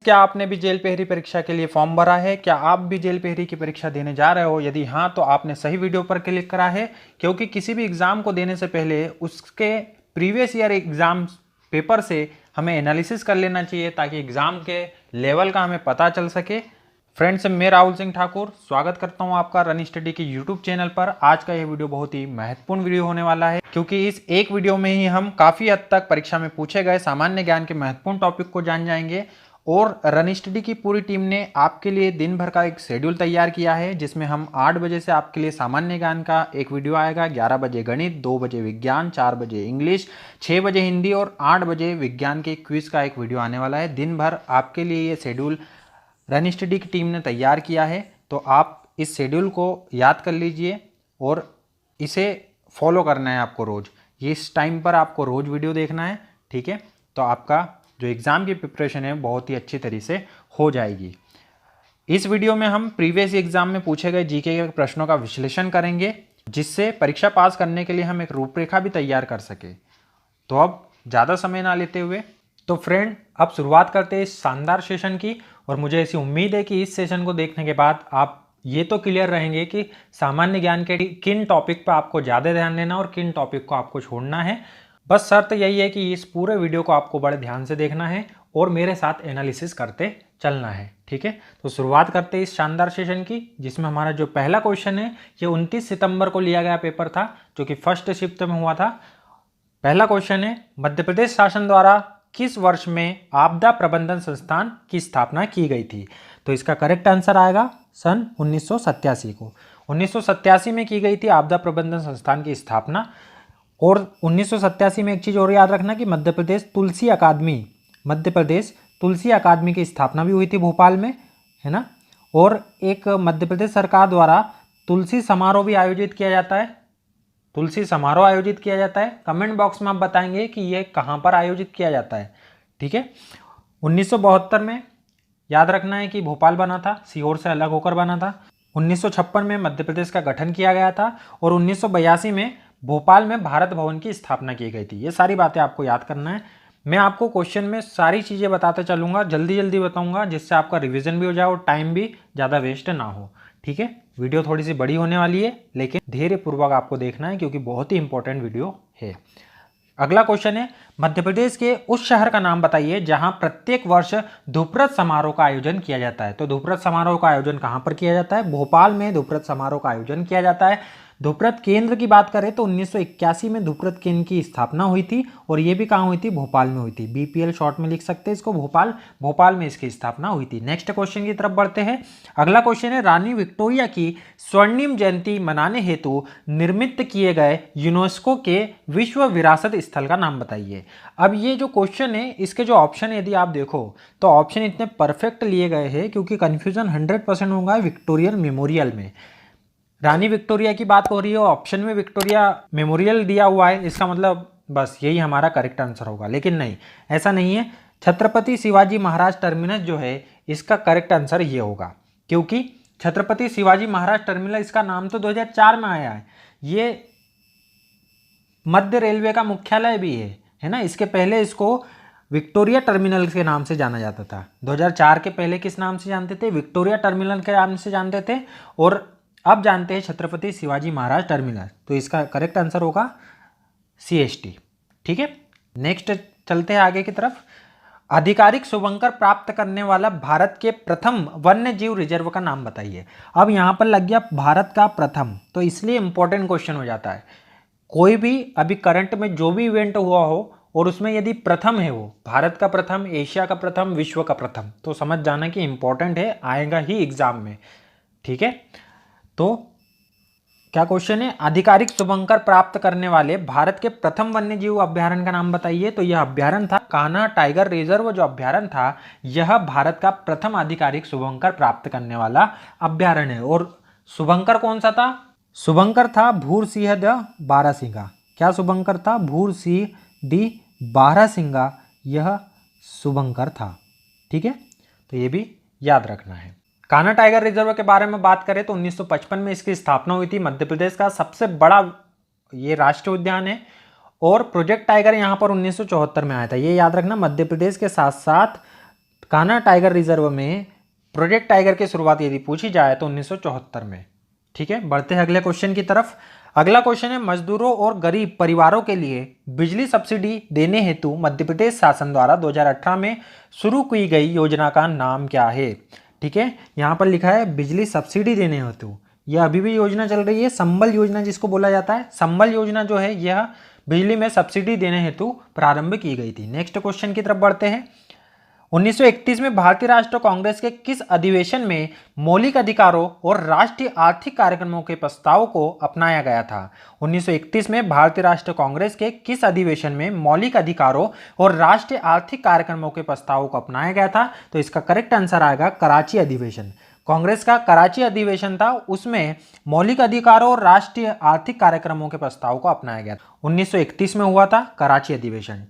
क्या आपने भी जेल पेहरी परीक्षा के लिए फॉर्म भरा है? क्या आप भी जेल पेहरी की परीक्षा देने जा रहे हो? यदि हाँ, तो आपने सही वीडियो पर क्लिक करा है, क्योंकि किसी भी एग्जाम को देने से पहले उसके प्रीवियस ईयर एग्जाम पेपर से हमें एनालिसिस कर लेना चाहिए, ताकि एग्जाम के लेवल का हमें पता चल सके। फ्रेंड्स, मैं राहुल सिंह ठाकुर स्वागत करता हूं आपका रन स्टडी के यूट्यूब चैनल पर। आज का यह वीडियो बहुत ही महत्वपूर्ण वीडियो होने वाला है, क्योंकि इस एक वीडियो में ही हम काफ़ी हद तक परीक्षा में पूछे गए सामान्य ज्ञान के महत्वपूर्ण टॉपिक को जान जाएंगे। और रन स्टडी की पूरी टीम ने आपके लिए दिन भर का एक शेड्यूल तैयार किया है, जिसमें हम 8 बजे से आपके लिए सामान्य ज्ञान का एक वीडियो आएगा, 11 बजे गणित, 2 बजे विज्ञान, 4 बजे इंग्लिश, 6 बजे हिंदी और 8 बजे विज्ञान के क्विज का एक वीडियो आने वाला है। दिन भर आपके लिए ये शेड्यूल रन स्टडी की टीम ने तैयार किया है, तो आप इस शेड्यूल को याद कर लीजिए और इसे फॉलो करना है आपको रोज़। ये इस टाइम पर आपको रोज़ वीडियो देखना है, ठीक है? तो आपका जो एग्ज़ाम की प्रिपरेशन है बहुत ही अच्छी तरीके से हो जाएगी। इस वीडियो में हम प्रीवियस एग्जाम में पूछे गए जीके के प्रश्नों का विश्लेषण करेंगे, जिससे परीक्षा पास करने के लिए हम एक रूपरेखा भी तैयार कर सके। तो अब ज़्यादा समय ना लेते हुए, तो फ्रेंड अब शुरुआत करते हैं इस शानदार सेशन की। और मुझे ऐसी उम्मीद है कि इस सेशन को देखने के बाद आप ये तो क्लियर रहेंगे कि सामान्य ज्ञान के किन टॉपिक पर आपको ज़्यादा ध्यान देना और किन टॉपिक को आपको छोड़ना है। बस शर्त यही है कि इस पूरे वीडियो को आपको बड़े ध्यान से देखना है और मेरे साथ एनालिसिस करते चलना है, ठीक है? तो शुरुआत करते हैं इस शानदार सेशन की, जिसमें हमारा जो पहला क्वेश्चन है ये 29 सितंबर को लिया गया पेपर था, जो कि फर्स्ट शिफ्ट में हुआ था। पहला क्वेश्चन है, मध्य प्रदेश शासन द्वारा किस वर्ष में आपदा प्रबंधन संस्थान की स्थापना की गई थी? तो इसका करेक्ट आंसर आएगा सन 1987 को। 1987 में की गई थी आपदा प्रबंधन संस्थान की स्थापना। और 1987 में एक चीज़ और याद रखना कि मध्य प्रदेश तुलसी अकादमी की स्थापना भी हुई थी भोपाल में, है ना? और एक मध्य प्रदेश सरकार द्वारा तुलसी समारोह भी आयोजित किया जाता है। कमेंट बॉक्स में आप बताएंगे कि ये कहाँ पर आयोजित किया जाता है, ठीक है? 1972 में याद रखना है कि भोपाल बना था, सीहोर से अलग होकर बना था। 1956 में मध्य प्रदेश का गठन किया गया था और 1982 में भोपाल में भारत भवन की स्थापना की गई थी। ये सारी बातें आपको याद करना है। मैं आपको क्वेश्चन में सारी चीज़ें बताते चलूँगा, जल्दी जल्दी बताऊँगा, जिससे आपका रिवीजन भी हो जाए और टाइम भी ज़्यादा वेस्ट ना हो, ठीक है? वीडियो थोड़ी सी बड़ी होने वाली है, लेकिन धैर्यपूर्वक आपको देखना है, क्योंकि बहुत ही इंपॉर्टेंट वीडियो है। अगला क्वेश्चन है, मध्य प्रदेश के उस शहर का नाम बताइए जहां प्रत्येक वर्ष ध्रुपद समारोह का आयोजन किया जाता है। तो ध्रुपद समारोह का आयोजन कहां पर किया जाता है? भोपाल में ध्रुपद समारोह का आयोजन किया जाता है। ध्रुपद केंद्र की बात करें तो 1981 में ध्रुपद केंद्र की स्थापना हुई थी, और ये भी कहाँ हुई थी? भोपाल में हुई थी। बीपीएल शॉर्ट में लिख सकते हैं इसको, भोपाल में इसकी स्थापना हुई थी। नेक्स्ट क्वेश्चन की तरफ बढ़ते हैं। अगला क्वेश्चन है, रानी विक्टोरिया की स्वर्णिम जयंती मनाने हेतु निर्मित किए गए यूनेस्को के विश्व विरासत स्थल का नाम बताइए। अब ये जो क्वेश्चन है, इसके जो ऑप्शन यदि आप देखो तो ऑप्शन इतने परफेक्ट लिए गए हैं, क्योंकि कंफ्यूजन 100% होगा विक्टोरियल मेमोरियल में। रानी विक्टोरिया की बात हो रही है, ऑप्शन में विक्टोरिया मेमोरियल दिया हुआ है, इसका मतलब बस यही हमारा करेक्ट आंसर होगा। लेकिन नहीं, ऐसा नहीं है। छत्रपति शिवाजी महाराज टर्मिनस जो है, इसका करेक्ट आंसर ये होगा, क्योंकि छत्रपति शिवाजी महाराज टर्मिनस, इसका नाम तो 2004 में आया है। ये मध्य रेलवे का मुख्यालय भी है ना? इसके पहले इसको विक्टोरिया टर्मिनल के नाम से जाना जाता था। 2004 के पहले किस नाम से जानते थे? विक्टोरिया टर्मिनल के नाम से जानते थे, और अब जानते हैं छत्रपति शिवाजी महाराज टर्मिनल। तो इसका करेक्ट आंसर होगा CST, ठीक है? नेक्स्ट चलते हैं आगे की तरफ। आधिकारिक शुभंकर प्राप्त करने वाला भारत के प्रथम वन्य जीव रिजर्व का नाम बताइए। अब यहाँ पर लग गया भारत का प्रथम, तो इसलिए इंपॉर्टेंट क्वेश्चन हो जाता है। कोई भी अभी करंट में जो भी इवेंट हुआ हो और उसमें यदि प्रथम है, वो भारत का प्रथम, एशिया का प्रथम, विश्व का प्रथम, तो समझ जाना कि इंपॉर्टेंट है, आएगा ही एग्जाम में, ठीक है? तो क्या क्वेश्चन है? आधिकारिक शुभंकर प्राप्त करने वाले भारत के प्रथम वन्यजीव अभ्यारण्य का नाम बताइए। तो यह अभ्यारण्य था कान्हा टाइगर रिजर्व। जो अभ्यारण्य था, यह भारत का प्रथम आधिकारिक शुभंकर प्राप्त करने वाला अभ्यारण्य है। और शुभंकर कौन सा था? शुभंकर था भूरसिंह द बारहसिंगा। क्या शुभंकर था? भूरसिंह दी बारहसिंगा, यह शुभंकर था, ठीक है? तो ये भी याद रखना है। कान्हा टाइगर रिजर्व के बारे में बात करें तो 1955 में इसकी स्थापना हुई थी। मध्य प्रदेश का सबसे बड़ा ये राष्ट्रीय उद्यान है। और प्रोजेक्ट टाइगर यहाँ पर 1974 में आया था। ये याद रखना, मध्य प्रदेश के साथ साथ कान्हा टाइगर रिजर्व में प्रोजेक्ट टाइगर की शुरुआत यदि पूछी जाए तो 1974 में। ठीक है, बढ़ते हैं अगले क्वेश्चन की तरफ। अगला क्वेश्चन है, मजदूरों और गरीब परिवारों के लिए बिजली सब्सिडी देने हेतु मध्य प्रदेश शासन द्वारा 2018 में शुरू की गई योजना का नाम क्या है? ठीक है, यहाँ पर लिखा है बिजली सब्सिडी देने हेतु। यह अभी भी योजना चल रही है, संबल योजना जिसको बोला जाता है। संबल योजना जो है यह बिजली में सब्सिडी देने हेतु प्रारंभ की गई थी। नेक्स्ट क्वेश्चन की तरफ बढ़ते हैं। 1931 में भारतीय राष्ट्रीय कांग्रेस के किस अधिवेशन में मौलिक अधिकारों और राष्ट्रीय आर्थिक कार्यक्रमों के प्रस्ताव को अपनाया गया था? 1931 में भारतीय राष्ट्रीय कांग्रेस के किस अधिवेशन में मौलिक अधिकारों और राष्ट्रीय आर्थिक कार्यक्रमों के प्रस्ताव को अपनाया गया था? तो इसका करेक्ट आंसर आएगा कराची अधिवेशन। कांग्रेस का कराची अधिवेशन था, उसमें मौलिक अधिकारों और राष्ट्रीय आर्थिक कार्यक्रमों के प्रस्ताव को अपनाया गया था। 1931 में हुआ था कराची अधिवेशन।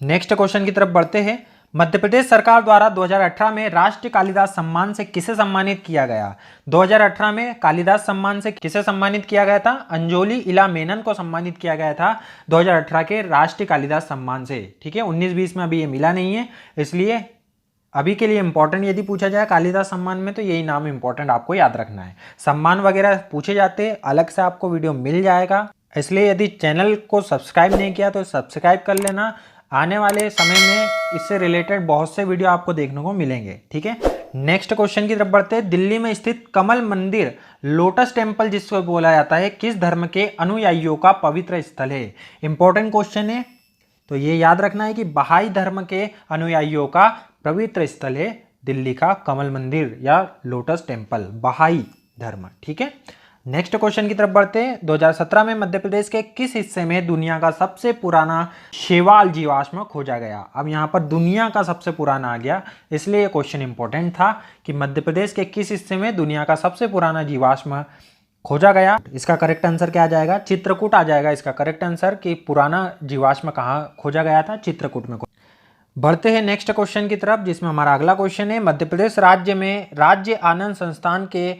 नेक्स्ट क्वेश्चन की तरफ बढ़ते हैं। मध्य प्रदेश सरकार द्वारा 2018 में राष्ट्रीय कालिदास सम्मान से किसे सम्मानित किया गया? 2018 में कालिदास सम्मान से किसे सम्मानित किया गया था? अंजोली इला मेनन को सम्मानित किया गया था 2018 के राष्ट्रीय कालिदास सम्मान से। ठीक है, 19-20 में अभी ये मिला नहीं है, इसलिए अभी के लिए इंपॉर्टेंट यदि पूछा जाए कालिदास सम्मान में तो यही नाम इंपॉर्टेंट आपको याद रखना है। सम्मान वगैरह पूछे जाते अलग से आपको वीडियो मिल जाएगा, इसलिए यदि चैनल को सब्सक्राइब नहीं किया तो सब्सक्राइब कर लेना। आने वाले समय में इससे रिलेटेड बहुत से वीडियो आपको देखने को मिलेंगे। ठीक है, नेक्स्ट क्वेश्चन की तरफ बढ़ते हैं। दिल्ली में स्थित कमल मंदिर लोटस टेम्पल जिसको बोला जाता है किस धर्म के अनुयायियों का पवित्र स्थल है? इंपॉर्टेंट क्वेश्चन है, तो ये याद रखना है कि बहाई धर्म के अनुयायियों का पवित्र स्थल है दिल्ली का कमल मंदिर या लोटस टेम्पल, बहाई धर्म। ठीक है, नेक्स्ट क्वेश्चन की तरफ बढ़ते हैं। 2017 में मध्य प्रदेश के किस हिस्से में दुनिया का सबसे पुराना शैवाल जीवाश्म खोजा गया? अब यहाँ पर दुनिया का सबसे पुराना आ गया, इसलिए ये क्वेश्चन इंपॉर्टेंट था कि मध्य प्रदेश के किस हिस्से में दुनिया का सबसे पुराना जीवाश्म खोजा गया। इसका करेक्ट आंसर क्या आ जाएगा? चित्रकूट आ जाएगा इसका करेक्ट आंसर कि पुराना जीवाश्म कहाँ खोजा गया था? चित्रकूट में। बढ़ते हैं नेक्स्ट क्वेश्चन की तरफ, जिसमें हमारा अगला क्वेश्चन है, मध्य प्रदेश राज्य में राज्य आनंद संस्थान के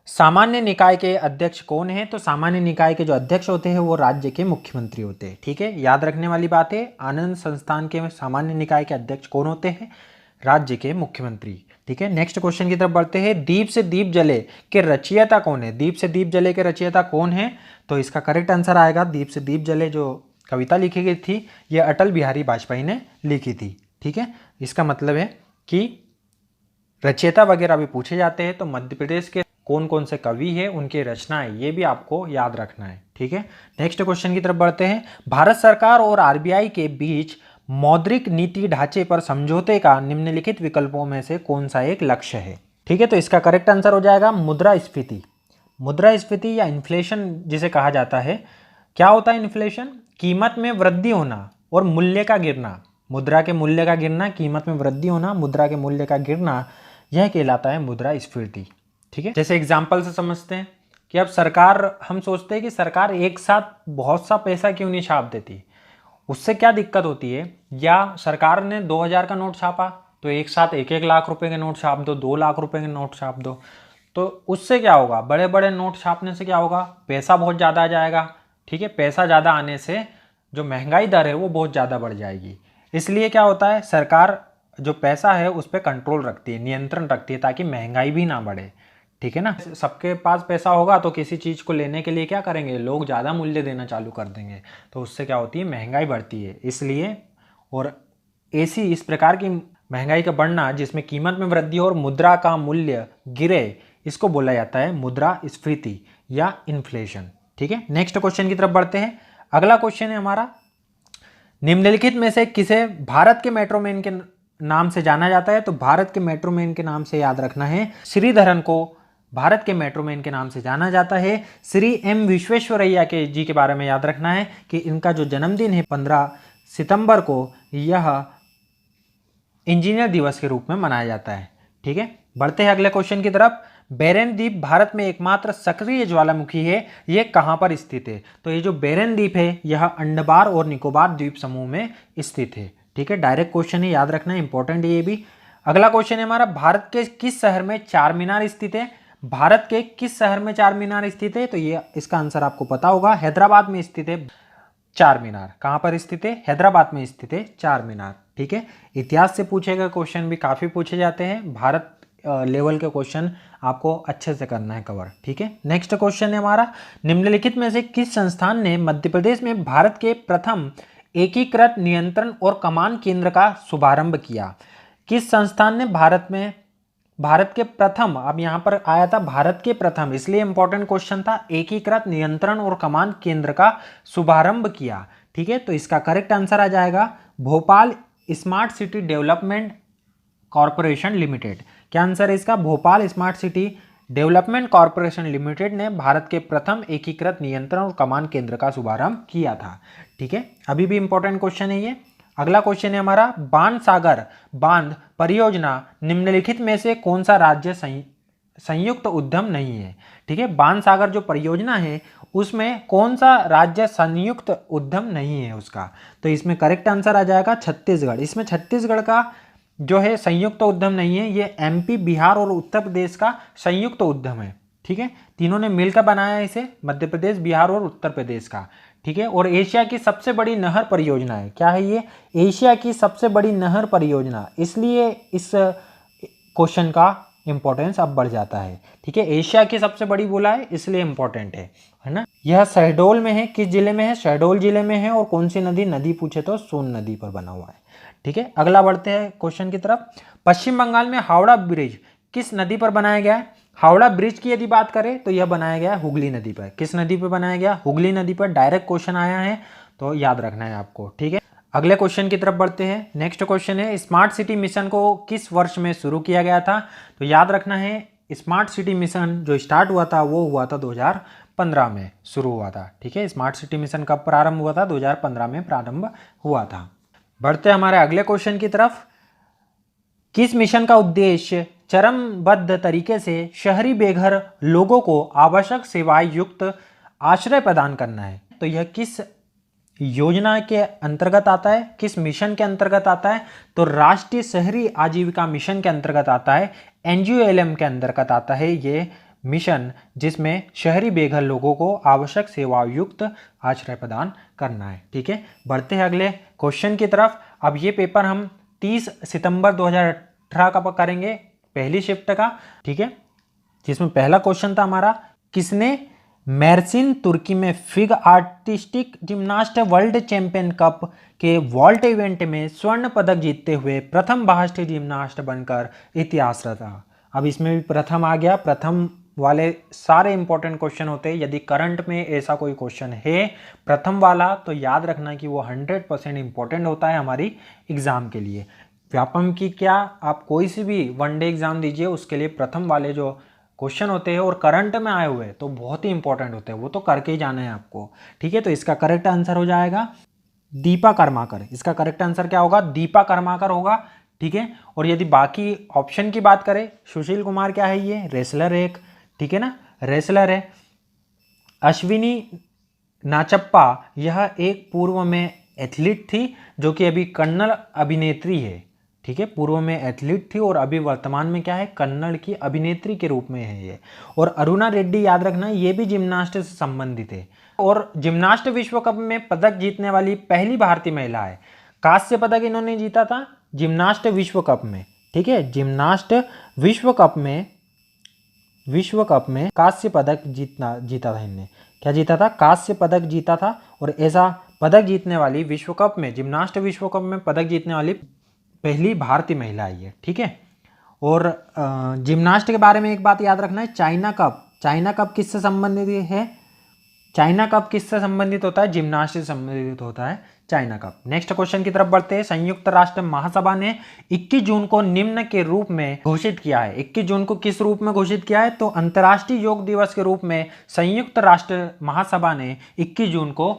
सामान्य निकाय के अध्यक्ष कौन है? तो सामान्य निकाय के जो अध्यक्ष होते हैं वो राज्य के मुख्यमंत्री होते हैं। ठीक है, याद रखने वाली बात है, आनंद संस्थान के सामान्य निकाय के अध्यक्ष कौन होते हैं? राज्य के मुख्यमंत्री। ठीक है, नेक्स्ट क्वेश्चन की तरफ बढ़ते हैं। दीप से दीप जले के रचयिता कौन है? दीप से दीप जले के रचयिता कौन है? तो इसका करेक्ट आंसर आएगा दीप से दीप जले जो कविता लिखी गई थी ये अटल बिहारी वाजपेयी ने लिखी थी। ठीक है, इसका मतलब है कि रचयिता वगैरह भी पूछे जाते हैं तो मध्य प्रदेश के कौन कौन से कवि है उनके रचनाएं ये भी आपको याद रखना है। ठीक है, नेक्स्ट क्वेश्चन की तरफ बढ़ते हैं। भारत सरकार और आरबीआई के बीच मौद्रिक नीति ढांचे पर समझौते का निम्नलिखित विकल्पों में से कौन सा एक लक्ष्य है? ठीक है, तो इसका करेक्ट आंसर हो जाएगा मुद्रास्फीति। मुद्रास्फीति या इन्फ्लेशन जिसे कहा जाता है। क्या होता है इन्फ्लेशन? कीमत में वृद्धि होना और मूल्य का गिरना। मुद्रा के मूल्य का गिरना, कीमत में वृद्धि होना, मुद्रा के मूल्य का गिरना, यह कहलाता है मुद्रास्फीति। ठीक है, जैसे एग्जाम्पल से समझते हैं कि अब सरकार, हम सोचते हैं कि सरकार एक साथ बहुत सा पैसा क्यों नहीं छाप देती, उससे क्या दिक्कत होती है? या सरकार ने 2000 का नोट छापा तो एक साथ 1-1 लाख रुपए के नोट छाप दो, 2 लाख रुपए के नोट छाप दो, तो उससे क्या होगा? बड़े बड़े नोट छापने से क्या होगा? पैसा बहुत ज़्यादा आ जाएगा। ठीक है, पैसा ज़्यादा आने से जो महंगाई दर है वो बहुत ज़्यादा बढ़ जाएगी। इसलिए क्या होता है, सरकार जो पैसा है उस पर कंट्रोल रखती है, नियंत्रण रखती है ताकि महंगाई भी ना बढ़े। ठीक है ना, सबके पास पैसा होगा तो किसी चीज़ को लेने के लिए क्या करेंगे? लोग ज़्यादा मूल्य देना चालू कर देंगे, तो उससे क्या होती है? महंगाई बढ़ती है। इसलिए और ऐसी इस प्रकार की महंगाई का बढ़ना जिसमें कीमत में वृद्धि और मुद्रा का मूल्य गिरे, इसको बोला जाता है मुद्रास्फीति या इन्फ्लेशन। ठीक है, नेक्स्ट क्वेश्चन की तरफ बढ़ते हैं। अगला क्वेश्चन है हमारा, निम्नलिखित में से किसे भारत के मेट्रोमैन के नाम से जाना जाता है? तो भारत के मेट्रोमैन के नाम से याद रखना है, श्रीधरन को भारत के मेट्रोमैन के नाम से जाना जाता है। श्री एम विश्वेश्वरैया के जी के बारे में याद रखना है कि इनका जो जन्मदिन है 15 सितंबर को, यह इंजीनियर दिवस के रूप में मनाया जाता है। ठीक है, बढ़ते हैं अगले क्वेश्चन की तरफ। बेरेन द्वीप भारत में एकमात्र सक्रिय ज्वालामुखी है, यह कहां पर स्थित है? तो ये जो बेरेन द्वीप है यह अंडमान और निकोबार द्वीप समूह में स्थित है। ठीक है, डायरेक्ट क्वेश्चन है, याद रखना है, इंपॉर्टेंट है ये भी। अगला क्वेश्चन है हमारा, भारत के किस शहर में चार मीनार स्थित है? भारत के किस शहर में चार मीनार स्थित है? तो ये इसका आंसर आपको पता होगा, हैदराबाद में स्थित है चार मीनार। कहां पर स्थित है? हैदराबाद में स्थित है चार मीनार। ठीक है। इतिहास से पूछे गए क्वेश्चन भी काफ़ी पूछे जाते हैं, भारत लेवल के क्वेश्चन आपको अच्छे से करना है कवर, ठीक है। नेक्स्ट क्वेश्चन है हमारा, निम्नलिखित में से किस संस्थान ने मध्य प्रदेश में भारत के प्रथम एकीकृत नियंत्रण और कमान केंद्र का शुभारंभ किया? किस संस्थान ने भारत के प्रथम, अब यहां पर आया था भारत के प्रथम, इसलिए इंपॉर्टेंट क्वेश्चन था, एकीकृत नियंत्रण और कमान केंद्र का शुभारंभ किया, ठीक है। तो इसका करेक्ट आंसर आ जाएगा Bhopal smart city development corporation limited. क्या आंसर है इसका? Bhopal smart city development corporation limited ने भारत के प्रथम एकीकृत नियंत्रण और कमान केंद्र का शुभारंभ किया था, ठीक है। अभी भी इंपॉर्टेंट क्वेश्चन है ये। अगला क्वेश्चन है हमारा, बाणसागर बांध परियोजना निम्नलिखित में से कौन सा राज्य संयुक्त उद्यम नहीं है? ठीक है, बाणसागर जो परियोजना है उसमें कौन सा राज्य संयुक्त उद्यम नहीं है उसका? तो इसमें करेक्ट आंसर आ जाएगा छत्तीसगढ़। इसमें छत्तीसगढ़ का जो है संयुक्त उद्यम नहीं है, ये एमपी, बिहार और उत्तर प्रदेश का संयुक्त उद्यम है, ठीक है। तीनों ने मिलकर बनाया इसे, मध्य प्रदेश, बिहार और उत्तर प्रदेश का, ठीक है। और एशिया की सबसे बड़ी नहर परियोजना है। क्या है ये? एशिया की सबसे बड़ी नहर परियोजना, इसलिए इस क्वेश्चन का इंपॉर्टेंस अब बढ़ जाता है, ठीक है। एशिया की सबसे बड़ी बोला है इसलिए इंपॉर्टेंट है ना। यह शहडोल में है, किस जिले में है? शहडोल जिले में है। और कौन सी नदी पूछे तो सोन नदी पर बना हुआ है, ठीक है। अगला बढ़ते हैं क्वेश्चन की तरफ। पश्चिम बंगाल में हावड़ा ब्रिज किस नदी पर बनाया गया है? हावड़ा ब्रिज की यदि बात करें तो यह बनाया गया है हुगली नदी पर। किस नदी पर बनाया गया? हुगली नदी पर। डायरेक्ट क्वेश्चन आया है तो याद रखना है आपको, ठीक है। अगले क्वेश्चन की तरफ बढ़ते हैं। नेक्स्ट क्वेश्चन है, स्मार्ट सिटी मिशन को किस वर्ष में शुरू किया गया था? तो याद रखना है, स्मार्ट सिटी मिशन जो स्टार्ट हुआ था वो हुआ था 2015 में शुरू हुआ था, ठीक है। स्मार्ट सिटी मिशन कब प्रारंभ हुआ था? 2015 में प्रारंभ हुआ था। बढ़ते हमारे अगले क्वेश्चन की तरफ। किस मिशन का उद्देश्य चरणबद्ध तरीके से शहरी बेघर लोगों को आवश्यक सेवाएं युक्त आश्रय प्रदान करना है? तो यह किस योजना के अंतर्गत आता है, किस मिशन के अंतर्गत आता है? तो राष्ट्रीय शहरी आजीविका मिशन के अंतर्गत आता है, एनजीओएलएम के अंतर्गत आता है ये मिशन, जिसमें शहरी बेघर लोगों को आवश्यक सेवाओं युक्त आश्रय प्रदान करना है, ठीक है। बढ़ते हैं अगले क्वेश्चन की तरफ। अब ये पेपर हम 30 सितंबर 2018 का करेंगे, पहली शिफ्ट का, ठीक है। जिसमें पहला क्वेश्चन था हमारा, किसने मेर्सिन तुर्की में fig artistic gymnast world champion cup के वॉल्ट इवेंट में स्वर्ण पदक जीतते हुए प्रथम भारतीय जिम्नास्ट बनकर इतिहास रचा? अब इसमें भी प्रथम आ गया। प्रथम वाले सारे इंपॉर्टेंट क्वेश्चन होते हैं। यदि करंट में ऐसा कोई क्वेश्चन है प्रथम वाला तो याद रखना कि वो 100% इंपॉर्टेंट होता है हमारी एग्जाम के लिए। व्यापम की क्या, आप कोई सी भी वनडे एग्जाम दीजिए उसके लिए प्रथम वाले जो क्वेश्चन होते हैं और करंट में आए हुए तो बहुत ही इंपॉर्टेंट होते हैं, वो तो करके ही जाना है आपको, ठीक है। तो इसका करेक्ट आंसर हो जाएगा दीपा कर्माकर। इसका करेक्ट आंसर क्या होगा? दीपा कर्माकर होगा, ठीक है। और यदि बाकी ऑप्शन की बात करें, सुशील कुमार क्या है? ये रेसलर एक, ठीक है ना, रेसलर है। अश्विनी नाचप्पा यह एक पूर्व में एथलीट थी जो कि अभी कन्नड़ अभिनेत्री है, ठीक है। पूर्व में एथलीट थी और अभी वर्तमान में क्या है? कन्नड़ की अभिनेत्री के रूप में है ये। और अरुणा रेड्डी याद रखना, ये भी जिम्नास्ट से संबंधित है और जिम्नास्ट विश्व कप में पदक जीतने वाली पहली भारतीय महिला है। कांस्य पदक इन्होंने जीता था जिम्नास्ट विश्व कप में, ठीक है। जिम्नास्ट विश्व कप में कांस्य पदक जीता था इनने। क्या जीता था? कांस्य पदक जीता था। और ऐसा पदक जीतने वाली विश्व कप में, जिम्नास्ट विश्व कप में पदक जीतने वाली पहली भारतीय महिला है ये, ठीक है। और जिम्नास्ट के बारे में एक बात याद रखना है, चाइना कप किससे संबंधित है? चाइना कप किससे संबंधित होता है? जिम्नास्ट से संबंधित होता है चाइना कप। नेक्स्ट क्वेश्चन की तरफ बढ़ते हैं। संयुक्त राष्ट्र महासभा ने 21 जून को निम्न के रूप में घोषित किया है। 21 जून को किस रूप में घोषित किया है? तो अंतर्राष्ट्रीय योग दिवस के रूप में संयुक्त राष्ट्र महासभा ने 21 जून को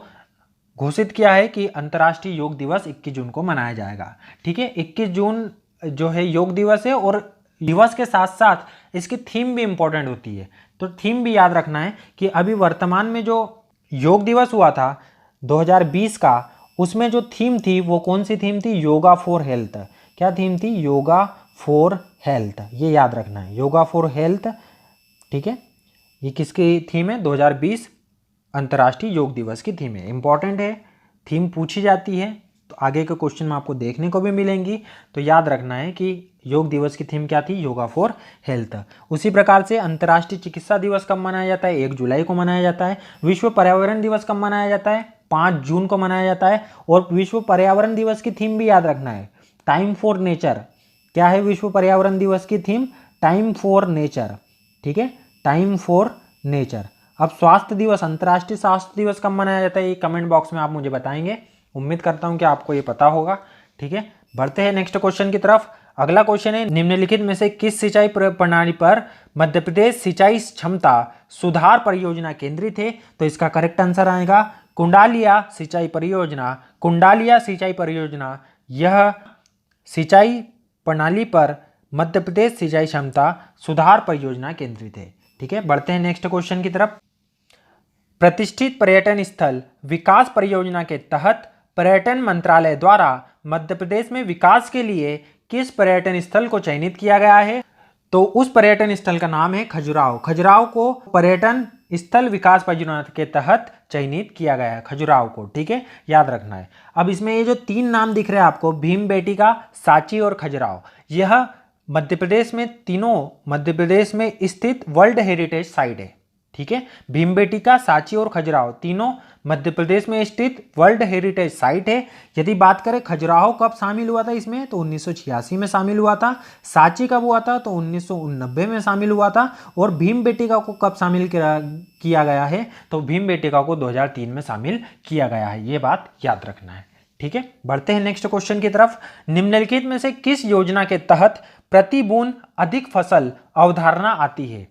घोषित किया है कि अंतर्राष्ट्रीय योग दिवस 21 जून को मनाया जाएगा, ठीक है। 21 जून जो है योग दिवस है और दिवस के साथ साथ इसकी थीम भी इंपॉर्टेंट होती है। तो थीम भी याद रखना है कि अभी वर्तमान में जो योग दिवस हुआ था 2020 का, उसमें जो थीम थी वो कौन सी थीम थी? Yoga for health. क्या थीम थी? Yoga for health. ये याद रखना है, योगा फॉर हेल्थ, ठीक है। ये किसकी थीम है? 2020 अंतर्राष्ट्रीय योग दिवस की थीम है। इंपॉर्टेंट है, थीम पूछी जाती है, तो आगे के क्वेश्चन में आपको देखने को भी मिलेंगी। तो याद रखना है कि योग दिवस की थीम क्या थी, योगा फॉर हेल्थ। उसी प्रकार से अंतर्राष्ट्रीय चिकित्सा दिवस कब मनाया जाता है, 1 जुलाई को मनाया जाता है। विश्व पर्यावरण दिवस कब मनाया जाता है, 5 जून को मनाया जाता है। और विश्व पर्यावरण दिवस की थीम भी याद रखना है, टाइम फॉर नेचर। क्या है विश्व पर्यावरण दिवस की थीम, टाइम फॉर नेचर, ठीक है, टाइम फॉर नेचर। अब स्वास्थ्य दिवस, अंतर्राष्ट्रीय स्वास्थ्य दिवस कब मनाया जाता है, ये कमेंट बॉक्स में आप मुझे बताएंगे। उम्मीद करता हूं कि आपको ये पता होगा, ठीक है। बढ़ते हैं नेक्स्ट क्वेश्चन की तरफ। अगला क्वेश्चन है, निम्नलिखित में से किस सिंचाई प्रणाली पर मध्य प्रदेश सिंचाई क्षमता सुधार परियोजना केंद्रित है। तो इसका करेक्ट आंसर आएगा कुंडालिया सिंचाई परियोजना। कुंडालिया सिंचाई परियोजना यह सिंचाई प्रणाली पर मध्य प्रदेश सिंचाई क्षमता सुधार परियोजना केंद्रित है, ठीक है। बढ़ते हैं नेक्स्ट क्वेश्चन की तरफ। प्रतिष्ठित पर्यटन स्थल विकास परियोजना के तहत पर्यटन मंत्रालय द्वारा मध्य प्रदेश में विकास के लिए किस पर्यटन स्थल को चयनित किया गया है। तो उस पर्यटन स्थल का नाम है खजुराहो। खजुराहो को पर्यटन स्थल विकास परियोजना के तहत चयनित किया गया है, खजुराहो को, ठीक है, याद रखना है। अब इसमें ये जो 3 नाम दिख रहे हैं आपको, भीमबेटका, सांची और खजुराहो, यह मध्य प्रदेश में, तीनों मध्य प्रदेश में स्थित वर्ल्ड हेरिटेज साइट है, ठीक है। भीमबेटका, सांची और खजुराहो तीनों मध्य प्रदेश में स्थित वर्ल्ड हेरिटेज साइट है। यदि बात करें खजुराहो कब शामिल हुआ था इसमें, तो 1986 में शामिल हुआ था। सांची कब हुआ था, तो 1989 में शामिल हुआ था। और भीमबेटका को कब शामिल किया गया है, तो भीमबेटका को 2003 में शामिल किया गया है। ये बात याद रखना है, ठीक है। बढ़ते हैं नेक्स्ट क्वेश्चन की तरफ। निम्नलिखित में से किस योजना के तहत प्रति बूंद अधिक फसल अवधारणा आती है।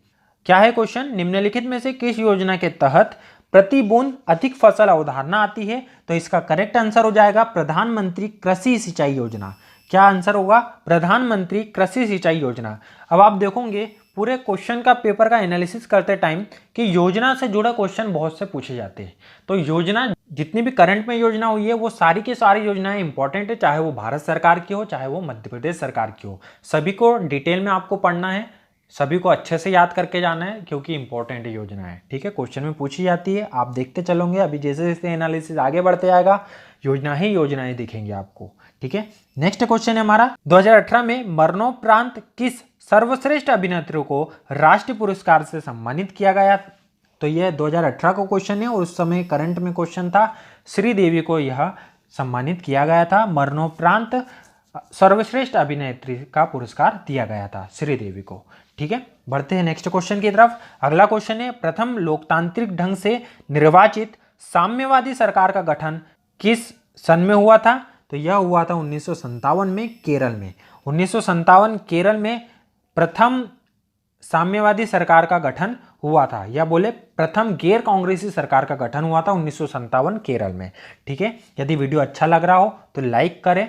क्या है क्वेश्चन, निम्नलिखित में से किस योजना के तहत प्रति बूंद अधिक फसल अवधारणा आती है। तो इसका करेक्ट आंसर हो जाएगा प्रधानमंत्री कृषि सिंचाई योजना। क्या आंसर होगा, प्रधानमंत्री कृषि सिंचाई योजना। अब आप देखोगे पूरे क्वेश्चन का पेपर का एनालिसिस करते टाइम कि योजना से जुड़ा क्वेश्चन बहुत से पूछे जाते हैं। तो योजना जितनी भी करंट में योजना हुई है वो सारी की सारी योजनाएं इंपॉर्टेंट है, चाहे वो भारत सरकार की हो चाहे वो मध्य प्रदेश सरकार की हो। सभी को डिटेल में आपको पढ़ना है, सभी को अच्छे से याद करके जाना है, क्योंकि इंपॉर्टेंट योजना है, ठीक है। क्वेश्चन में पूछी जाती है, आप देखते चलोगे। अभी जैसे जैसे एनालिसिस आगे बढ़ते आएगा योजना ही योजनाएं दिखेंगी आपको, ठीक है। नेक्स्ट क्वेश्चन है हमारा, 2018 में मरणोपरांत किस सर्वश्रेष्ठ अभिनेत्री को राष्ट्रीय पुरस्कार से सम्मानित किया गया। तो यह 2018 का क्वेश्चन है और उस समय करंट में क्वेश्चन था। श्रीदेवी को यह सम्मानित किया गया था, मरणोपरांत सर्वश्रेष्ठ अभिनेत्री का पुरस्कार दिया गया था श्रीदेवी को, ठीक है। बढ़ते हैं नेक्स्ट क्वेश्चन की तरफ। अगला क्वेश्चन है, प्रथम लोकतांत्रिक ढंग से निर्वाचित साम्यवादी सरकार का गठन किस सन में हुआ था। तो यह हुआ था 1957 में केरल में। 1957 केरल में प्रथम साम्यवादी सरकार का गठन हुआ था, या बोले प्रथम गैर कांग्रेसी सरकार का गठन हुआ था 1957 केरल में, ठीक है। यदि वीडियो अच्छा लग रहा हो तो लाइक करें,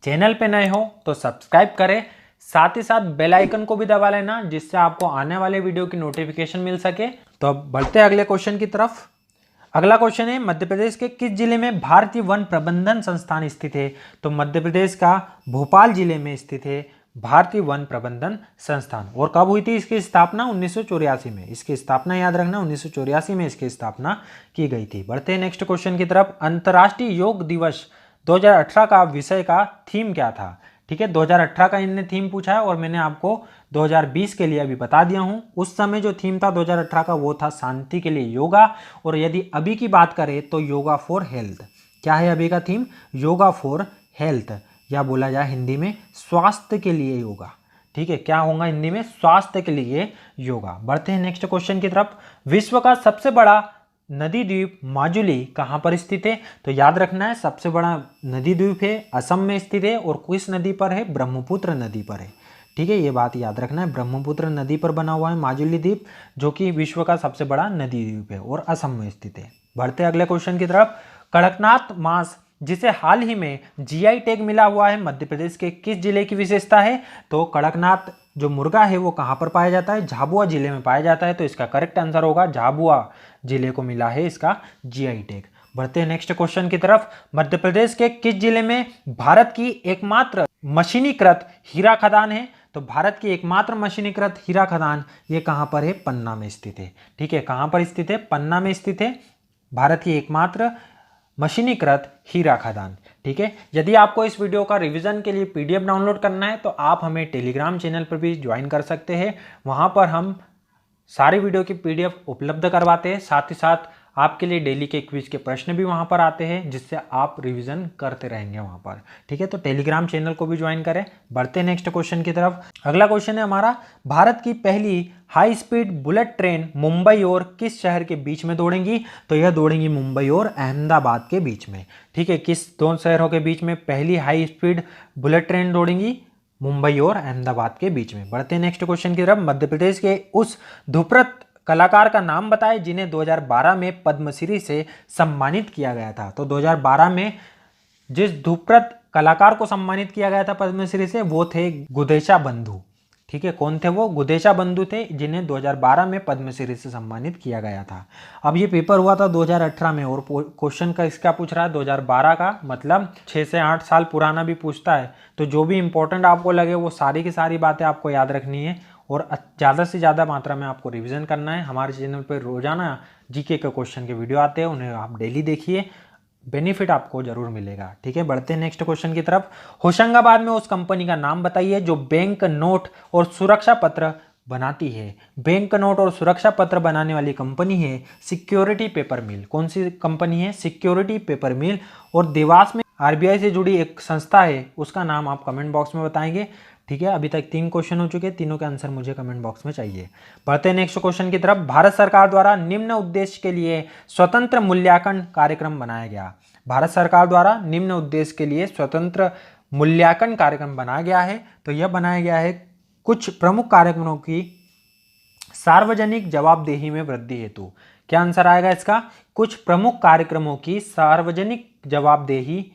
चैनल पे नए हो तो सब्सक्राइब करें, साथ ही साथ बेल आइकन को भी दबा लेना जिससे आपको आने वाले वीडियो की नोटिफिकेशन मिल सके। तो अब बढ़ते हैं अगले क्वेश्चन की तरफ। अगला क्वेश्चन है, मध्य प्रदेश के किस जिले में भारतीय वन प्रबंधन संस्थान स्थित है। तो मध्य प्रदेश का भोपाल जिले में स्थित है भारतीय वन प्रबंधन संस्थान। और कब हुई थी इसकी स्थापना, 1984 में। इसकी स्थापना याद रखना, 1984 में इसकी स्थापना की गई थी। बढ़ते हैं नेक्स्ट क्वेश्चन की तरफ। अंतर्राष्ट्रीय योग दिवस 2018 का विषय का थीम क्या था, ठीक है। 2018 का इनने थीम पूछा है और मैंने आपको 2020 के लिए अभी बता दिया हूं। उस समय जो थीम था 2018 का वो था शांति के लिए योगा। और यदि अभी की बात करें तो योगा फॉर हेल्थ। क्या है अभी का थीम, योगा फॉर हेल्थ, या बोला जाए हिंदी में स्वास्थ्य के लिए योगा, ठीक है। क्या होगा हिंदी में, स्वास्थ्य के लिए योगा। बढ़ते हैं नेक्स्ट क्वेश्चन की तरफ। विश्व का सबसे बड़ा नदी द्वीप माजुली कहाँ पर स्थित है। तो याद रखना है सबसे बड़ा नदी द्वीप है असम में स्थित है। और किस नदी पर है, ब्रह्मपुत्र नदी पर है, ठीक है। ये बात याद रखना है, ब्रह्मपुत्र नदी पर बना हुआ है माजुली द्वीप, जो कि विश्व का सबसे बड़ा नदी द्वीप है और असम में स्थित है। बढ़ते अगले क्वेश्चन की तरफ। कड़कनाथ मांस जिसे हाल ही में जीआई टैग मिला हुआ है मध्य प्रदेश के किस जिले की विशेषता है। तो कड़कनाथ जो मुर्गा है वो कहाँ पर पाया जाता है, झाबुआ जिले में पाया जाता है। तो इसका करेक्ट आंसर होगा झाबुआ जिले को मिला है इसका जीआई टैग। बढ़ते हैं नेक्स्ट क्वेश्चन की तरफ। मध्य प्रदेश के किस जिले में भारत की एकमात्र मशीनीकृत हीरा खदान है। तो भारत की एकमात्र मशीनीकृत हीरा खदान ये कहाँ पर है, पन्ना में स्थित है, ठीक है। कहाँ पर स्थित है, पन्ना में स्थित है भारत की एकमात्र मशीनीकृत हीरा खदान। ठीक है, यदि आपको इस वीडियो का रिवीजन के लिए पीडीएफ डाउनलोड करना है तो आप हमें टेलीग्राम चैनल पर भी ज्वाइन कर सकते हैं। वहां पर हम सारी वीडियो की पीडीएफ उपलब्ध करवाते हैं, साथ ही साथ आपके लिए डेली के क्विज के प्रश्न भी वहां पर आते हैं, जिससे आप रिवीजन करते रहेंगे वहां पर। ठीक है, तो टेलीग्राम चैनल को भी ज्वाइन करें। बढ़ते हैं नेक्स्ट क्वेश्चन की तरफ। अगला क्वेश्चन है हमारा, भारत की पहली high speed bullet train Mumbai और किस शहर के बीच में दौड़ेंगी? तो यह दौड़ेंगी मुंबई और अहमदाबाद के बीच में। ठीक है, किस दो शहरों के बीच में पहली हाई स्पीड बुलेट ट्रेन दौड़ेंगी? मुंबई और अहमदाबाद के बीच में। बढ़ते हैं नेक्स्ट क्वेश्चन की तरफ। मध्य प्रदेश के उस ध्रुपद कलाकार का नाम बताएं जिन्हें 2012 में पद्मश्री से सम्मानित किया गया था। तो 2012 में जिस ध्रुपद कलाकार को सम्मानित किया गया था पद्मश्री से, वो थे गुदेशा बंधु। ठीक है, कौन थे वो? गुदेशा बंधु थे, जिन्हें 2012 में पद्मश्री से सम्मानित किया गया था। अब ये पेपर हुआ था 2018 में, और क्वेश्चन का इसका पूछ रहा है 2012 का, मतलब 6 से 8 साल पुराना भी पूछता है। तो जो भी इंपॉर्टेंट आपको लगे वो सारी की सारी बातें आपको याद रखनी है, और ज़्यादा से ज़्यादा मात्रा में आपको रिवीजन करना है। हमारे चैनल पर रोजाना जीके के क्वेश्चन के वीडियो आते हैं, उन्हें आप डेली देखिए, बेनिफिट आपको जरूर मिलेगा। ठीक है, बढ़ते हैं नेक्स्ट क्वेश्चन की तरफ। होशंगाबाद में उस कंपनी का नाम बताइए जो बैंक नोट और सुरक्षा पत्र बनाती है। बैंक नोट और सुरक्षा पत्र बनाने वाली कंपनी है सिक्योरिटी पेपर मिल। कौन सी कंपनी है? सिक्योरिटी पेपर मिल। और देवास में आरबीआई से जुड़ी एक संस्था है, उसका नाम आप कमेंट बॉक्स में बताएंगे। ठीक है, अभी तक 3 क्वेश्चन हो चुके हैं, तीनों के आंसर मुझे कमेंट बॉक्स में चाहिए। बढ़ते हैं नेक्स्ट क्वेश्चन की तरफ। भारत सरकार द्वारा निम्न उद्देश्य के लिए स्वतंत्र मूल्यांकन कार्यक्रम बनाया गया। भारत सरकार द्वारा निम्न उद्देश्य के लिए स्वतंत्र मूल्यांकन कार्यक्रम बनाया गया है। तो यह बनाया गया है कुछ प्रमुख कार्यक्रमों की सार्वजनिक जवाबदेही में वृद्धि हेतु। क्या आंसर आएगा इसका? कुछ प्रमुख कार्यक्रमों की सार्वजनिक जवाबदेही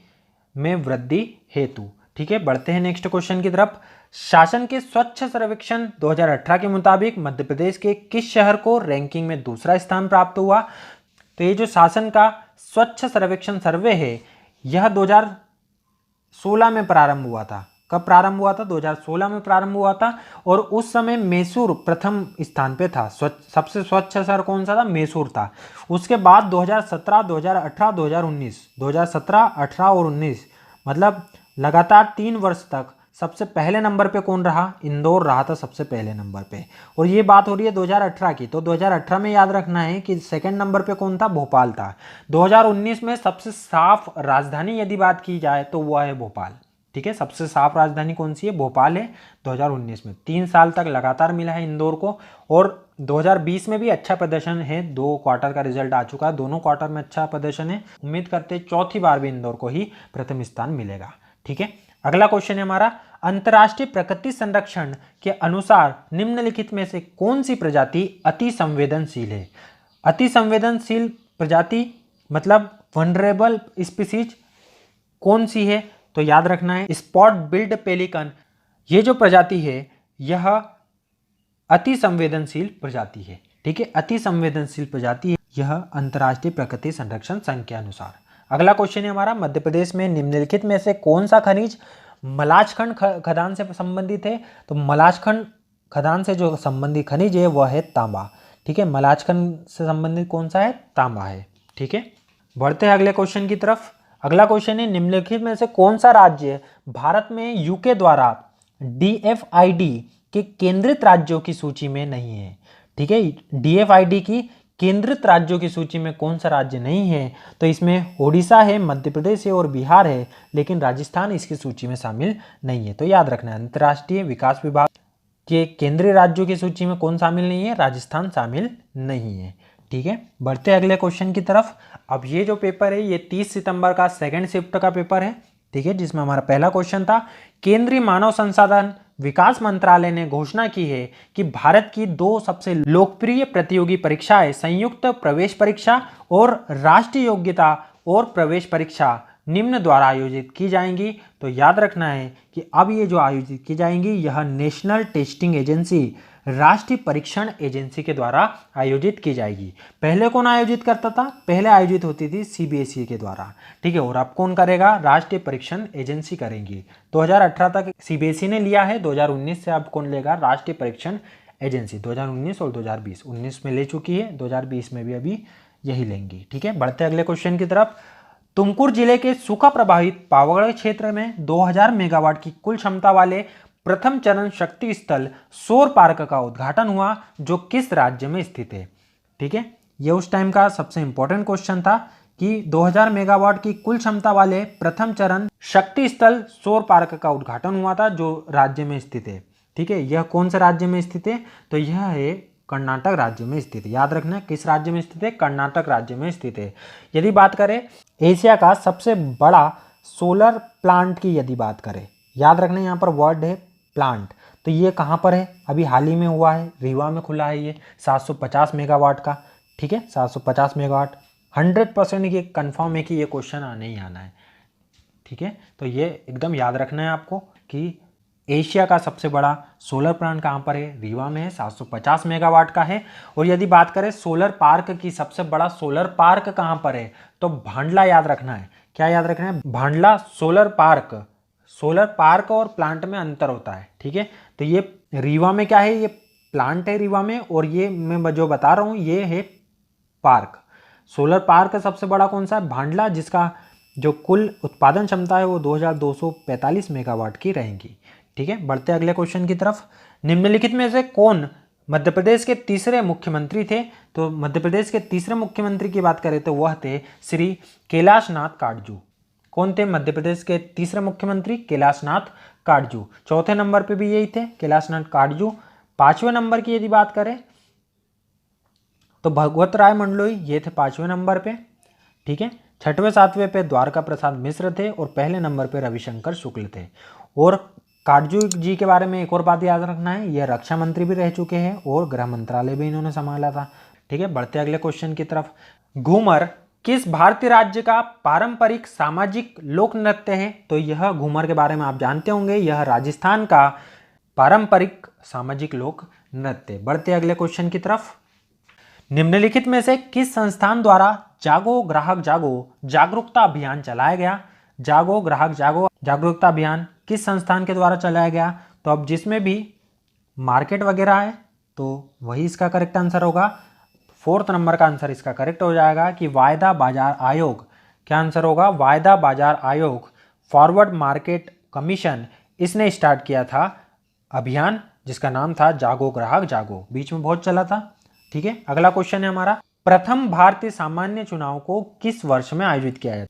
में वृद्धि हेतु। ठीक है, बढ़ते हैं नेक्स्ट क्वेश्चन की तरफ। शासन के स्वच्छ सर्वेक्षण 2018 के मुताबिक मध्य प्रदेश के किस शहर को रैंकिंग में दूसरा स्थान प्राप्त हुआ? तो ये जो शासन का स्वच्छ सर्वेक्षण सर्वे है, यह 2016 में प्रारंभ हुआ था। कब प्रारंभ हुआ था? 2016 में प्रारंभ हुआ था, और उस समय मैसूर प्रथम स्थान पे था। सबसे स्वच्छ शहर कौन सा था? मैसूर था। उसके बाद 2017, 2018, 2019, 2017, 18 और 19, मतलब लगातार 3 वर्ष तक सबसे पहले नंबर पे कौन रहा? इंदौर रहा था सबसे पहले नंबर पे। और ये बात हो रही है 2018 की, तो 2018 में याद रखना है कि सेकंड नंबर पे कौन था? भोपाल था। 2019 में सबसे साफ राजधानी यदि बात की जाए तो वह है भोपाल। ठीक है, सबसे साफ राजधानी कौन सी है? भोपाल है 2019 में। 3 साल तक लगातार मिला है इंदौर को, और 2020 में भी अच्छा प्रदर्शन है। 2 क्वार्टर का रिजल्ट आ चुका है, दोनों क्वार्टर में अच्छा प्रदर्शन है। उम्मीद करते हैं चौथी बार भी इंदौर को ही प्रथम स्थान मिलेगा। ठीक है, अगला क्वेश्चन है हमारा, अंतर्राष्ट्रीय प्रकृति संरक्षण के अनुसार निम्नलिखित में से कौन सी प्रजाति अति संवेदनशील है? अति संवेदनशील प्रजाति मतलब वनरेबल स्पीसीज कौन सी है? तो याद रखना है स्पॉट बिल्ड पेलिकन। ये जो प्रजाति है यह अति संवेदनशील प्रजाति है। ठीक है, अति संवेदनशील प्रजाति है यह अंतर्राष्ट्रीय प्रकृति संरक्षण संघ के अनुसार। अगला क्वेश्चन है हमारा, मध्य प्रदेश में निम्नलिखित में से कौन सा खनिज मलाजखंड खदान से संबंधित है? तो मलाजखंड खदान से जो संबंधित खनिज है वह है तांबा। ठीक है, मलाजखंड से संबंधित कौन सा है? तांबा है। ठीक है, बढ़ते हैं अगले क्वेश्चन की तरफ। अगला क्वेश्चन है, निम्नलिखित में से कौन सा राज्य भारत में यूके द्वारा DFID के केंद्रित राज्यों की सूची में नहीं है? ठीक है, DFID की केंद्रित राज्यों की सूची में कौन सा राज्य नहीं है? तो इसमें ओडिशा है, मध्य प्रदेश है और बिहार है, लेकिन राजस्थान इसकी सूची में शामिल नहीं है। तो याद रखना है अंतर्राष्ट्रीय विकास विभाग के केंद्रीय राज्यों की सूची में कौन शामिल नहीं है? राजस्थान शामिल नहीं है। ठीक है, बढ़ते अगले क्वेश्चन की तरफ। अब ये जो पेपर है ये 30 सितंबर का सेकंड शिफ्ट का पेपर है। ठीक है, जिसमें हमारा पहला क्वेश्चन था, केंद्रीय मानव संसाधन विकास मंत्रालय ने घोषणा की है कि भारत की 2 सबसे लोकप्रिय प्रतियोगी परीक्षाएं संयुक्त प्रवेश परीक्षा और राष्ट्रीय योग्यता और प्रवेश परीक्षा निम्न द्वारा आयोजित की जाएंगी। तो याद रखना है कि अब ये जो आयोजित की जाएंगी यह नेशनल टेस्टिंग एजेंसी, राष्ट्रीय परीक्षण एजेंसी के द्वारा आयोजित की जाएगी। पहले कौन आयोजित करता था? पहले आयोजित होती थी CBSE के द्वारा। ठीक है, और अब कौन करेगा? राष्ट्रीय परीक्षण एजेंसी करेंगी। 2018 तक CBSE ने लिया है, 2019 से अब कौन लेगा? राष्ट्रीय परीक्षण एजेंसी। 2019 और 2020, 19 में ले चुकी है, 2020 में भी अभी यही लेंगी। ठीक है, बढ़ते अगले क्वेश्चन की तरफ। तुमकुर जिले के सूखा प्रभावित पावागढ़ क्षेत्र में 2000 मेगावाट की कुल क्षमता वाले प्रथम चरण शक्ति स्थल सौर पार्क का उद्घाटन हुआ, जो किस राज्य में स्थित है। ठीक है, ये उस टाइम का सबसे इंपॉर्टेंट क्वेश्चन था कि 2000 मेगावाट की कुल क्षमता वाले प्रथम चरण शक्ति स्थल सौर पार्क का उद्घाटन हुआ था, जो राज्य में स्थित है। ठीक है, यह कौन से राज्य में स्थित है, तो यह है कर्नाटक राज्य में स्थित है। याद रखना किस राज्य में स्थित है, कर्नाटक राज्य में स्थित है। यदि बात करें एशिया का सबसे बड़ा सोलर प्लांट की यदि बात करें, याद रखना यहाँ पर वर्ड है प्लांट, तो ये कहाँ पर है, अभी हाल ही में हुआ है, रीवा में खुला है ये 750 मेगावाट का। ठीक है, 750 मेगावाट 100% ये कन्फर्म है कि ये क्वेश्चन आने ही आना है। ठीक है, तो ये एकदम याद रखना है आपको कि एशिया का सबसे बड़ा सोलर प्लांट कहाँ पर है, रीवा में है, 750 मेगावाट का है। और यदि बात करें सोलर पार्क की, सबसे बड़ा सोलर पार्क कहाँ पर है, तो भांडला याद रखना है। क्या याद रखना है, भांडला सोलर पार्क। सोलर पार्क और प्लांट में अंतर होता है। ठीक है, तो ये रीवा में क्या है, ये प्लांट है रीवा में, और ये मैं जो बता रहा हूँ ये है पार्क। सोलर पार्क सबसे बड़ा कौन सा है, भांडला, जिसका जो कुल उत्पादन क्षमता है वो 2245 मेगावाट की रहेगी। ठीक है, बढ़ते अगले क्वेश्चन की तरफ। निम्नलिखित में से कौन मध्य प्रदेश के तीसरे मुख्यमंत्री थे, तो मध्य प्रदेश के तीसरे मुख्यमंत्री की बात करें तो वह थे श्री कैलाशनाथ काटजू। कौन थे मध्य प्रदेश के तीसरे मुख्यमंत्री, कैलाशनाथ काटजू। चौथे नंबर पे भी यही थे, कैलाशनाथ काटजू। पांचवें नंबर की यदि बात करें तो भगवत राय मंडलोई, ये थे पांचवें नंबर पे। ठीक है, छठवें सातवें पे द्वारका प्रसाद मिश्र थे, और पहले नंबर पे रविशंकर शुक्ल थे। और काटजू जी के बारे में एक और बात याद रखना है, यह रक्षा मंत्री भी रह चुके हैं और गृह मंत्रालय भी इन्होंने संभाला था। ठीक है, बढ़ते अगले क्वेश्चन की तरफ। घूमर किस भारतीय राज्य का पारंपरिक सामाजिक लोक नृत्य है, तो यह घूमर के बारे में आप जानते होंगे, यह राजस्थान का पारंपरिक सामाजिक लोक नृत्य। बढ़ते अगले क्वेश्चन की तरफ। निम्नलिखित में से किस संस्थान द्वारा जागो ग्राहक जागो जागरूकता अभियान चलाया गया। जागो ग्राहक जागो जागरूकता अभियान किस संस्थान के द्वारा चलाया गया, तो अब जिसमें भी मार्केट वगैरह है तो वही इसका करेक्ट आंसर होगा। 4th नंबर का आंसर इसका करेक्ट हो जाएगा कि वायदा बाजार आयोग। क्या आंसर होगा, वायदा बाजार आयोग, फॉरवर्ड मार्केट कमीशन, इसने स्टार्ट किया था अभियान जिसका नाम था जागो ग्राहक जागो, बीच में बहुत चला था। ठीक है, अगला क्वेश्चन है हमारा, प्रथम भारतीय सामान्य चुनाव को किस वर्ष में आयोजित किया गया।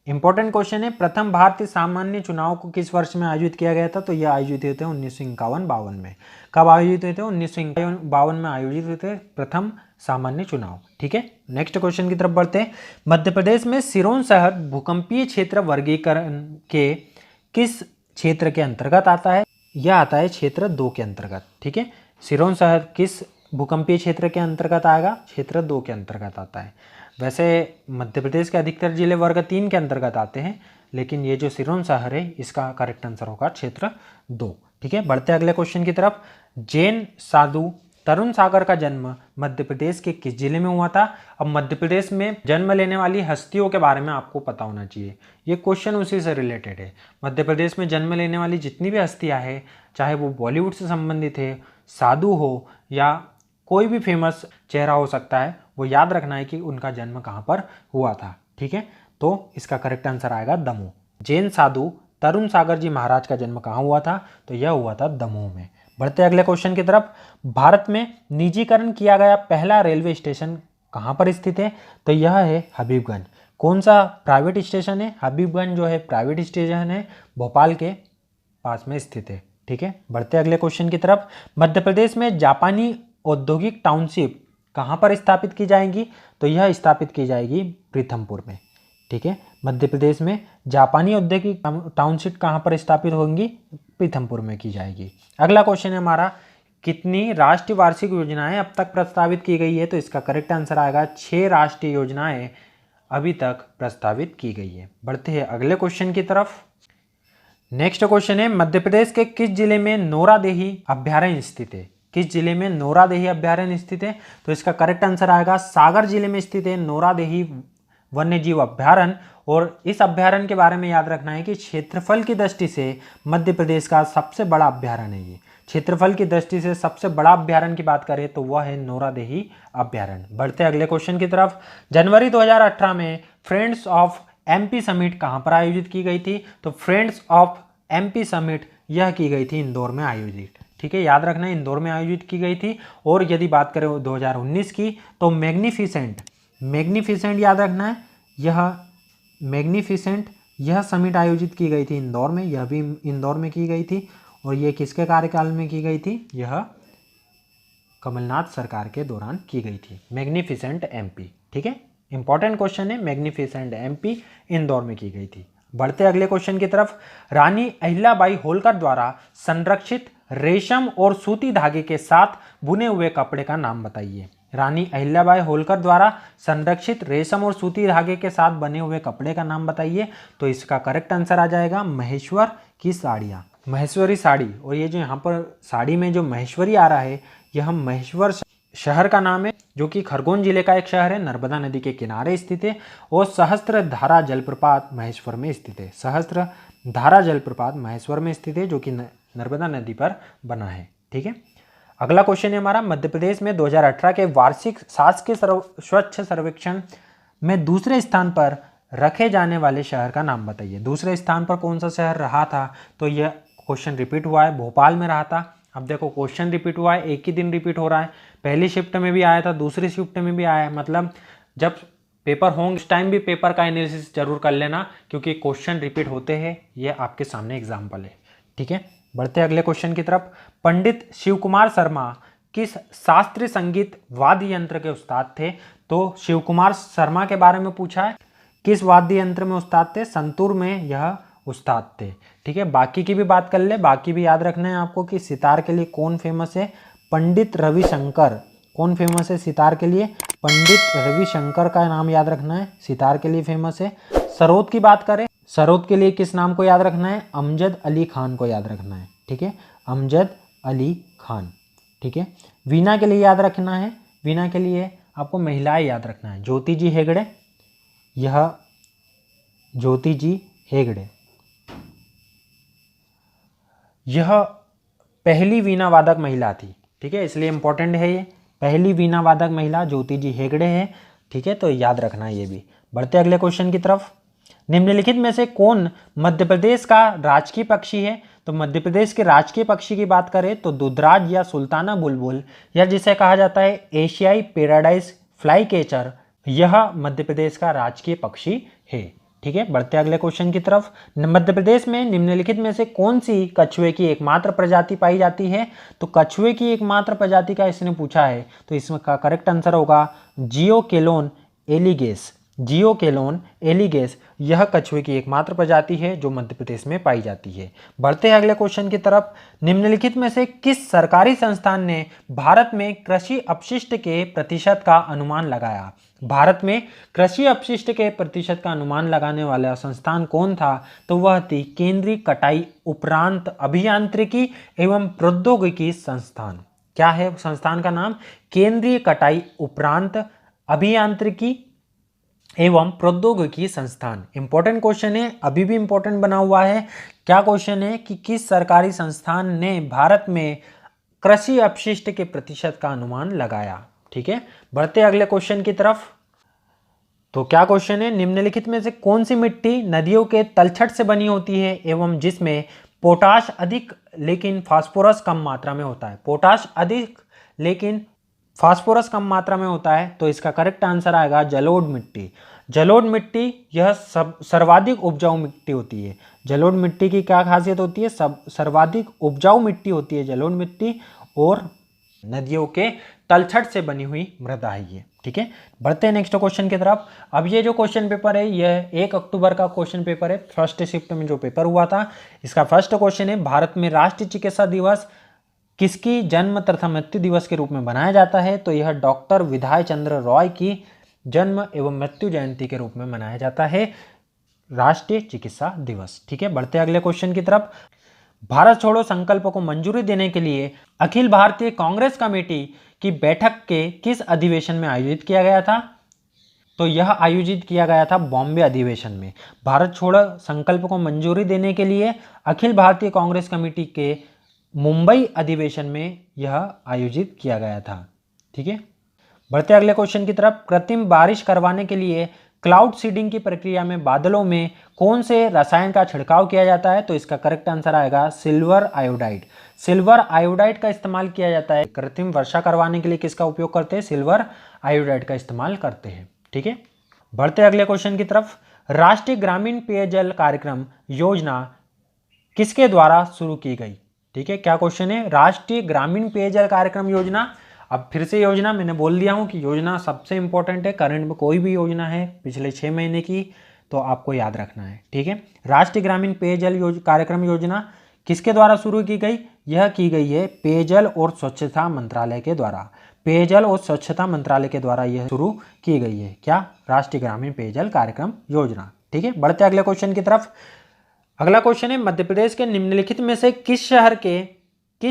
इंपॉर्टेंट क्वेश्चन है, प्रथम भारतीय सामान्य चुनाव को किस वर्ष में आयोजित किया गया था, तो यह आयोजित हुए थे 1951-52 में। कब आयोजित हुए थे, 1952 में आयोजित हुए थे प्रथम सामान्य चुनाव। ठीक है, नेक्स्ट क्वेश्चन की तरफ बढ़ते हैं। मध्य प्रदेश में सिरोंज शहर भूकंपीय क्षेत्र वर्गीकरण के किस क्षेत्र के अंतर्गत आता है, यह आता है क्षेत्र 2 के अंतर्गत। ठीक है, सिरोंज शहर किस भूकंपीय क्षेत्र के अंतर्गत आएगा, क्षेत्र 2 के अंतर्गत आता है। वैसे मध्य प्रदेश के अधिकतर जिले वर्ग 3 के अंतर्गत आते हैं, लेकिन ये जो सिरोंज शहर है इसका करेक्ट आंसर होगा क्षेत्र 2। ठीक है, बढ़ते अगले क्वेश्चन की तरफ। जैन साधु तरुण सागर का जन्म मध्य प्रदेश के किस जिले में हुआ था। अब मध्य प्रदेश में जन्म लेने वाली हस्तियों के बारे में आपको पता होना चाहिए, ये क्वेश्चन उसी से रिलेटेड है। मध्य प्रदेश में जन्म लेने वाली जितनी भी हस्तियां हैं, चाहे वो बॉलीवुड से संबंधित है, साधु हो या कोई भी फेमस चेहरा हो सकता है, वो याद रखना है कि उनका जन्म कहाँ पर हुआ था। ठीक है, तो इसका करेक्ट आंसर आएगा दमोह। जैन साधु तरुण सागर जी महाराज का जन्म कहाँ हुआ था, तो यह हुआ था दमोह में। बढ़ते अगले क्वेश्चन की तरफ। भारत में निजीकरण किया गया पहला रेलवे स्टेशन कहाँ पर स्थित है, तो यह है हबीबगंज। कौन सा प्राइवेट स्टेशन है, हबीबगंज जो है प्राइवेट स्टेशन है, भोपाल के पास में स्थित है। ठीक है, बढ़ते अगले क्वेश्चन की तरफ। मध्य प्रदेश में जापानी औद्योगिक टाउनशिप कहाँ पर स्थापित की जाएगी, तो यह स्थापित की जाएगी प्रीथमपुर में। ठीक है, मध्य प्रदेश में जापानी औद्योगिक टाउनशिप कहाँ पर स्थापित होंगी, प्रीथमपुर में की जाएगी। अगला क्वेश्चन है हमारा, कितनी राष्ट्रीय वार्षिक योजनाएं अब तक प्रस्तावित की गई है, तो इसका करेक्ट आंसर आएगा 6 राष्ट्रीय योजनाएं अभी तक प्रस्तावित की गई है। बढ़ते हैं अगले क्वेश्चन की तरफ। नेक्स्ट क्वेश्चन है, मध्य प्रदेश के किस जिले में नोरादेही अभ्यारण्य स्थित है। किस जिले में नोरादेही अभ्यारण्य स्थित है, तो इसका करेक्ट आंसर आएगा सागर जिले में स्थित है नोरादेही वन्यजीव अभ्यारण्य। और इस अभ्यारण्य के बारे में याद रखना है कि क्षेत्रफल की दृष्टि से मध्य प्रदेश का सबसे बड़ा अभ्यारण्य है ये। क्षेत्रफल की दृष्टि से सबसे बड़ा अभ्यारण्य की बात करें तो वह है नोरादेही अभ्यारण्य। बढ़ते अगले क्वेश्चन की तरफ। जनवरी 2018 में फ्रेंड्स ऑफ एमपी समिट कहाँ पर आयोजित की गई थी? तो फ्रेंड्स ऑफ एमपी समिट यह की गई थी इंदौर में आयोजित। ठीक है, याद रखना इंदौर में आयोजित की गई थी। और यदि बात करें 2019 की तो मैग्निफिसेंट याद रखना है, यह मैग्निफिसेंट यह समिट आयोजित की गई थी इंदौर में, यह भी इंदौर में की गई थी। और यह किसके कार्यकाल में की गई थी? यह कमलनाथ सरकार के दौरान की गई थी, मैग्निफिसेंट एमपी। ठीक है, इंपॉर्टेंट क्वेश्चन है, मैग्निफिसेंट एमपी इंदौर में की गई थी। बढ़ते अगले क्वेश्चन की तरफ। रानी अहिल्याबाई होलकर द्वारा संरक्षित रेशम और सूती धागे के साथ बुने हुए कपड़े का नाम बताइए। रानी अहिल्याबाई होलकर द्वारा संरक्षित रेशम और सूती धागे के साथ बने हुए कपड़े का नाम बताइए। तो इसका करेक्ट आंसर आ जाएगा महेश्वर की साड़ियाँ, महेश्वरी साड़ी। और ये जो यहाँ पर साड़ी में जो महेश्वरी आ रहा है, यह महेश्वर शहर का नाम है, जो कि खरगोन जिले का एक शहर है, नर्मदा नदी के किनारे स्थित है। और सहस्त्र धारा जलप्रपात महेश्वर में स्थित है, सहस्त्र धारा जलप्रपात महेश्वर में स्थित है, जो कि नर्मदा नदी पर बना है। ठीक है, अगला क्वेश्चन है हमारा, मध्य प्रदेश में 2018 के वार्षिक शासकीय स्वच्छ सर्वेक्षण में दूसरे स्थान पर रखे जाने वाले शहर का नाम बताइए। दूसरे स्थान पर कौन सा शहर रहा था? तो यह क्वेश्चन रिपीट हुआ है, भोपाल में रहा था। अब देखो क्वेश्चन रिपीट हुआ है, एक ही दिन रिपीट हो रहा है, पहली शिफ्ट में भी आया था, दूसरी शिफ्ट में भी आया है। मतलब जब पेपर होंगे उस टाइम भी पेपर का एनालिसिस जरूर कर लेना, क्योंकि क्वेश्चन रिपीट होते हैं, ये आपके सामने एग्जाम्पल है। ठीक है, बढ़ते अगले क्वेश्चन की तरफ। पंडित शिव कुमार शर्मा किस शास्त्रीय संगीत वाद्य यंत्र के उस्ताद थे? तो शिव कुमार शर्मा के बारे में पूछा है, किस वाद्य यंत्र में उस्ताद थे? संतूर में यह उस्ताद थे। ठीक है, बाकी की भी बात कर ले, बाकी भी याद रखना है आपको कि सितार के लिए कौन फेमस है? पंडित रविशंकर। कौन फेमस है सितार के लिए? पंडित रविशंकर का नाम याद रखना है, सितार के लिए फेमस है। सरोद की बात करें, सरोद के लिए किस नाम को याद रखना है? अमजद अली खान को याद रखना है। ठीक है, अमजद अली खान। ठीक है, वीणा के लिए याद रखना है, वीणा के लिए आपको महिलाएं याद रखना है, ज्योति जी हेगड़े, यह ज्योति जी हेगड़े, यह पहली वीणा वादक महिला थी। ठीक है, इसलिए इंपॉर्टेंट है ये, पहली वीणा वादक महिला ज्योति जी हेगड़े है। ठीक है, तो याद रखना है ये भी। बढ़ते अगले क्वेश्चन की तरफ। निम्नलिखित में से कौन मध्य प्रदेश का राजकीय पक्षी है? तो मध्य प्रदेश के राजकीय पक्षी की बात करें तो दुधराज या सुल्ताना बुलबुल, या जिसे कहा जाता है एशियाई पैराडाइज फ्लाई कैचर, यह मध्य प्रदेश का राजकीय पक्षी है। ठीक है, बढ़ते अगले क्वेश्चन की तरफ। मध्य प्रदेश में निम्नलिखित में से कौन सी कछुए की एकमात्र प्रजाति पाई जाती है? तो कछुए की एकमात्र प्रजाति का इसने पूछा है, तो इसमें का करेक्ट आंसर होगा जियोकेलोन एलिगेस। जियोकेलोन एलिगेस यह कछुए की एकमात्र प्रजाति है जो मध्य प्रदेश में पाई जाती है। बढ़ते हैं अगले क्वेश्चन की तरफ। निम्नलिखित में से किस सरकारी संस्थान ने भारत में कृषि अपशिष्ट के प्रतिशत का अनुमान लगाया? भारत में कृषि अपशिष्ट के प्रतिशत का अनुमान लगाने वाला संस्थान कौन था? तो वह थी केंद्रीय कटाई उपरांत अभियांत्रिकी एवं प्रौद्योगिकी संस्थान। क्या है संस्थान का नाम? केंद्रीय कटाई उपरांत अभियांत्रिकी एवं प्रौद्योगिकी संस्थान। इंपॉर्टेंट क्वेश्चन है, अभी भी इंपॉर्टेंट बना हुआ है। क्या क्वेश्चन है कि किस सरकारी संस्थान ने भारत में कृषि अपशिष्ट के प्रतिशत का अनुमान लगाया? ठीक है, बढ़ते अगले क्वेश्चन की तरफ। तो क्या क्वेश्चन है, निम्नलिखित में से कौन सी मिट्टी नदियों के तलछट से बनी होती है एवं जिसमें पोटाश अधिक लेकिन फास्फोरस कम मात्रा में होता है? पोटाश अधिक लेकिन फास्फोरस कम मात्रा में होता है, तो इसका करेक्ट आंसर आएगा जलोढ़ मिट्टी। जलोढ़ मिट्टी यह सर्वाधिक उपजाऊ मिट्टी होती है। जलोढ़ मिट्टी की क्या खासियत होती है? सर्वाधिक उपजाऊ मिट्टी होती है जलोढ़ मिट्टी, और नदियों के तलछट से बनी हुई मृदा है ये। ठीक है, बढ़ते हैं नेक्स्ट क्वेश्चन की तरफ। अब ये जो क्वेश्चन पेपर है यह 1 अक्टूबर का क्वेश्चन पेपर है, फर्स्ट शिफ्ट में जो पेपर हुआ था। इसका फर्स्ट क्वेश्चन है, भारत में राष्ट्रीय चिकित्सा दिवस किसकी जन्म तथा मृत्यु दिवस के रूप में मनाया जाता है? तो यह डॉक्टर विधाय चंद्र रॉय की जन्म एवं मृत्यु जयंती के रूप में मनाया जाता है राष्ट्रीय चिकित्सा दिवस। ठीक है, बढ़ते अगले क्वेश्चन की तरफ। भारत छोड़ो संकल्प को मंजूरी देने के लिए अखिल भारतीय कांग्रेस कमेटी की बैठक के किस अधिवेशन में आयोजित किया गया था? तो यह आयोजित किया गया था बॉम्बे अधिवेशन में। भारत छोड़ो संकल्प को मंजूरी देने के लिए अखिल भारतीय कांग्रेस कमेटी के मुंबई अधिवेशन में यह आयोजित किया गया था। ठीक है, बढ़ते अगले क्वेश्चन की तरफ। कृत्रिम बारिश करवाने के लिए क्लाउड सीडिंग की प्रक्रिया में बादलों में कौन से रसायन का छिड़काव किया जाता है? तो इसका करेक्ट आंसर आएगा सिल्वर आयोडाइड। सिल्वर आयोडाइड का इस्तेमाल किया जाता है। कृत्रिम वर्षा करवाने के लिए किसका उपयोग करते हैं? सिल्वर आयोडाइड का इस्तेमाल करते हैं। ठीक है, बढ़ते अगले क्वेश्चन की तरफ। राष्ट्रीय ग्रामीण पेयजल कार्यक्रम योजना किसके द्वारा शुरू की गई? ठीक है, क्या क्वेश्चन है? राष्ट्रीय ग्रामीण पेयजल कार्यक्रम योजना। अब फिर से योजना, मैंने बोल दिया हूं कि योजना सबसे इंपॉर्टेंट है। करंट में कोई भी योजना है पिछले 6 महीने की तो आपको याद रखना है। ठीक है, राष्ट्रीय ग्रामीण पेयजल कार्यक्रम योजना किसके द्वारा शुरू की गई? यह की गई है पेयजल और स्वच्छता मंत्रालय के द्वारा। पेयजल और स्वच्छता मंत्रालय के द्वारा यह शुरू की गई है। क्या? राष्ट्रीय ग्रामीण पेयजल कार्यक्रम योजना। ठीक है, बढ़ते अगले क्वेश्चन की तरफ। अगला क्वेश्चन है, मध्य प्रदेश के निम्नलिखित में से किस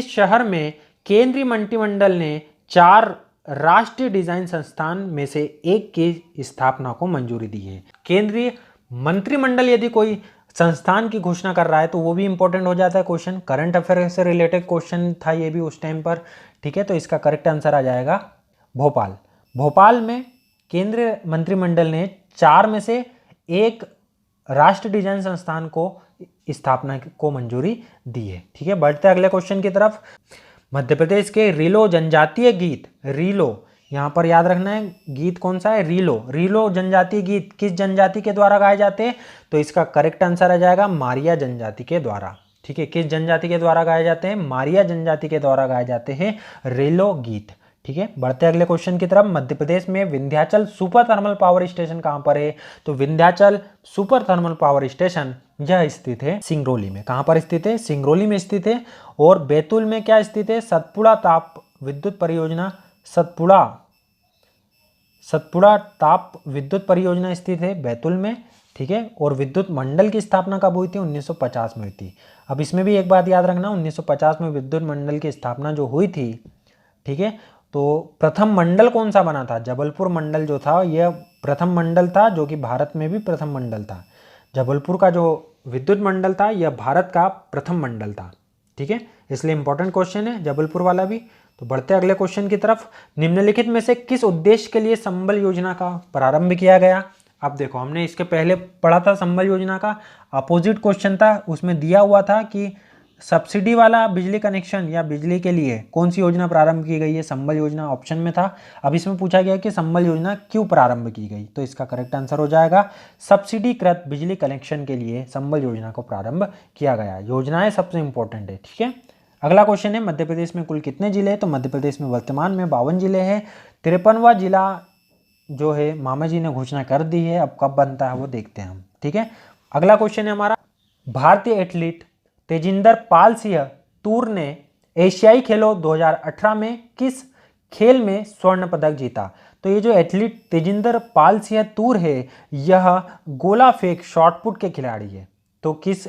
शहर में केंद्रीय मंत्रिमंडल ने 4 राष्ट्रीय डिजाइन संस्थान में से एक की स्थापना को मंजूरी दी है? केंद्रीय मंत्रिमंडल यदि कोई संस्थान की घोषणा कर रहा है तो वो भी इंपॉर्टेंट हो जाता है क्वेश्चन। करंट अफेयर से रिलेटेड क्वेश्चन था ये भी उस टाइम पर। ठीक है, तो इसका करेक्ट आंसर आ जाएगा भोपाल। भोपाल में केंद्रीय मंत्रिमंडल ने 4 में से एक राष्ट्रीय डिजाइन संस्थान को स्थापना को मंजूरी दी है। ठीक है, बढ़ते अगले क्वेश्चन की तरफ। मध्य प्रदेश के रीलो जनजातीय गीत, रीलो यहाँ पर याद रखना है, गीत कौन सा है? रीलो जनजातीय गीत किस जनजाति के द्वारा गाए जाते हैं? तो इसका करेक्ट आंसर आ जाएगा मारिया जनजाति के द्वारा। ठीक है, किस जनजाति के द्वारा गाए जाते हैं? मारिया जनजाति के द्वारा गाए जाते हैं रीलो गीत। ठीक है, बढ़ते अगले क्वेश्चन की तरफ। मध्य प्रदेश में Vindhyachal super thermal power station कहां पर है? तो Vindhyachal super thermal power station यह स्थित है सिंगरौली में। कहां पर स्थित है? सिंगरौली में स्थित है। और बैतूल में क्या स्थित है? सतपुड़ा ताप विद्युत परियोजना, सतपुड़ा ताप विद्युत परियोजना स्थित है बैतूल में। ठीक है, और विद्युत मंडल की स्थापना कब हुई थी? 1950 में हुई थी। अब इसमें भी एक बात याद रखना, 1950 में विद्युत मंडल की स्थापना जो हुई थी, ठीक है, तो प्रथम मंडल कौन सा बना था? जबलपुर मंडल जो था यह प्रथम मंडल था, जो कि भारत में भी प्रथम मंडल था। जबलपुर का जो विद्युत मंडल था यह भारत का प्रथम मंडल था। ठीक है, इसलिए इंपॉर्टेंट क्वेश्चन है जबलपुर वाला भी। तो बढ़ते अगले क्वेश्चन की तरफ। निम्नलिखित में से किस उद्देश्य के लिए संबल योजना का प्रारंभ किया गया? अब देखो, हमने इसके पहले पढ़ा था संबल योजना का, अपोजिट क्वेश्चन था, उसमें दिया हुआ था कि सब्सिडी वाला बिजली कनेक्शन या बिजली के लिए कौन सी योजना प्रारंभ की गई है? संबल योजना ऑप्शन में था। अब इसमें पूछा गया कि संबल योजना क्यों प्रारंभ की गई? तो इसका करेक्ट आंसर हो जाएगा सब्सिडीकृत बिजली कनेक्शन के लिए संबल योजना को प्रारंभ किया गया। योजनाएं सबसे इंपॉर्टेंट है। ठीक है, अगला क्वेश्चन है, मध्य प्रदेश में कुल कितने जिले हैं? तो मध्य प्रदेश में वर्तमान में 52 जिले हैं। 53वां जिला जो है मामा जी ने घोषणा कर दी है, अब कब बनता है वो देखते हैं हम। ठीक है, अगला क्वेश्चन है हमारा, भारतीय एथलीट तेजिंदर पाल सिंह तूर ने एशियाई खेलों 2018 में किस खेल में स्वर्ण पदक जीता? तो ये जो एथलीट तेजिंदर पाल सिंह तूर है यह गोला फेंक शॉटपुट के खिलाड़ी है। तो किस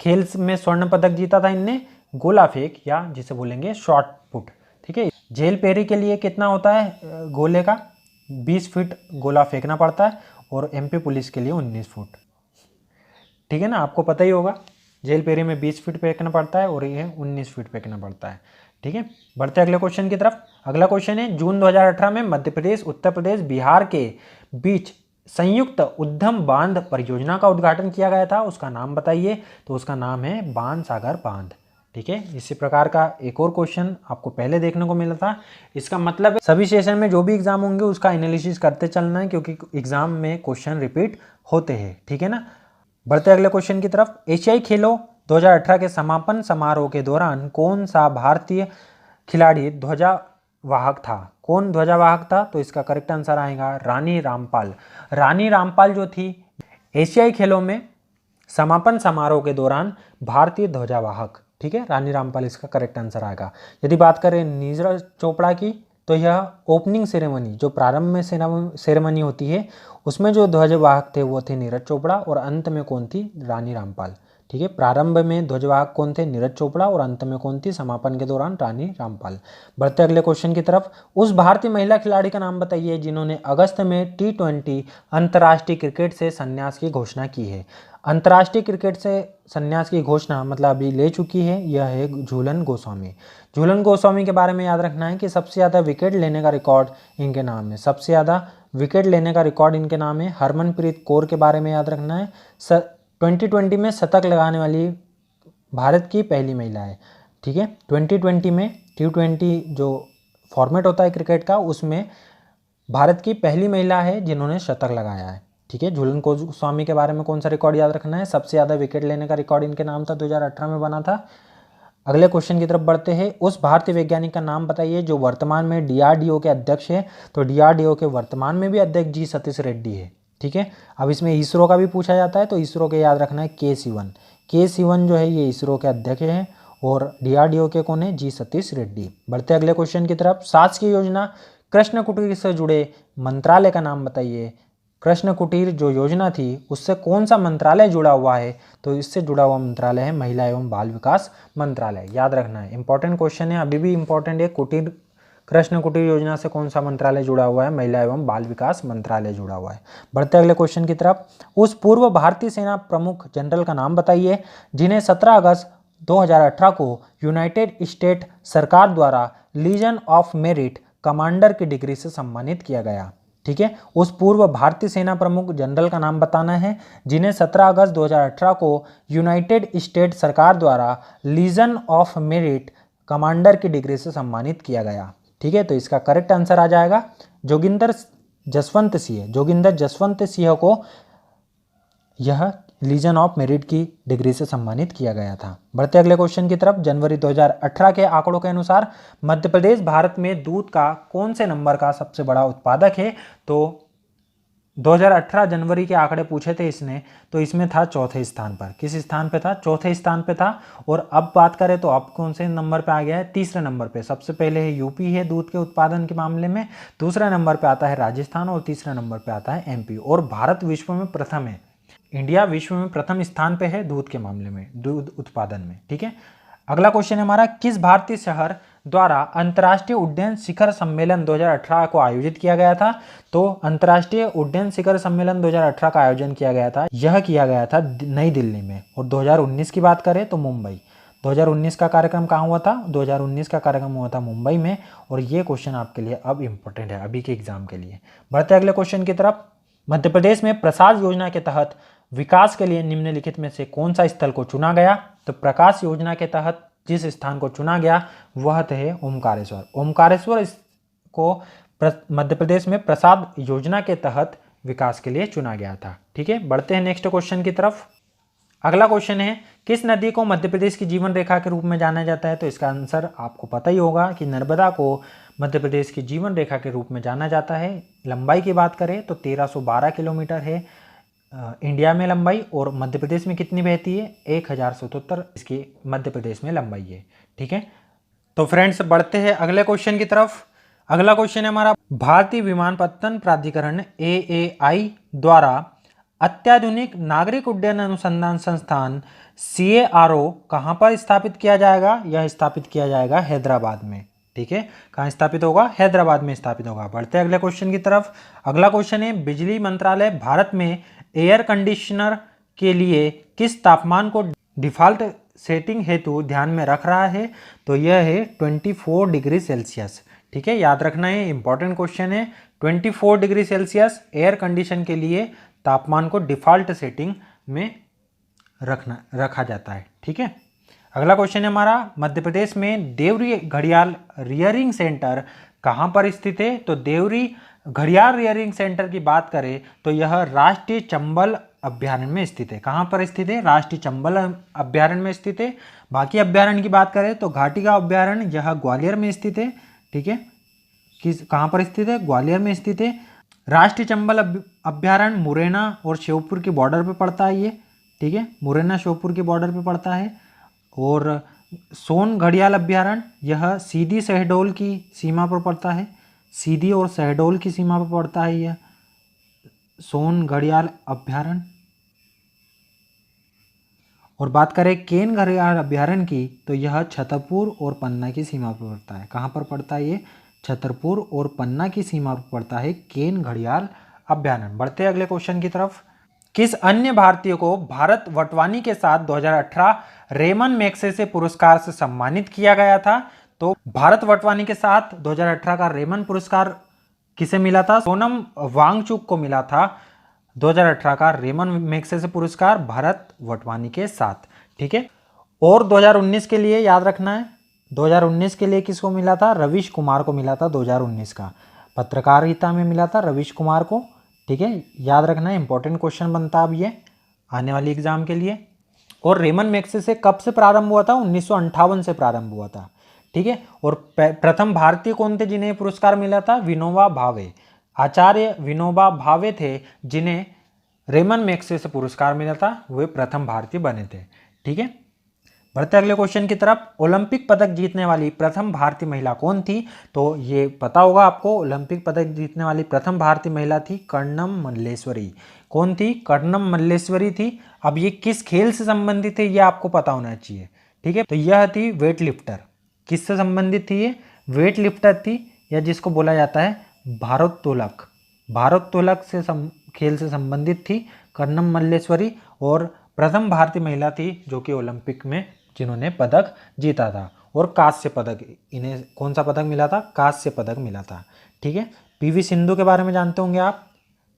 खेल में स्वर्ण पदक जीता था इनने? गोला फेंक या जिसे बोलेंगे शॉट पुट। ठीक है, जेल पेरी के लिए कितना होता है गोले का? 20 फीट गोला फेंकना पड़ता है, और एमपी पुलिस के लिए 19 फुट। ठीक है ना, आपको पता ही होगा, जेल पेरी में 20 फीट फेंकना पड़ता है और ये 19 फीट फेंकना पड़ता है। ठीक है, बढ़ते अगले क्वेश्चन की तरफ। अगला क्वेश्चन है, जून 2018 में मध्य प्रदेश, उत्तर प्रदेश, बिहार के बीच संयुक्त उद्यम बांध परियोजना का उद्घाटन किया गया था, उसका नाम बताइए। तो उसका नाम है बाणसागर बांध। ठीक है, इसी प्रकार का एक और क्वेश्चन आपको पहले देखने को मिला था। इसका मतलब है सभी सेशन में जो भी एग्जाम होंगे उसका एनालिसिस करते चलना है, क्योंकि एग्जाम में क्वेश्चन रिपीट होते हैं। ठीक है ना, बढ़ते अगले क्वेश्चन की तरफ। एशियाई खेलों 2018 के समापन समारोह के दौरान कौन सा भारतीय खिलाड़ी ध्वजावाहक था? कौन ध्वजावाहक था? तो इसका करेक्ट आंसर आएगा रानी रामपाल। रानी रामपाल जो थी एशियाई खेलों में समापन समारोह के दौरान भारतीय ध्वजावाहक। ठीक है, रानी रामपाल इसका करेक्ट आंसर आएगा। यदि बात करें नीरज चोपड़ा की, तो यह ओपनिंग सेरेमनी, जो प्रारंभ में सेरेमनी होती है, उसमें जो ध्वजवाहक थे वो थे नीरज चोपड़ा, और अंत में कौन थी? रानी रामपाल। ठीक है, प्रारंभ में ध्वजवाहक कौन थे? नीरज चोपड़ा, और अंत में कौन थी समापन के दौरान? रानी रामपाल। बढ़ते अगले क्वेश्चन की तरफ। उस भारतीय महिला खिलाड़ी का नाम बताइए जिन्होंने अगस्त में T20 अंतर्राष्ट्रीय क्रिकेट से संन्यास की घोषणा की है। अंतर्राष्ट्रीय क्रिकेट से संन्यास की घोषणा मतलब अभी ले चुकी है, यह है झूलन गोस्वामी। झूलन गोस्वामी के बारे में याद रखना है कि सबसे ज़्यादा विकेट लेने का रिकॉर्ड इनके नाम है। सबसे ज़्यादा विकेट लेने का रिकॉर्ड इनके नाम है। हरमनप्रीत कौर के बारे में याद रखना है। 2020 में शतक लगाने वाली भारत की पहली महिला है। ठीक है, 2020 में T20 जो फॉर्मेट होता है क्रिकेट का, उसमें भारत की पहली महिला है जिन्होंने शतक लगाया है। ठीक है, झूलन गोस्वामी के बारे में कौन सा रिकॉर्ड याद रखना है? सबसे ज़्यादा विकेट लेने का रिकॉर्ड इनके नाम था, 2018 में बना था। अगले क्वेश्चन की तरफ बढ़ते हैं। उस भारतीय वैज्ञानिक का नाम बताइए जो वर्तमान में DRDO के अध्यक्ष है। तो DRDO के वर्तमान में भी अध्यक्ष जी सतीश रेड्डी है। ठीक है, अब इसमें इसरो का भी पूछा जाता है, तो इसरो के याद रखना है के सिवन जो है ये इसरो के अध्यक्ष हैं, और DRDO के कौन है? जी सतीश रेड्डी। बढ़ते अगले क्वेश्चन की तरफ। शासकीय योजना कृष्ण कुटीर से जुड़े मंत्रालय का नाम बताइए। कृष्ण कुटीर जो योजना थी उससे कौन सा मंत्रालय जुड़ा हुआ है? तो इससे जुड़ा हुआ मंत्रालय है महिला एवं बाल विकास मंत्रालय। याद रखना है, इंपॉर्टेंट क्वेश्चन है, अभी भी इंपॉर्टेंट है। कृष्ण कुटीर योजना से कौन सा मंत्रालय जुड़ा हुआ है? महिला एवं बाल विकास मंत्रालय जुड़ा हुआ है। बढ़ते अगले क्वेश्चन की तरफ। उस पूर्व भारतीय सेना प्रमुख जनरल का नाम बताइए जिन्हें 17 अगस्त 2018 को यूनाइटेड स्टेट सरकार द्वारा लीजन ऑफ मेरिट कमांडर की डिग्री से सम्मानित किया गया। ठीक है, उस पूर्व भारतीय सेना प्रमुख जनरल का नाम बताना है जिन्हें 17 अगस्त 2018 को यूनाइटेड स्टेट सरकार द्वारा लीजन ऑफ मेरिट कमांडर की डिग्री से सम्मानित किया गया। ठीक है, तो इसका करेक्ट आंसर आ जाएगा जोगिंदर जसवंत सिंह। जोगिंदर जसवंत सिंह को यह लीजन ऑफ मेरिट की डिग्री से सम्मानित किया गया था। बढ़ते अगले क्वेश्चन की तरफ। जनवरी 2018 के आंकड़ों के अनुसार मध्य प्रदेश भारत में दूध का कौन से नंबर का सबसे बड़ा उत्पादक है? तो 2018 जनवरी के आंकड़े पूछे थे इसने, तो इसमें था चौथे स्थान पर। किस स्थान पे था? चौथे स्थान पे था। और अब बात करें तो अब कौन से नंबर पे आ गया है? तीसरे नंबर पे। सबसे पहले है यूपी है दूध के उत्पादन के मामले में, दूसरा नंबर पे आता है राजस्थान और तीसरा नंबर पे आता है MP। और भारत विश्व में प्रथम है, इंडिया विश्व में प्रथम स्थान पे है दूध के मामले में, दूध उत्पादन में। ठीक है, अगला क्वेश्चन है हमारा, किस भारतीय शहर द्वारा अंतर्राष्ट्रीय उड्डयन शिखर सम्मेलन 2018 को आयोजित किया गया था? तो अंतर्राष्ट्रीय उड्डयन शिखर सम्मेलन 2018 का आयोजन किया गया था, यह किया गया था नई दिल्ली में। और 2019 की बात करें तो मुंबई। 2019 का कार्यक्रम कहाँ हुआ था? 2019 का कार्यक्रम हुआ था मुंबई में। और ये क्वेश्चन आपके लिए अब इंपॉर्टेंट है, अभी के एग्जाम के लिए। बढ़ते अगले क्वेश्चन की तरफ। मध्य प्रदेश में प्रसाद योजना के तहत विकास के लिए निम्नलिखित में से कौन सा स्थल को चुना गया? तो प्रकाश योजना के तहत जिस स्थान को चुना गया वह है ओमकारेश्वर। ओमकारेश्वर को मध्य प्रदेश में प्रसाद योजना के तहत विकास के लिए चुना गया था। ठीक है, बढ़ते हैं नेक्स्ट क्वेश्चन की तरफ। अगला क्वेश्चन है, किस नदी को मध्य प्रदेश की जीवन रेखा के रूप में जाना जाता है? तो इसका आंसर आपको पता ही होगा कि नर्मदा को मध्य प्रदेश की जीवन रेखा के रूप में जाना जाता है। लंबाई की बात करें तो 1312 किलोमीटर है इंडिया में लंबाई, और मध्य प्रदेश में कितनी बहती है? 1077 इसकी मध्य प्रदेश में लंबाई है। ठीक है, तो फ्रेंड्स बढ़ते हैं अगले क्वेश्चन की तरफ। अगला क्वेश्चन है हमारा, भारतीय विमानपत्तन प्राधिकरण AAI द्वारा अत्याधुनिक नागरिक उड्डयन अनुसंधान संस्थान CARO कहाँ पर स्थापित किया जाएगा? यह स्थापित किया जाएगा हैदराबाद में। ठीक है, कहाँ स्थापित होगा? हैदराबाद में स्थापित होगा। बढ़ते अगले क्वेश्चन की तरफ। अगला क्वेश्चन है, बिजली मंत्रालय भारत में एयर कंडीशनर के लिए किस तापमान को डिफॉल्ट सेटिंग हेतु ध्यान में रख रहा है? तो यह है 24 डिग्री सेल्सियस। ठीक है, याद रखना है, इंपॉर्टेंट क्वेश्चन है। 24 डिग्री सेल्सियस एयर कंडीशन के लिए तापमान को डिफॉल्ट सेटिंग में रखा जाता है। ठीक है, अगला क्वेश्चन है हमारा, मध्य प्रदेश में देवरी घड़ियाल रियरिंग सेंटर कहाँ पर स्थित है? तो देवरी घड़ियाल रियरिंग सेंटर की बात करें तो यह राष्ट्रीय चंबल अभ्यारण्य में स्थित है। कहाँ पर स्थित है? राष्ट्रीय चंबल अभ्यारण्य में स्थित है। बाकी अभ्यारण्य की बात करें तो घाटीगांव अभ्यारण्य यह ग्वालियर में स्थित है। ठीक है, कहाँ पर स्थित है? ग्वालियर में स्थित है। राष्ट्रीय चंबल अभ्यारण्य मुरैना और श्योपुर की बॉर्डर पे पड़ता है ये। ठीक है, मुरैना श्योपुर की बॉर्डर पे पड़ता है। और सोन घड़ियाल अभ्यारण्य यह सीधी शहडोल की सीमा पर पड़ता है, सीधी और शहडोल की सीमा पर पड़ता है यह सोन घड़ियाल अभ्यारण्य। और बात करें केन घड़ियाल अभ्यारण्य की तो यह छतरपुर और पन्ना की सीमा पर पड़ता है। कहाँ पर पड़ता है ये? छतरपुर और पन्ना की सीमा पर पड़ता है केन घड़ियाल अभ्यारण्य। बढ़ते अगले क्वेश्चन की तरफ। किस अन्य भारतीय को भारत वटवानी के साथ 2018 रेमन मैग्सेसे पुरस्कार से सम्मानित किया गया था? तो भारत वटवानी के साथ 2018 का रेमन पुरस्कार किसे मिला था? सोनम वांगचुक को मिला था 2018 का रेमन मैग्सेसे पुरस्कार भरत वटवानी के साथ। ठीक है, और 2019 के लिए याद रखना है, 2019 के लिए किसको मिला था? रवीश कुमार को मिला था 2019 का, पत्रकारिता में मिला था रवीश कुमार को। ठीक है, याद रखना है, इंपॉर्टेंट क्वेश्चन बनता है अब ये आने वाली एग्जाम के लिए। और रेमन मैग्सेसे कब से प्रारंभ हुआ था? 1958 से प्रारंभ हुआ था। ठीक है, और प्रथम भारतीय कौन थे जिन्हें पुरस्कार मिला था? विनोबा भावे, आचार्य विनोबा भावे थे जिन्हें रेमन मैग्सेसे पुरस्कार मिला था, वे प्रथम भारतीय बने थे। ठीक है, बढ़ते अगले क्वेश्चन की तरफ। ओलंपिक पदक जीतने वाली प्रथम भारतीय महिला कौन थी? तो ये पता होगा आपको, ओलंपिक पदक जीतने वाली प्रथम भारतीय महिला थी कर्णम मल्लेश्वरी। कौन थी? कर्णम मल्लेश्वरी थी। अब ये किस खेल से संबंधित है ये आपको पता होना चाहिए। ठीक है, तो यह थी वेट लिफ्टर। किससे संबंधित थी ये? वेट लिफ्टर थी, या जिसको बोला जाता है भारोत्तोलक। भारोत्तोलक से खेल से संबंधित थी कर्णम मल्लेश्वरी, और प्रथम भारतीय महिला थी जो कि ओलंपिक में जिन्होंने पदक जीता था। और कांस्य पदक, इन्हें कौन सा पदक मिला था? कांस्य पदक मिला था। ठीक है, पीवी सिंधु के बारे में जानते होंगे आप।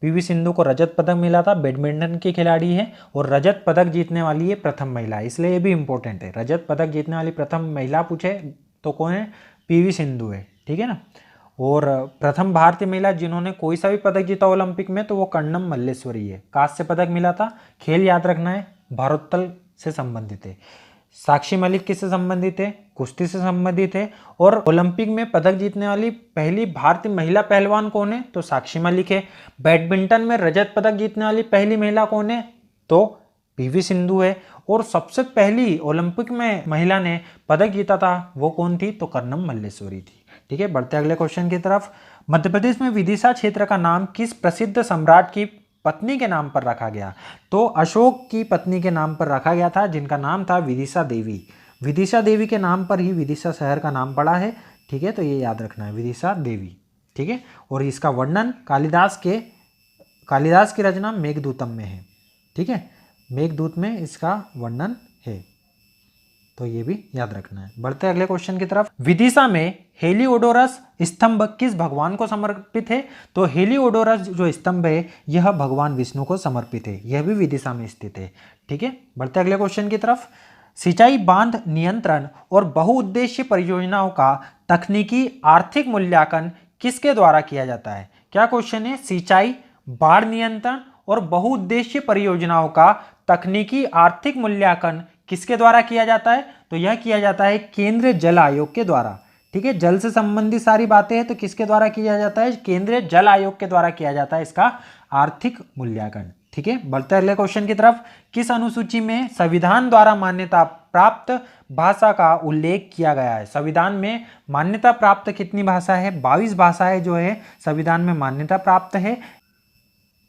पीवी सिंधु को रजत पदक मिला था, बैडमिंटन की खिलाड़ी है, और रजत पदक जीतने वाली ये प्रथम महिला है, इसलिए ये भी इंपॉर्टेंट है। रजत पदक जीतने वाली प्रथम महिला पूछे तो कौन है? पीवी सिंधु है। ठीक है ना। और प्रथम भारतीय महिला जिन्होंने कोई सा भी पदक जीता ओलंपिक में तो वो कर्णम मल्लेश्वरी है। कांस्य पदक मिला था। खेल याद रखना है, भारोत्तोलन से संबंधित है। साक्षी मलिक किससे संबंधित है? कुश्ती से संबंधित है। और ओलंपिक में पदक जीतने वाली पहली भारतीय महिला पहलवान कौन है? तो साक्षी मलिक है। बैडमिंटन में रजत पदक जीतने वाली पहली महिला कौन है? तो पीवी सिंधु है। और सबसे पहली ओलंपिक में महिला ने पदक जीता था वो कौन थी? तो कर्णम मल्लेश्वरी थी। ठीक है, बढ़ते अगले क्वेश्चन की तरफ। मध्य प्रदेश में विदिशा क्षेत्र का नाम किस प्रसिद्ध सम्राट की पत्नी के नाम पर रखा गया? तो अशोक की पत्नी के नाम पर रखा गया था, जिनका नाम था विदिशा देवी। विदिशा देवी के नाम पर ही विदिशा शहर का नाम पड़ा है। ठीक है, तो ये याद रखना है, विदिशा देवी। ठीक है, और इसका वर्णन कालिदास की रचना मेघदूतम में है। ठीक है, मेघदूत में इसका वर्णन है, तो ये भी याद रखना है। बढ़ते अगले क्वेश्चन की तरफ। विदिशा में हेलियोडोरस स्तंभ किस भगवान को समर्पित है? तो हेलियोडोरस जो स्तंभ है यह भगवान विष्णु को समर्पित है, यह भी विदिशा में स्थित है। ठीक है, बढ़ते अगले क्वेश्चन की तरफ। सिंचाई बांध नियंत्रण और बहुउद्देशीय परियोजनाओं का तकनीकी आर्थिक मूल्यांकन किसके द्वारा किया जाता है? क्या क्वेश्चन है? सिंचाई, बाढ़ नियंत्रण और बहुउद्देशीय परियोजनाओं का तकनीकी आर्थिक मूल्यांकन किसके द्वारा किया जाता है? तो यह किया जाता है केंद्रीय जल आयोग के द्वारा। ठीक है, जल से संबंधित सारी बातें हैं तो किसके द्वारा किया जाता है? केंद्रीय जल आयोग के द्वारा किया जाता है इसका आर्थिक मूल्यांकन। ठीक है, बढ़ते अगले क्वेश्चन की तरफ। किस अनुसूची में संविधान द्वारा मान्यता प्राप्त भाषा का उल्लेख किया गया है? संविधान में मान्यता प्राप्त कितनी भाषा है? 22 भाषाएं जो है संविधान में मान्यता प्राप्त है।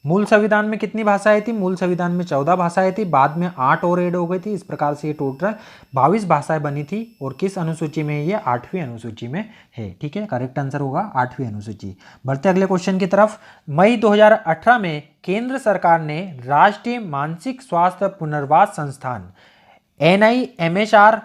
मूल संविधान में कितनी भाषाएं थी? मूल संविधान में 14 भाषाएं थी, बाद में 8 और ऐड हो गई थी। इस प्रकार से ये टोटल 22 भाषाएं बनी थी। और किस अनुसूची में? ये 8वीं अनुसूची में है। ठीक है, करेक्ट आंसर होगा 8वीं अनुसूची। बढ़ते अगले क्वेश्चन की तरफ। मई 2018 में केंद्र सरकार ने राष्ट्रीय मानसिक स्वास्थ्य पुनर्वास संस्थान NIMHR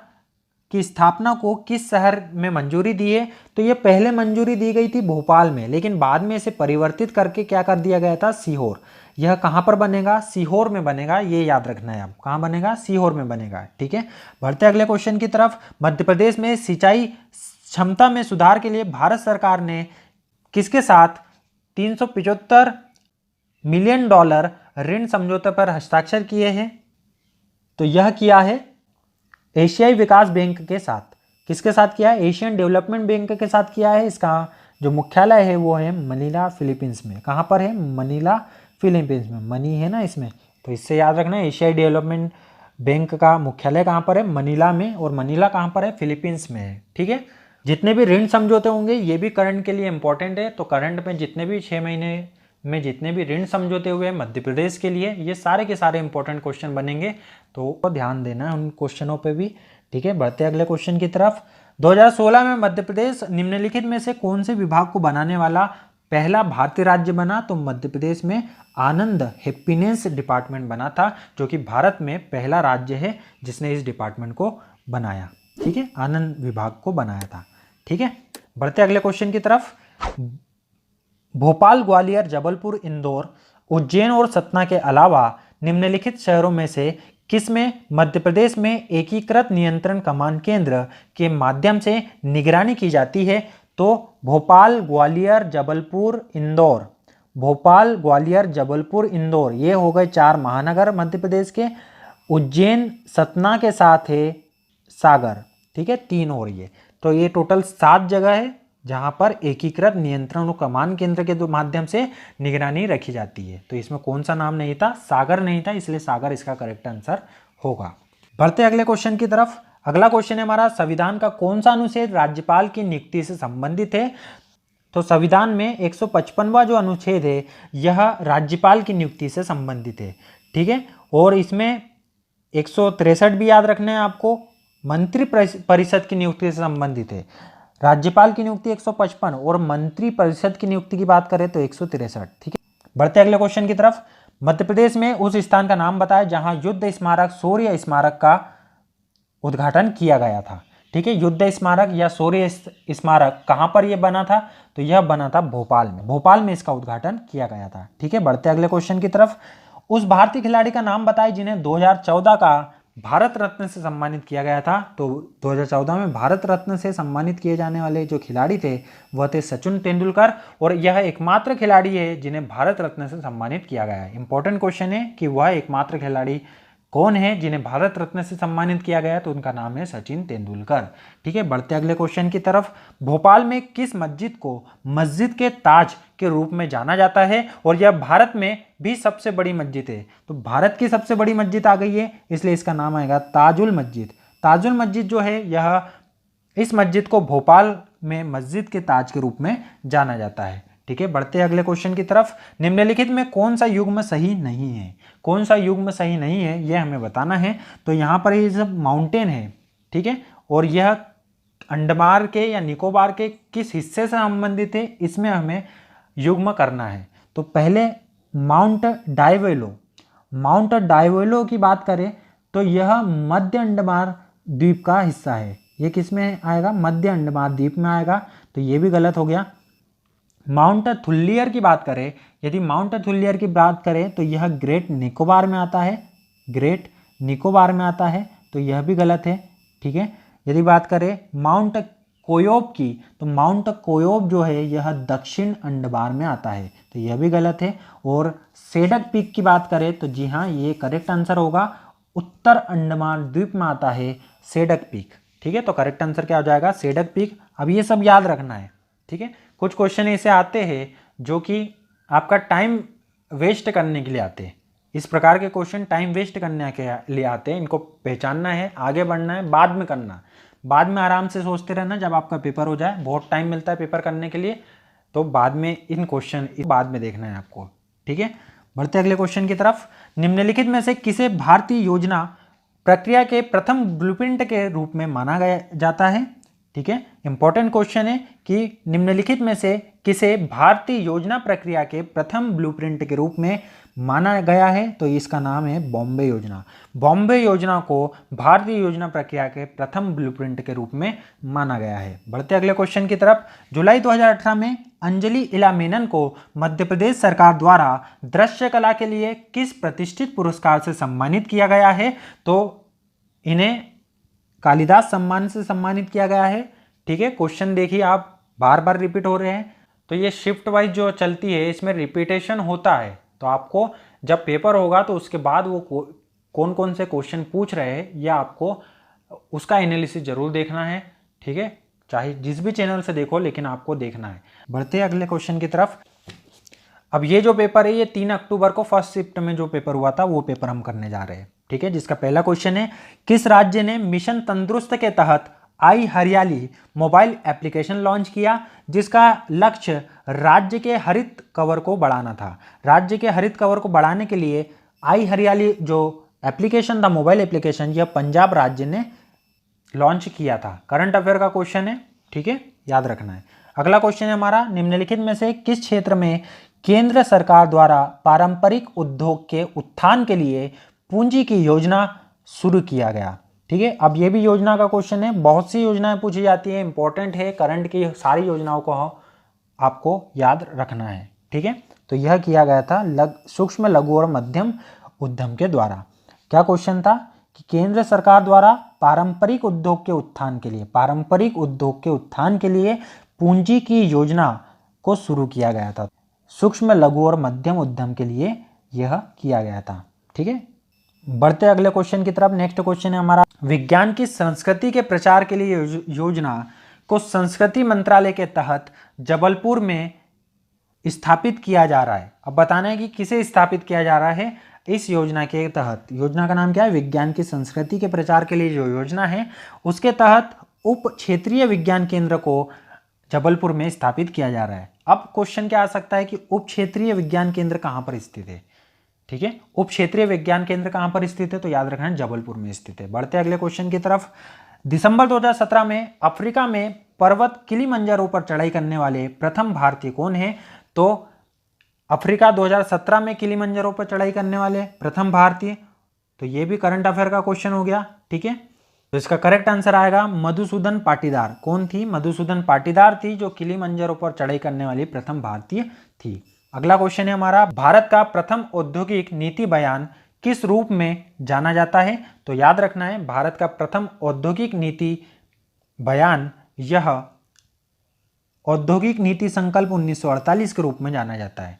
की स्थापना को किस शहर में मंजूरी दी है? तो ये पहले मंजूरी दी गई थी भोपाल में, लेकिन बाद में इसे परिवर्तित करके क्या कर दिया गया था? सीहोर। यह कहां पर बनेगा? सीहोर में बनेगा, ये याद रखना है आप। कहां बनेगा? सीहोर में बनेगा। ठीक है, बढ़ते अगले क्वेश्चन की तरफ। मध्य प्रदेश में सिंचाई क्षमता में सुधार के लिए भारत सरकार ने किसके साथ $375 मिलियन ऋण समझौते पर हस्ताक्षर किए हैं? तो यह किया है एशियाई विकास बैंक के साथ। किसके साथ किया है? एशियन डेवलपमेंट बैंक के साथ किया है। इसका जो मुख्यालय है वो है मनीला, फिलीपींस में। कहाँ पर है? मनीला, फिलीपींस में। मनी है ना इसमें, तो इससे याद रखना है एशियाई डेवलपमेंट बैंक का मुख्यालय कहाँ पर है? मनीला में। और मनीला कहाँ पर है? फिलीपींस में है। ठीक है, जितने भी ऋण समझौते होंगे ये भी करंट के लिए इंपॉर्टेंट है। तो करंट में जितने भी 6 महीने में जितने भी ऋण समझौते हुए मध्य प्रदेश के लिए, ये सारे के सारे इंपॉर्टेंट क्वेश्चन बनेंगे, तो ध्यान देना है उन क्वेश्चनों पे भी। ठीक है, बढ़ते अगले क्वेश्चन की तरफ। 2016 में मध्य प्रदेश निम्नलिखित में से कौन से विभाग को बनाने वाला पहला भारतीय राज्य बना? तो मध्य प्रदेश में आनंद हैप्पीनेस डिपार्टमेंट बना था, जो कि भारत में पहला राज्य है जिसने इस डिपार्टमेंट को बनाया। ठीक है, आनंद विभाग को बनाया था। ठीक है, बढ़ते अगले क्वेश्चन की तरफ। भोपाल, ग्वालियर, जबलपुर, इंदौर, उज्जैन और सतना के अलावा निम्नलिखित शहरों में से किसमें मध्य प्रदेश में एकीकृत नियंत्रण कमांड केंद्र के माध्यम से निगरानी की जाती है? तो भोपाल, ग्वालियर, जबलपुर, इंदौर। भोपाल, ग्वालियर, जबलपुर, इंदौर, ये हो गए 4 महानगर मध्य प्रदेश के। उज्जैन, सतना के साथ है सागर, ठीक है, 3 और ये, तो ये टोटल 7 जगह है जहां पर एकीकृत नियंत्रण और कमांड केंद्र के माध्यम से निगरानी रखी जाती है। तो इसमें कौन सा नाम नहीं था? सागर नहीं था, इसलिए सागर इसका करेक्ट आंसर होगा। बढ़ते अगले क्वेश्चन की तरफ। अगला क्वेश्चन है हमारा, संविधान का कौन सा अनुच्छेद राज्यपाल की नियुक्ति से संबंधित है? तो संविधान में 155वां जो अनुच्छेद है यह राज्यपाल की नियुक्ति से संबंधित है, ठीक है। और इसमें 163 भी याद रखना है आपको, मंत्री परिषद की नियुक्ति से संबंधित है। राज्यपाल की नियुक्ति 155 और मंत्री परिषद की नियुक्ति की बात करें तो 163, ठीक है। बढ़ते अगले क्वेश्चन की तरफ। मध्य प्रदेश में उस स्थान का नाम बताएं जहां युद्ध स्मारक, शौर्य स्मारक का उद्घाटन किया गया था, ठीक है। युद्ध स्मारक या शौर्य स्मारक कहां पर यह बना था? तो यह बना था भोपाल में। भोपाल में इसका उद्घाटन किया गया था, ठीक है। बढ़ते अगले क्वेश्चन की तरफ। उस भारतीय खिलाड़ी का नाम बताएं जिन्हें 2014 का भारत रत्न से सम्मानित किया गया था। तो 2014 में भारत रत्न से सम्मानित किए जाने वाले जो खिलाड़ी थे वह थे सचिन तेंदुलकर, और यह एकमात्र खिलाड़ी है जिन्हें भारत रत्न से सम्मानित किया गया है। इंपॉर्टेंट क्वेश्चन है कि वह एकमात्र खिलाड़ी कौन है जिन्हें भारत रत्न से सम्मानित किया गया? तो उनका नाम है सचिन तेंदुलकर, ठीक है। बढ़ते अगले क्वेश्चन की तरफ। भोपाल में किस मस्जिद को मस्जिद के ताज के रूप में जाना जाता है और यह भारत में भी सबसे बड़ी मस्जिद है? तो भारत की सबसे बड़ी मस्जिद आ गई है, इसलिए इसका नाम आएगा ताजुल मस्जिद। ताजुल मस्जिद जो है यह, इस मस्जिद को भोपाल में मस्जिद के ताज के रूप में जाना जाता है, ठीक है। बढ़ते अगले क्वेश्चन की तरफ। निम्नलिखित में कौन सा युग्म सही नहीं है? कौन सा युग्म सही नहीं है यह हमें बताना है। तो यहाँ पर ये सब माउंटेन है, ठीक है, और यह अंडमान के या निकोबार के किस हिस्से से संबंधित है, इसमें हमें युग्म करना है। तो पहले माउंट डाइवेलो, माउंट डाइवेलो की बात करें तो यह मध्य अंडमान द्वीप का हिस्सा है। ये किस में आएगा? मध्य अंडमान द्वीप में आएगा, तो ये भी गलत हो गया। माउंट थुल्लियर की बात करें, यदि माउंट थुल्लियर की बात करें तो यह ग्रेट निकोबार में आता है, ग्रेट निकोबार में आता है, तो यह भी गलत है, ठीक है। यदि बात करें माउंट कोयोब की, तो माउंट कोयोब जो है यह दक्षिण अंडमान में आता है, तो यह भी गलत है। और सेडक पीक की बात करें तो जी हाँ, ये करेक्ट आंसर होगा, उत्तर अंडमान द्वीप में आता है सेडक पीक, ठीक है। तो करेक्ट आंसर क्या हो जाएगा? सेडक पीक। अब ये सब याद रखना है, ठीक है। कुछ क्वेश्चन ऐसे आते हैं जो कि आपका टाइम वेस्ट करने के लिए आते हैं। इस प्रकार के क्वेश्चन टाइम वेस्ट करने के लिए आते हैं, इनको पहचानना है, आगे बढ़ना है, बाद में करना, बाद में आराम से सोचते रहना। जब आपका पेपर हो जाए, बहुत टाइम मिलता है पेपर करने के लिए, तो बाद में इन क्वेश्चन बाद में देखना है आपको, ठीक है। बढ़ते अगले क्वेश्चन की तरफ। निम्नलिखित में से किसे भारतीय योजना प्रक्रिया के प्रथम ब्लूप्रिंट के रूप में माना गया जाता है? ठीक है, इंपॉर्टेंट क्वेश्चन है कि निम्नलिखित में से किसे भारतीय योजना प्रक्रिया के प्रथम ब्लूप्रिंट के रूप में माना गया है? तो इसका नाम है बॉम्बे योजना। बॉम्बे योजना को भारतीय योजना प्रक्रिया के प्रथम ब्लूप्रिंट के रूप में माना गया है। बढ़ते अगले क्वेश्चन की तरफ। जुलाई 2018 में अंजलि इला मेनन को मध्य प्रदेश सरकार द्वारा दृश्य कला के लिए किस प्रतिष्ठित पुरस्कार से सम्मानित किया गया है? तो इन्हें कालिदास सम्मान से सम्मानित किया गया है। ठीक है, क्वेश्चन देखिए आप, बार बार रिपीट हो रहे हैं, तो ये शिफ्ट वाइज जो चलती है इसमें रिपीटेशन होता है, तो आपको जब पेपर होगा तो उसके बाद वो कौन कौन से क्वेश्चन पूछ रहे हैं या आपको उसका एनालिसिस जरूर देखना है। ठीक है, चाहे जिस भी चैनल से देखो, लेकिन आपको देखना है। बढ़ते हैं अगले क्वेश्चन की तरफ। अब ये जो पेपर है ये 3 अक्टूबर को फर्स्ट शिफ्ट में जो पेपर हुआ था वो पेपर हम करने जा रहे हैं। ठीक है, जिसका पहला क्वेश्चन है, किस राज्य ने मिशन तंदुरुस्त के तहत आई हरियाली मोबाइल एप्लीकेशन लॉन्च किया, जिसका लक्ष्य राज्य के हरित कवर को बढ़ाना था? राज्य के हरित कवर को बढ़ाने के लिए आई हरियाली जो एप्लीकेशन था, मोबाइल एप्लीकेशन, यह पंजाब राज्य ने लॉन्च किया था। करंट अफेयर का क्वेश्चन है, ठीक है, याद रखना है। अगला क्वेश्चन है हमारा, निम्नलिखित में से किस क्षेत्र में केंद्र सरकार द्वारा पारंपरिक उद्योग के उत्थान के लिए पूंजी की योजना शुरू किया गया? ठीक है, अब ये भी योजना का क्वेश्चन है। बहुत सी योजनाएं पूछी जाती है, इंपॉर्टेंट है, करंट की सारी योजनाओं को आपको याद रखना है। ठीक है, तो यह किया गया था सूक्ष्म लघु और मध्यम उद्यम के द्वारा। क्या क्वेश्चन था कि केंद्र सरकार द्वारा पारंपरिक उद्योग के उत्थान के लिए पूंजी की योजना को शुरू किया गया था। सूक्ष्म लघु और मध्यम उद्यम के लिए यह किया गया था। ठीक है, बढ़ते अगले क्वेश्चन की तरफ। नेक्स्ट क्वेश्चन है हमारा, विज्ञान की संस्कृति के प्रचार के लिए योजना को संस्कृति मंत्रालय के तहत जबलपुर में स्थापित किया जा रहा है। अब बताना है कि किसे स्थापित किया जा रहा है इस योजना के तहत। योजना का नाम क्या है? विज्ञान की संस्कृति के प्रचार के लिए जो योजना है उसके तहत उप क्षेत्रीय विज्ञान केंद्र को जबलपुर में स्थापित किया जा रहा है। अब क्वेश्चन क्या आ सकता है कि उप क्षेत्रीय विज्ञान केंद्र कहां पर स्थित है? ठीक है, उप क्षेत्रीय विज्ञान केंद्र कहां पर स्थित है? तो याद रखना है जबलपुर में स्थित है। बढ़ते अगले क्वेश्चन की तरफ। दिसंबर 2017 में अफ्रीका में पर्वत किलिमंजारो पर चढ़ाई करने वाले प्रथम भारतीय कौन है? तो अफ्रीका 2017 में किलिमंजारो पर चढ़ाई करने वाले प्रथम भारतीय, तो ये भी करंट अफेयर का क्वेश्चन हो गया। ठीक है, तो इसका करेक्ट आंसर आएगा मधुसूदन पाटीदार। कौन थी? मधुसूदन पाटीदार थी जो किलिमंजारो पर चढ़ाई करने वाली प्रथम भारतीय थी। अगला क्वेश्चन है हमारा, भारत का प्रथम औद्योगिक नीति बयान किस रूप में जाना जाता है? तो याद रखना है भारत का प्रथम औद्योगिक नीति बयान यह औद्योगिक नीति संकल्प 1948 के रूप में जाना जाता है।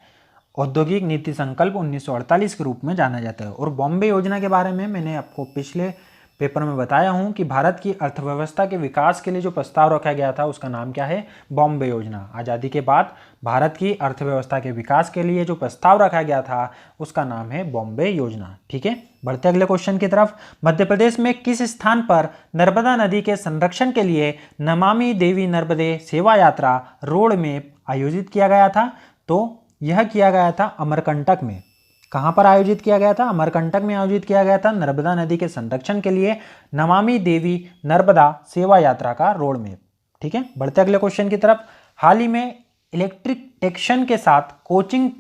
औद्योगिक नीति संकल्प 1948 के रूप में जाना जाता है। और बॉम्बे योजना के बारे में मैंने आपको पिछले पेपर में बताया हूं कि भारत की अर्थव्यवस्था के विकास के लिए जो प्रस्ताव रखा गया था उसका नाम क्या है? बॉम्बे योजना। आज़ादी के बाद भारत की अर्थव्यवस्था के विकास के लिए जो प्रस्ताव रखा गया था उसका नाम है बॉम्बे योजना। ठीक है, बढ़ते अगले क्वेश्चन की तरफ। मध्य प्रदेश में किस स्थान पर नर्मदा नदी के संरक्षण के लिए नमामि देवी नर्मदे सेवा यात्रा रोड में आयोजित किया गया था? तो यह किया गया था अमरकंटक में। कहां पर आयोजित किया गया था? अमरकंटक में आयोजित किया गया था नर्मदा नदी के संरक्षण के लिए नमामि देवी नर्मदा सेवा यात्रा का रोड में। ठीक है, बढ़ते अगले क्वेश्चन की तरफ। हाल ही में इलेक्ट्रिक टेक्शन के साथ कोचिंग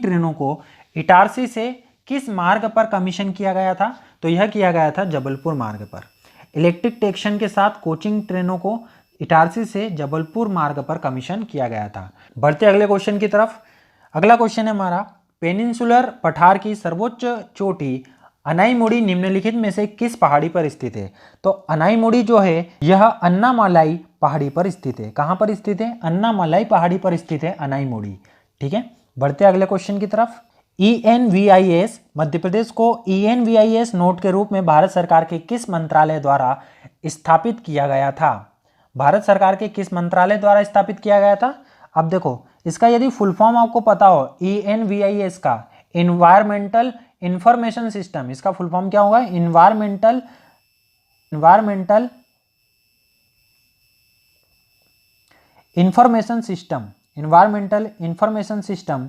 ट्रेनों को इटारसी से किस मार्ग पर कमीशन किया गया था? तो यह किया गया था जबलपुर मार्ग पर। इलेक्ट्रिक टेक्शन के साथ कोचिंग ट्रेनों को इटारसी से जबलपुर मार्ग पर कमीशन किया गया था। बढ़ते अगले क्वेश्चन की तरफ। अगला क्वेश्चन है हमारा, पेनिनसुलर पठार की सर्वोच्च चोटी अनाईमुड़ी निम्नलिखित में से किस पहाड़ी पर स्थित है? तो अनाईमुड़ी जो है यह अन्नामलाई पहाड़ी पर स्थित है। कहां पर स्थित है? अन्नामलाई पहाड़ी पर स्थित है अनाईमुड़ी। ठीक है, बढ़ते अगले क्वेश्चन की तरफ। ENVIS मध्य प्रदेश को ENVIS नोट के रूप में भारत सरकार के किस मंत्रालय द्वारा स्थापित किया गया था? भारत सरकार के किस मंत्रालय द्वारा स्थापित किया गया था? अब देखो, इसका यदि फुल फॉर्म आपको पता हो ENVIS का, इन्वायरमेंटल इंफॉर्मेशन सिस्टम, इसका फुल फॉर्म क्या होगा? इन्वायरमेंटल इंफॉर्मेशन सिस्टम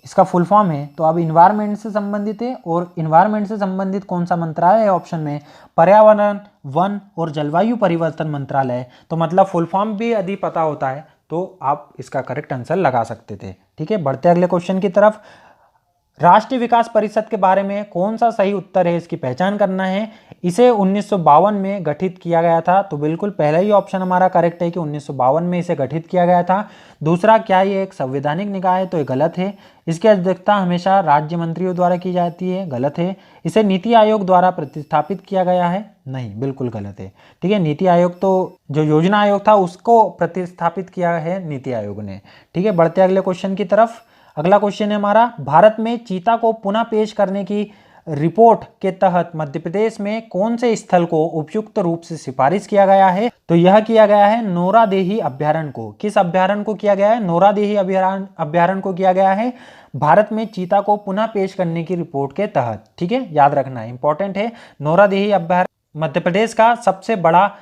इसका फुल फॉर्म है। तो अब इन्वायरमेंट से संबंधित है, और इन्वायरमेंट से संबंधित कौन सा मंत्रालय है? ऑप्शन में पर्यावरण, वन और जलवायु परिवर्तन मंत्रालय। तो मतलब फुल फॉर्म भी यदि पता होता है तो आप इसका करेक्ट आंसर लगा सकते थे। ठीक है, बढ़ते अगले क्वेश्चन की तरफ। राष्ट्रीय विकास परिषद के बारे में कौन सा सही उत्तर है इसकी पहचान करना है। इसे 1952 में गठित किया गया था। तो बिल्कुल पहला ही ऑप्शन हमारा करेक्ट है कि 1952 में इसे गठित किया गया था। दूसरा, क्या ये एक संवैधानिक निकाय है? तो ये गलत है। इसकी अध्यक्षता हमेशा राज्य मंत्रियों द्वारा की जाती है। गलत है। इसे नीति आयोग द्वारा प्रतिस्थापित किया गया है? नहीं, बिल्कुल गलत है। ठीक है, नीति आयोग तो जो योजना आयोग था उसको प्रतिस्थापित किया है नीति आयोग ने। ठीक है, बढ़ते अगले क्वेश्चन की तरफ। अगला क्वेश्चन है हमारा, भारत में चीता को पुनः पेश करने की रिपोर्ट के तहत मध्य प्रदेश में कौन से स्थल को उपयुक्त रूप से सिफारिश किया गया है? तो यह किया गया है नोरादेही अभ्यारण्य को। किस अभ्यारण्य को किया गया है? नोरादेही अभ्यारण्य को किया गया है भारत में चीता को पुनः पेश करने की रिपोर्ट के तहत। ठीक है, याद रखना है, इंपॉर्टेंट है। नोरादेही अभ्यारण्य मध्य प्रदेश का सबसे बड़ा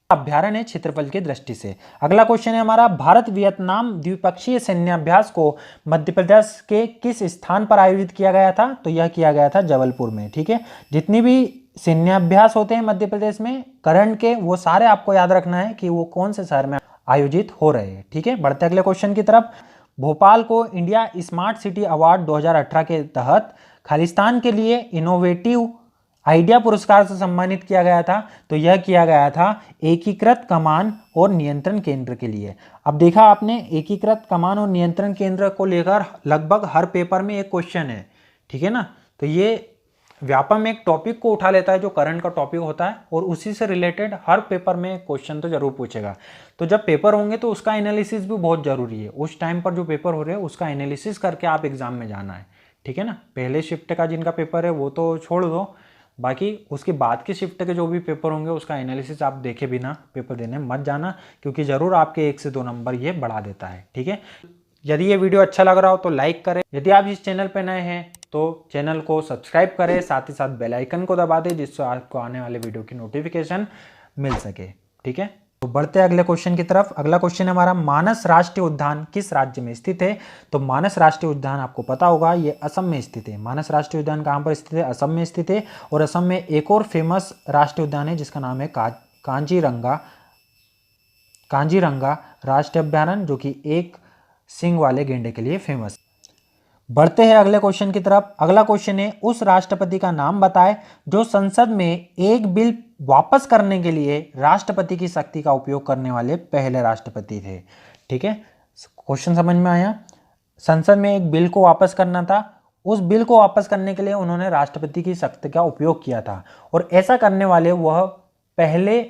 अभ्यारण्य है क्षेत्रफल की दृष्टि से। अगला क्वेश्चन है हमारा, भारत वियतनाम द्विपक्षीय सैन्याभ्यास को मध्य प्रदेश के किस स्थान पर आयोजित किया गया था? तो यह किया गया था जबलपुर में। ठीक है, जितनी भी सैन्याभ्यास होते हैं मध्य प्रदेश में करंट के, वो सारे आपको याद रखना है कि वो कौन से शहर में आयोजित हो रहे हैं। ठीक है, बढ़ते अगले क्वेश्चन की तरफ। भोपाल को इंडिया स्मार्ट सिटी अवार्ड 2018 के तहत खालिस्तान के लिए इनोवेटिव आइडिया पुरस्कार से सम्मानित किया गया था? तो यह किया गया था एकीकृत कमान और नियंत्रण केंद्र के लिए। अब देखा आपने, एकीकृत कमान और नियंत्रण केंद्र को लेकर लगभग हर पेपर में एक क्वेश्चन है, ठीक है ना। तो ये व्यापम एक टॉपिक को उठा लेता है जो करंट का टॉपिक होता है, और उसी से रिलेटेड हर पेपर में क्वेश्चन तो जरूर पूछेगा। तो जब पेपर होंगे तो उसका एनालिसिस भी बहुत जरूरी है। उस टाइम पर जो पेपर हो रहे हैं उसका एनालिसिस करके आप एग्जाम में जाना है, ठीक है ना। पहले शिफ्ट का जिनका पेपर है वो तो छोड़ दो, बाकी उसके बाद की शिफ्ट के जो भी पेपर होंगे उसका एनालिसिस आप देखे बिना पेपर देने मत जाना, क्योंकि जरूर आपके 1 से 2 नंबर ये बढ़ा देता है, ठीक है। यदि ये वीडियो अच्छा लग रहा हो तो लाइक करें। यदि आप इस चैनल पर नए हैं तो चैनल को सब्सक्राइब करें, साथ ही साथ बेल आइकन को दबा दें जिससे आपको आने वाले वीडियो की नोटिफिकेशन मिल सके, ठीक है। तो बढ़ते हैं अगले क्वेश्चन की तरफ। अगला क्वेश्चन है हमारा, मानस राष्ट्रीय उद्यान किस राज्य में स्थित है? तो मानस राष्ट्रीय उद्यान आपको पता होगा ये असम में स्थित है। मानस राष्ट्रीय उद्यान कहाँ पर स्थित है? असम में स्थित है। और असम में एक और फेमस राष्ट्रीय उद्यान है जिसका नाम है कांजीरंगा राष्ट्रीय अभ्यारण्य, जो कि एक सिंग वाले गेंडे के लिए फेमस। बढ़ते हैं अगले क्वेश्चन की तरफ। अगला क्वेश्चन है, उस राष्ट्रपति का नाम बताएं जो संसद में एक बिल वापस करने के लिए राष्ट्रपति की शक्ति का उपयोग करने वाले पहले राष्ट्रपति थे, ठीक है। क्वेश्चन समझ में आया? संसद में एक बिल को वापस करना था, उस बिल को वापस करने के लिए उन्होंने राष्ट्रपति की शक्ति का उपयोग किया था, और ऐसा करने वाले वह पहले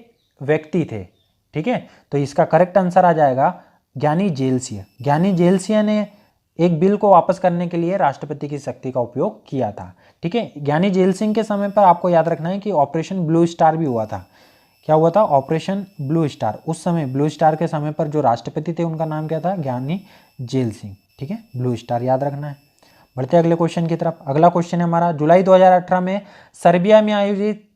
व्यक्ति थे, ठीक है। तो इसका करेक्ट आंसर आ जाएगा ज्ञानी जेल सिंह। ज्ञानी जेल सिंह ने एक बिल को वापस करने के लिए राष्ट्रपति की शक्ति का उपयोग किया था, ठीक है। ज्ञानी जेल सिंह के समय पर आपको याद रखना है कि ऑपरेशन ब्लू स्टार भी हुआ था। क्या हुआ था? Operation blue star. उस समय ब्लू स्टार के समय पर जो राष्ट्रपति थे उनका नाम क्या था? ज्ञानी जेल सिंह, ठीक है। ब्लू स्टार याद रखना है। बढ़ते अगले क्वेश्चन की तरफ। अगला क्वेश्चन है हमारा, जुलाई 2018 में सर्बिया में आयोजित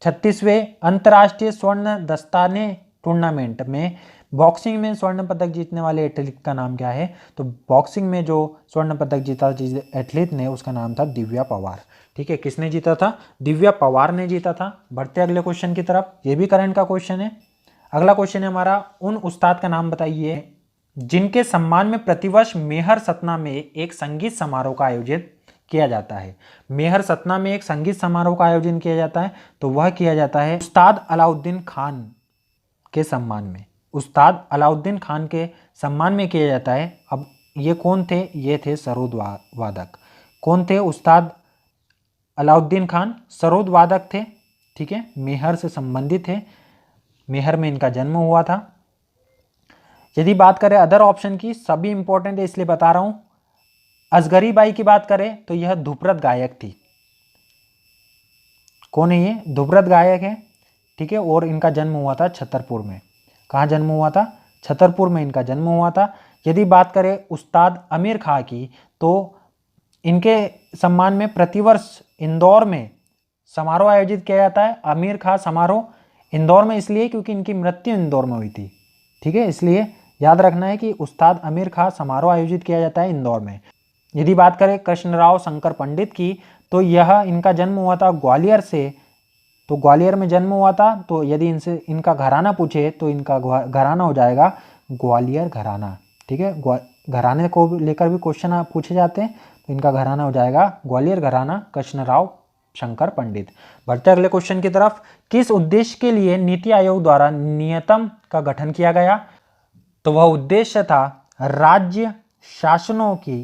36वें अंतर्राष्ट्रीय स्वर्ण दस्ताने टूर्नामेंट में बॉक्सिंग में स्वर्ण पदक जीतने वाले एथलीट का नाम क्या है? तो बॉक्सिंग में जो स्वर्ण पदक जीता एथलीट ने उसका नाम था दिव्या पवार, ठीक है। किसने जीता था? दिव्या पवार ने जीता था। बढ़ते अगले क्वेश्चन की तरफ, ये भी करंट का क्वेश्चन है। अगला क्वेश्चन है हमारा, उन उस्ताद का नाम बताइए जिनके सम्मान में प्रतिवर्ष मेहर सतना में एक संगीत समारोह का आयोजित किया जाता है। मेहर सतना में एक संगीत समारोह का आयोजन किया जाता है, तो वह किया जाता है उस्ताद अलाउद्दीन खान के सम्मान में। उस्ताद अलाउद्दीन खान के सम्मान में किया जाता है। अब ये कौन थे? ये थे सरोद वादक। कौन थे? उस्ताद अलाउद्दीन खान सरोद वादक थे, ठीक है। मेहर से संबंधित थे, मेहर में इनका जन्म हुआ था। यदि बात करें अदर ऑप्शन की, सभी इंपॉर्टेंट है इसलिए बता रहा हूं। असगरी बाई की बात करें तो यह ध्रुपद गायक थी। कौन है ये? ध्रुपद गायक है, ठीक है। और इनका जन्म हुआ था छतरपुर में। कहाँ जन्म हुआ था? छतरपुर में इनका जन्म हुआ था। यदि बात करें उस्ताद आमिर खां की, तो इनके सम्मान में प्रतिवर्ष इंदौर में समारोह आयोजित किया जाता है। आमिर खां समारोह इंदौर में इसलिए क्योंकि इनकी मृत्यु इंदौर में हुई थी, ठीक है। इसलिए याद रखना है कि उस्ताद आमिर खां समारोह आयोजित किया जाता है इंदौर में। यदि बात करें कृष्णराव शंकर पंडित की, तो यह इनका जन्म हुआ था ग्वालियर से। तो ग्वालियर में जन्म हुआ था, तो यदि इनसे इनका घराना पूछे तो इनका घराना हो जाएगा ग्वालियर घराना, ठीक है। घराने को लेकर भी क्वेश्चन पूछे जाते हैं, तो इनका घराना हो जाएगा ग्वालियर घराना, कृष्णराव शंकर पंडित। बढ़ते अगले क्वेश्चन की तरफ। किस उद्देश्य के लिए नीति आयोग द्वारा नियतम का गठन किया गया? तो वह उद्देश्य था राज्य शासनों की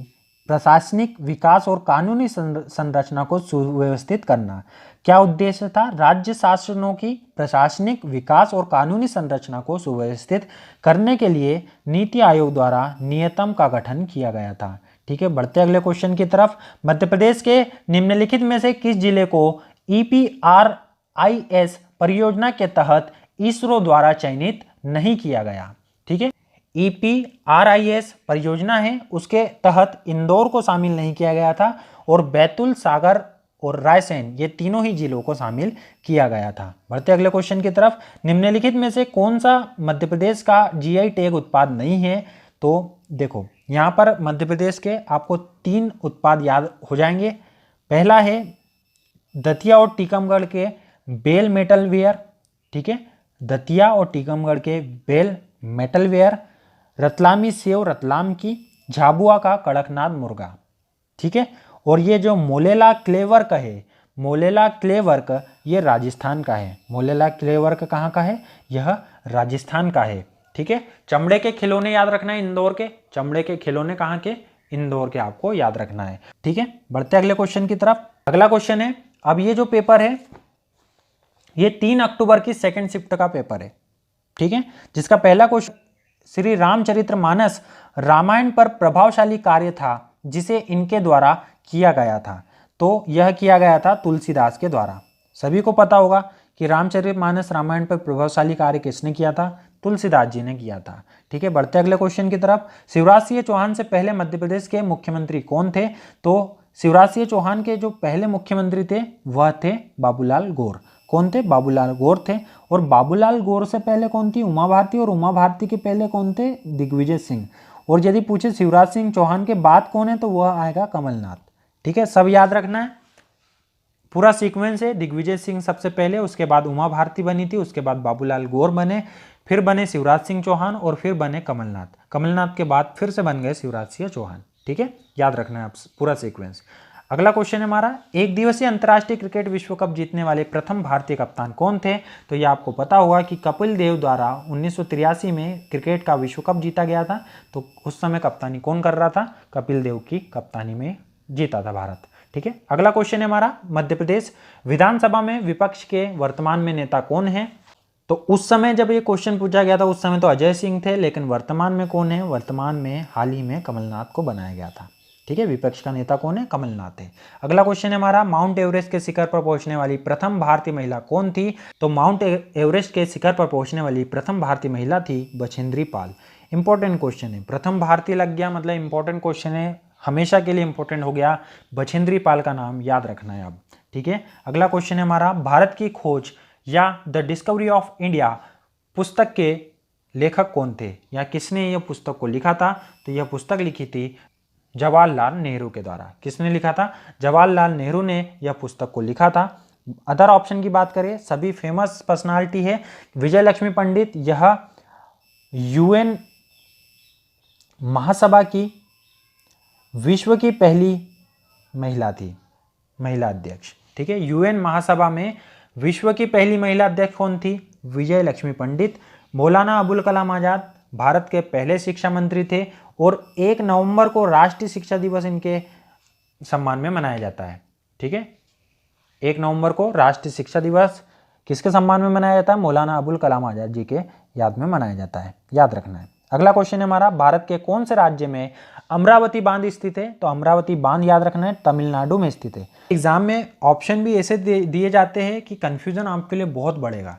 प्रशासनिक विकास और कानूनी संरचना को सुव्यवस्थित करना। क्या उद्देश्य था? राज्य शासनों की प्रशासनिक विकास और कानूनी संरचना को सुव्यवस्थित करने के लिए नीति आयोग द्वारा नियतम का गठन किया गया था, ठीक है। बढ़ते अगले क्वेश्चन की तरफ। मध्य प्रदेश के निम्नलिखित में से किस जिले को EPRIS परियोजना के तहत इसरो द्वारा चयनित नहीं किया गया? ठीक है, EPRIS परियोजना है, उसके तहत इंदौर को शामिल नहीं किया गया था और बैतूल, सागर और रायसेन ये तीनों ही जिलों को शामिल किया गया था। बढ़ते अगले क्वेश्चन की तरफ। निम्नलिखित में से कौन सा मध्य प्रदेश का GI टैग उत्पाद नहीं है? तो देखो यहाँ पर मध्य प्रदेश के आपको 3 उत्पाद याद हो जाएंगे। पहला है दतिया और टीकमगढ़ के बेल मेटल वेयर, ठीक है, दतिया और टीकमगढ़ के बेल मेटल वेयर, रतलामी सेव रतलाम की, झाबुआ का कड़कनाथ मुर्गा, ठीक है। और ये जो मोलेला क्लेवर का है, मोलेला क्ले वर्क ये राजस्थान का है। मोलेला क्ले वर्क कहाँ का है? यह राजस्थान का है। ठीक है, चमड़े के खिलौने याद रखना है इंदौर के। चमड़े के खिलौने कहाँ के? इंदौर के आपको याद रखना है। ठीक है, बढ़ते अगले क्वेश्चन की तरफ। अगला क्वेश्चन है, अब ये जो पेपर है ये 3 अक्टूबर की सेकंड शिफ्ट का पेपर है। ठीक है, जिसका पहला क्वेश्चन श्री रामचरितमानस रामायण पर प्रभावशाली कार्य था जिसे इनके द्वारा किया गया था। तो यह किया गया था तुलसीदास के द्वारा। सभी को पता होगा कि रामचरितमानस रामायण पर प्रभावशाली कार्य किसने किया था? तुलसीदास जी ने किया था। ठीक है, बढ़ते अगले क्वेश्चन की तरफ। शिवराज सिंह चौहान से पहले मध्य प्रदेश के मुख्यमंत्री कौन थे? तो शिवराज सिंह चौहान के जो पहले मुख्यमंत्री थे वह थे बाबूलाल गौर। कौन थे? बाबूलाल गौर थे। और बाबूलाल गौर से पहले कौन थी? उमा भारती। और उमा भारती के पहले कौन थे? दिग्विजय सिंह। और यदि पूछे शिवराज सिंह चौहान के बाद कौन है तो वह आएगा कमलनाथ। ठीक है, सब याद रखना है, पूरा सीक्वेंस है। दिग्विजय सिंह सबसे पहले, उसके बाद उमा भारती बनी थी, उसके बाद बाबूलाल गौर बने, फिर बने शिवराज सिंह चौहान और फिर बने कमलनाथ। कमलनाथ के बाद फिर से बन गए शिवराज सिंह चौहान। ठीक है, याद रखना है आप पूरा सीक्वेंस। अगला क्वेश्चन है हमारा, एक दिवसीय अंतर्राष्ट्रीय क्रिकेट विश्व कप जीतने वाले प्रथम भारतीय कप्तान कौन थे? तो ये आपको पता होगा कि कपिल देव द्वारा 1983 में क्रिकेट का विश्व कप जीता गया था। तो उस समय कप्तानी कौन कर रहा था? कपिल देव की कप्तानी में जीता था भारत। ठीक है, अगला क्वेश्चन है हमारा, मध्य प्रदेश विधानसभा में विपक्ष के वर्तमान में नेता कौन है? तो उस समय जब ये क्वेश्चन पूछा गया था उस समय तो अजय सिंह थे, लेकिन वर्तमान में कौन है? वर्तमान में हाल ही में कमलनाथ को बनाया गया था। ठीक है, विपक्ष का नेता कौन है? कमलनाथ है। अगला क्वेश्चन है हमारा, माउंट एवरेस्ट के शिखर पर पहुंचने वाली प्रथम भारतीय महिला कौन थी? तो माउंट एवरेस्ट के शिखर पर पहुंचने वाली प्रथम भारतीय महिला थी बछेंद्री पाल। इंपॉर्टेंट क्वेश्चन है, प्रथम भारतीय लग गया मतलब इंपॉर्टेंट क्वेश्चन है, हमेशा के लिए इंपॉर्टेंट हो गया। बछेंद्री पाल का नाम याद रखना है अब। ठीक है, अगला क्वेश्चन है हमारा, भारत की खोज या द डिस्कवरी ऑफ इंडिया पुस्तक के लेखक कौन थे या किसने यह पुस्तक को लिखा था? तो यह पुस्तक लिखी थी जवाहरलाल नेहरू के द्वारा। किसने लिखा था? जवाहरलाल नेहरू ने यह पुस्तक को लिखा था। अदर ऑप्शन की बात करें, सभी फेमस पर्सनालिटी है। विजय लक्ष्मी पंडित, यह यूएन महासभा की विश्व की पहली महिला थी, महिला अध्यक्ष। ठीक है, यूएन महासभा में विश्व की पहली महिला अध्यक्ष कौन थी? विजय लक्ष्मी पंडित। मौलाना अबुल कलाम आजाद भारत के पहले शिक्षा मंत्री थे और 1 नवंबर को राष्ट्रीय शिक्षा दिवस इनके सम्मान में मनाया जाता है। ठीक है, 1 नवंबर को राष्ट्रीय शिक्षा दिवस किसके सम्मान में मनाया जाता है? मौलाना अबुल कलाम आजाद जी के याद में मनाया जाता है, याद रखना है। अगला क्वेश्चन है हमारा, भारत के कौन से राज्य में अमरावती बांध स्थित है? तो अमरावती बांध याद रखना है, तमिलनाडु में स्थित है। एग्जाम में ऑप्शन भी ऐसे दिए जाते हैं कि कंफ्यूजन आपके लिए बहुत बढ़ेगा।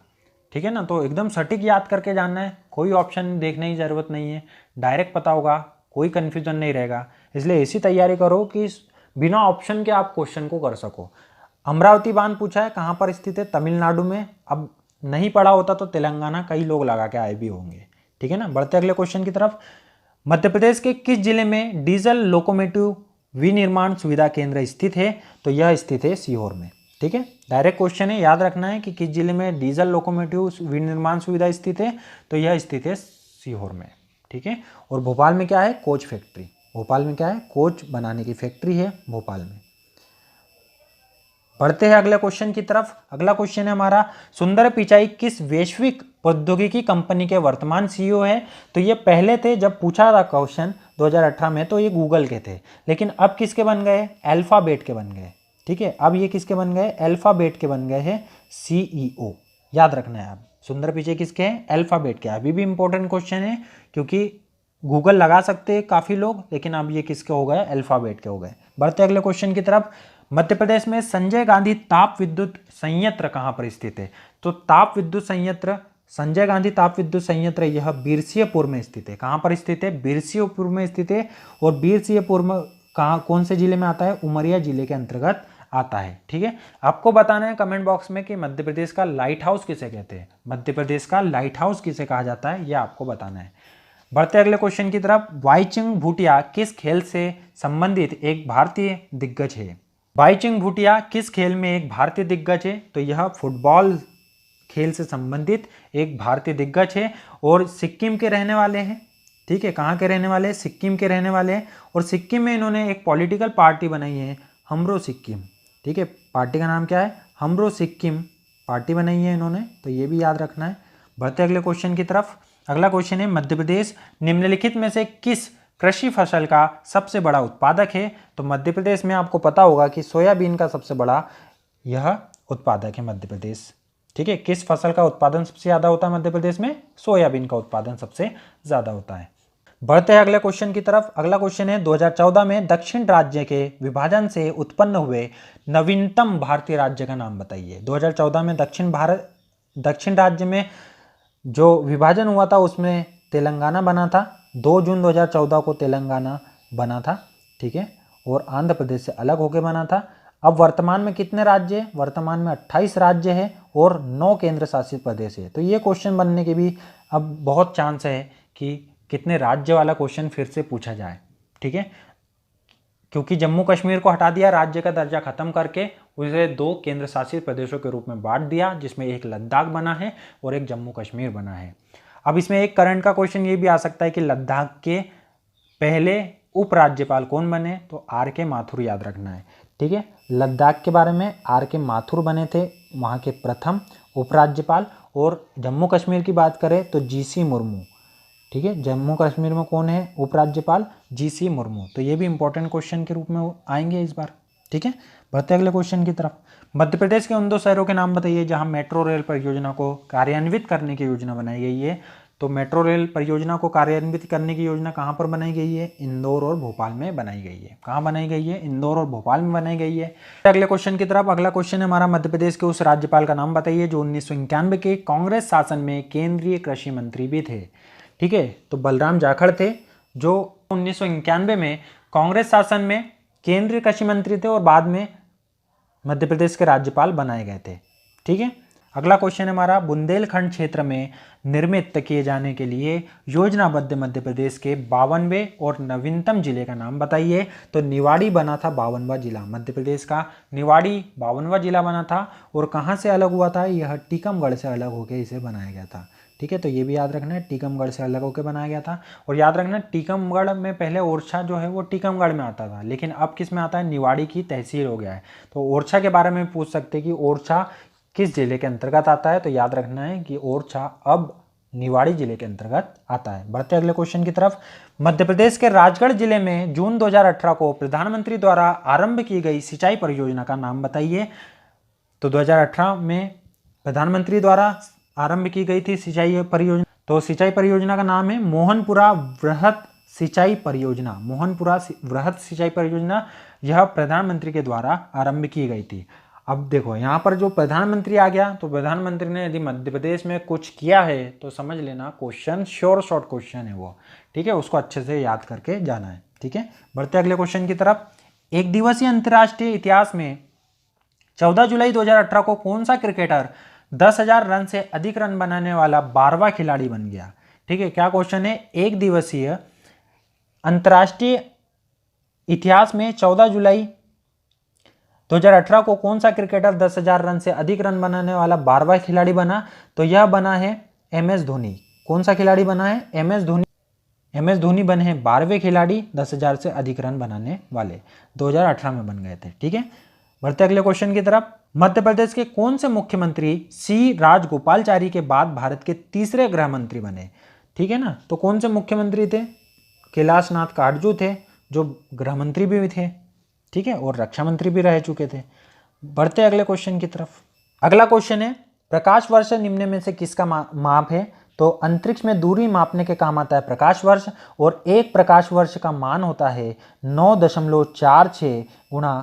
ठीक है ना, तो एकदम सटीक याद करके जानना है, कोई ऑप्शन देखने की जरूरत नहीं है, डायरेक्ट पता होगा, कोई कंफ्यूजन नहीं रहेगा। इसलिए ऐसी तैयारी करो कि बिना ऑप्शन के आप क्वेश्चन को कर सको। अमरावती बांध पूछा है, कहाँ पर स्थित है? तमिलनाडु में। अब नहीं पढ़ा होता तो तेलंगाना कई लोग लगा के आए भी होंगे। ठीक है ना, बढ़ते अगले क्वेश्चन की तरफ। मध्य प्रदेश के किस जिले में डीजल लोकोमोटिव विनिर्माण सुविधा केंद्र स्थित है? तो यह स्थित है सीहोर में। ठीक है, डायरेक्ट क्वेश्चन है, याद रखना है कि किस जिले में डीजल लोकोमोटिव विनिर्माण सुविधा स्थित है? तो यह स्थित है सीहोर में। ठीक है, और भोपाल में क्या है? Coach factory. भोपाल में क्या है? कोच बनाने की फैक्ट्री है भोपाल में। बढ़ते हैं अगले क्वेश्चन की तरफ। अगला क्वेश्चन है हमारा, सुंदर पिचाई किस वैश्विक प्रौद्योगिकी कंपनी के वर्तमान सीईओ है? तो ये पहले थे, जब पूछा था क्वेश्चन 2018 में तो ये गूगल के थे, लेकिन अब किसके बन गए? अल्फाबेट के बन गए। ठीक है, अब ये किसके बन गए? अल्फाबेट के बन गए हैं सीईओ। याद रखना है आप, सुंदर पिचाई किसके हैं? अल्फाबेट के। अभी भी इंपॉर्टेंट क्वेश्चन है क्योंकि गूगल लगा सकते हैं काफ़ी लोग, लेकिन अब ये किसके हो गए? अल्फाबेट के हो गए। बढ़ते अगले क्वेश्चन की तरफ। मध्य प्रदेश में संजय गांधी ताप विद्युत संयंत्र कहाँ पर स्थित है? तो ताप विद्युत संयंत्र, संजय गांधी ताप विद्युत संयंत्र, यह बिरसियापुर में स्थित है। कहाँ पर स्थित है? बिरसियापुर में स्थित है। और बिरसियापुर में कहाँ, कौन से जिले में आता है? उमरिया जिले के अंतर्गत आता है। ठीक है, आपको बताना है कमेंट बॉक्स में कि मध्य प्रदेश का लाइट हाउस किसे कहते हैं। मध्य प्रदेश का लाइट हाउस किसे कहा जाता है, यह आपको बताना है। बढ़ते अगले क्वेश्चन की तरफ। बाईचुंग भूटिया किस खेल से संबंधित एक भारतीय दिग्गज है? बाईचुंग भूटिया किस खेल में एक भारतीय दिग्गज है? तो यह फुटबॉल खेल से संबंधित एक भारतीय दिग्गज है और सिक्किम के रहने वाले हैं। ठीक है, कहाँ के रहने वाले हैं? सिक्किम के रहने वाले हैं। और सिक्किम में इन्होंने एक पॉलिटिकल पार्टी बनाई है, हमरो सिक्किम। ठीक है, पार्टी का नाम क्या है? हमरो सिक्किम पार्टी बनाई है इन्होंने, तो ये भी याद रखना है। बढ़ते अगले क्वेश्चन की तरफ। अगला क्वेश्चन है मध्य प्रदेश निम्नलिखित में से किस कृषि फसल का सबसे बड़ा उत्पादक है? तो मध्य प्रदेश में आपको पता होगा कि सोयाबीन का सबसे बड़ा यह उत्पादक है मध्य प्रदेश। ठीक है, किस फसल का उत्पादन सबसे ज्यादा होता है मध्य प्रदेश में? सोयाबीन का उत्पादन सबसे ज्यादा होता है। बढ़ते हैं अगले क्वेश्चन की तरफ। अगला क्वेश्चन है 2014 में दक्षिण राज्य के विभाजन से उत्पन्न हुए नवीनतम भारतीय राज्य का नाम बताइए। 2014 में दक्षिण राज्य में जो विभाजन हुआ था उसमें तेलंगाना बना था। 2 जून 2014 को तेलंगाना बना था। ठीक है, और आंध्र प्रदेश से अलग होकर बना था। अब वर्तमान में कितने राज्य है? वर्तमान में 28 राज्य है और 9 केंद्र शासित प्रदेश है। तो ये क्वेश्चन बनने के भी अब बहुत चांस है कि कितने राज्य वाला क्वेश्चन फिर से पूछा जाए। ठीक है, क्योंकि जम्मू कश्मीर को हटा दिया, राज्य का दर्जा खत्म करके उसे 2 केंद्र शासित प्रदेशों के रूप में बांट दिया, जिसमें एक लद्दाख बना है और एक जम्मू कश्मीर बना है। अब इसमें एक करंट का क्वेश्चन ये भी आ सकता है कि लद्दाख के पहले उपराज्यपाल कौन बने? तो R.K. माथुर याद रखना है। ठीक है, लद्दाख के बारे में R.K. माथुर बने थे वहाँ के प्रथम उपराज्यपाल। और जम्मू कश्मीर की बात करें तो G.C. मुर्मू। ठीक है, जम्मू कश्मीर में कौन है उपराज्यपाल? G.C. मुर्मू। तो ये भी इंपॉर्टेंट क्वेश्चन के रूप में आएंगे इस बार। ठीक है, बढ़ते अगले क्वेश्चन की तरफ। मध्य प्रदेश के उन 2 शहरों के नाम बताइए जहां मेट्रो रेल परियोजना को कार्यान्वित करने की योजना बनाई गई है। तो मेट्रो रेल परियोजना को कार्यान्वित करने की योजना कहां पर बनाई गई है? इंदौर और भोपाल में बनाई गई है। कहां बनाई गई है? इंदौर और भोपाल में बनाई गई है। अगले क्वेश्चन की तरफ। अगला क्वेश्चन है हमारा मध्य प्रदेश के उस राज्यपाल का नाम बताइए जो 1991 के कांग्रेस शासन में केंद्रीय कृषि मंत्री भी थे। ठीक है, तो बलराम जाखड़ थे जो 1991 में कांग्रेस शासन में केंद्रीय कृषि मंत्री थे और बाद में मध्य प्रदेश के राज्यपाल बनाए गए थे। ठीक है, अगला क्वेश्चन है हमारा बुंदेलखंड क्षेत्र में निर्मित किए जाने के लिए योजनाबद्ध मध्य प्रदेश के 52वें और नवीनतम जिले का नाम बताइए। तो निवाड़ी बना था 52वां जिला, मध्य प्रदेश का निवाड़ी 52वां जिला बना था। और कहाँ से अलग हुआ था? यह टीकमगढ़ से अलग होकर इसे बनाया गया था। ठीक है, तो ये भी याद रखना है, टीकमगढ़ से अलग होकर बनाया गया था। और याद रखना टीकमगढ़ में पहले ओरछा जो है वो टीकमगढ़ में आता था, लेकिन अब किस में आता है? निवाड़ी की तहसील हो गया है। तो ओरछा के बारे में पूछ सकते हैं कि ओरछा किस जिले के अंतर्गत आता है? तो याद रखना है कि ओरछा अब निवाड़ी जिले के अंतर्गत आता है। बढ़ते अगले क्वेश्चन की तरफ। मध्य प्रदेश के राजगढ़ जिले में जून 2018 को प्रधानमंत्री द्वारा आरंभ की गई सिंचाई परियोजना का नाम बताइए। तो 2018 में प्रधानमंत्री द्वारा आरंभ की गई थी सिंचाई परियोजना। तो सिंचाई परियोजना का नाम है मोहनपुरा वृहत सिंचाई परियोजना। मोहनपुरा वृहत सिंचाई परियोजना यह प्रधानमंत्री के द्वारा आरंभ की गई थी। अब देखो यहाँ पर जो प्रधानमंत्री आ गया, तो प्रधानमंत्री ने यदि मध्य प्रदेश में कुछ किया है तो समझ लेना क्वेश्चन श्योर शॉर्ट क्वेश्चन है वो। ठीक है, उसको अच्छे से याद करके जाना है। ठीक है, बढ़ते अगले क्वेश्चन की तरफ। एक दिवसीय अंतर्राष्ट्रीय इतिहास में 14 जुलाई 2018 को कौन सा क्रिकेटर 10,000 रन से अधिक रन बनाने वाला 12वां खिलाड़ी बन गया? ठीक है, क्या क्वेश्चन है? एक दिवसीय अंतर्राष्ट्रीय इतिहास में 14 जुलाई 2018 को कौन सा क्रिकेटर 10,000 रन से अधिक रन बनाने वाला 12वां खिलाड़ी बना? तो यह बना है MS धोनी। कौन सा खिलाड़ी बना है? MS धोनी। MS धोनी बने हैं 12वें खिलाड़ी 10,000 से अधिक रन बनाने वाले, 2018 में बन गए थे। ठीक है, बढ़ते अगले क्वेश्चन की तरफ। मध्य प्रदेश के कौन से मुख्यमंत्री C राजगोपालचारी के बाद भारत के तीसरे गृह मंत्री बने? ठीक है ना, तो कौन से मुख्यमंत्री थे? कैलाशनाथ काटजू थे जो गृह मंत्री भी थे। ठीक है, और रक्षा मंत्री भी रह चुके थे। बढ़ते अगले क्वेश्चन की तरफ। अगला क्वेश्चन है प्रकाश वर्ष निम्न में से किसका माप है? तो अंतरिक्ष में दूरी मापने के काम आता है प्रकाश वर्ष, और एक प्रकाश वर्ष का मान होता है 9.46 गुणा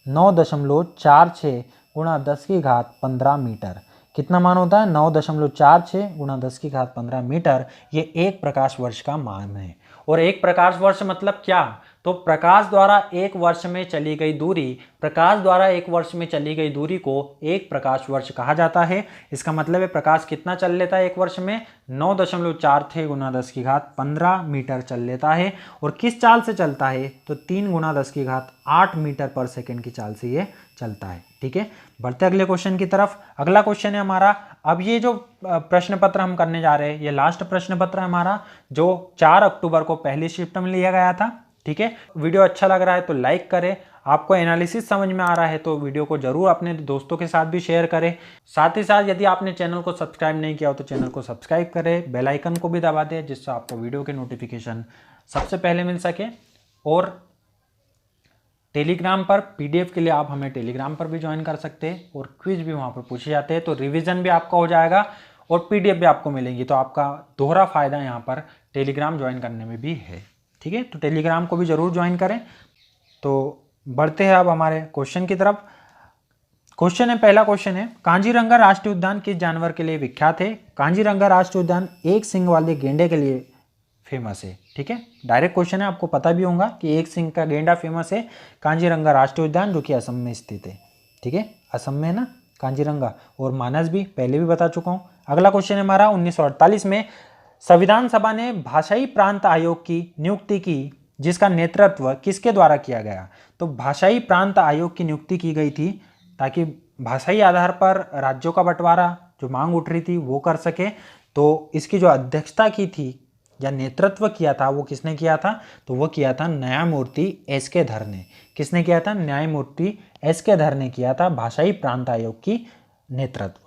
9.46 गुणा 10⁻15 मीटर। कितना मान होता है? 9.46 गुणा 10⁻15 मीटर। ये एक प्रकाश वर्ष का मान है। और एक प्रकाश वर्ष मतलब क्या? तो प्रकाश द्वारा एक वर्ष में चली गई दूरी, प्रकाश द्वारा एक वर्ष में चली गई दूरी को एक प्रकाश वर्ष कहा जाता है। इसका मतलब है प्रकाश कितना चल लेता है एक वर्ष में? 9.46 गुणा 10⁻15 मीटर चल लेता है। और किस चाल से चलता है? तो 3 गुणा 10⁸ मीटर पर सेकेंड की चाल से ये चलता है। ठीक है, बढ़ते अगले क्वेश्चन की तरफ। अगला क्वेश्चन है हमारा, अब ये जो प्रश्न पत्र हम करने जा रहे हैं ये लास्ट प्रश्न पत्र है हमारा, जो 4 अक्टूबर को पहली शिफ्ट में लिया गया था। ठीक है, वीडियो अच्छा लग रहा है तो लाइक करें, आपको एनालिसिस समझ में आ रहा है तो वीडियो को जरूर अपने दोस्तों के साथ भी शेयर करें। साथ ही साथ यदि आपने चैनल को सब्सक्राइब नहीं किया हो तो चैनल को सब्सक्राइब करें, बेल आइकन को भी दबा दें जिससे आपको वीडियो के नोटिफिकेशन सबसे पहले मिल सके। और टेलीग्राम पर पीडीएफ के लिए आप हमें टेलीग्राम पर भी ज्वाइन कर सकते हैं और क्विज भी वहाँ पर पूछे जाते हैं, तो रिवीजन भी आपका हो जाएगा और पीडीएफ भी आपको मिलेंगी। तो आपका दोहरा फायदा यहाँ पर टेलीग्राम ज्वाइन करने में भी है। ठीक है, तो टेलीग्राम को भी जरूर ज्वाइन करें। तो बढ़ते हैं अब हमारे क्वेश्चन की तरफ। क्वेश्चन है, पहला क्वेश्चन है, कांजीरंगा राष्ट्रीय उद्यान किस जानवर के लिए विख्यात है? कांजीरंगा राष्ट्रीय उद्यान एक सींग वाले गेंडे के लिए फेमस है। ठीक है, डायरेक्ट क्वेश्चन है, आपको पता भी होगा कि एक सींग का गेंडा फेमस है कांजीरंगा राष्ट्रीय उद्यान जो कि असम में स्थित है। ठीक है, असम में है ना कांजीरंगा, और मानस भी पहले भी बता चुका हूँ। अगला क्वेश्चन है हमारा, 1948 में संविधान सभा ने भाषाई प्रांत आयोग की नियुक्ति की जिसका नेतृत्व किसके द्वारा किया गया? तो भाषाई प्रांत आयोग की नियुक्ति की गई थी ताकि भाषाई आधार पर राज्यों का बंटवारा जो मांग उठ रही थी वो कर सके। तो इसकी जो अध्यक्षता की थी या नेतृत्व किया था वो किसने किया था? तो वो किया था न्यायमूर्ति एस के धर ने। किसने किया था? न्यायमूर्ति एस के धर ने किया था भाषाई प्रांत आयोग की नेतृत्व।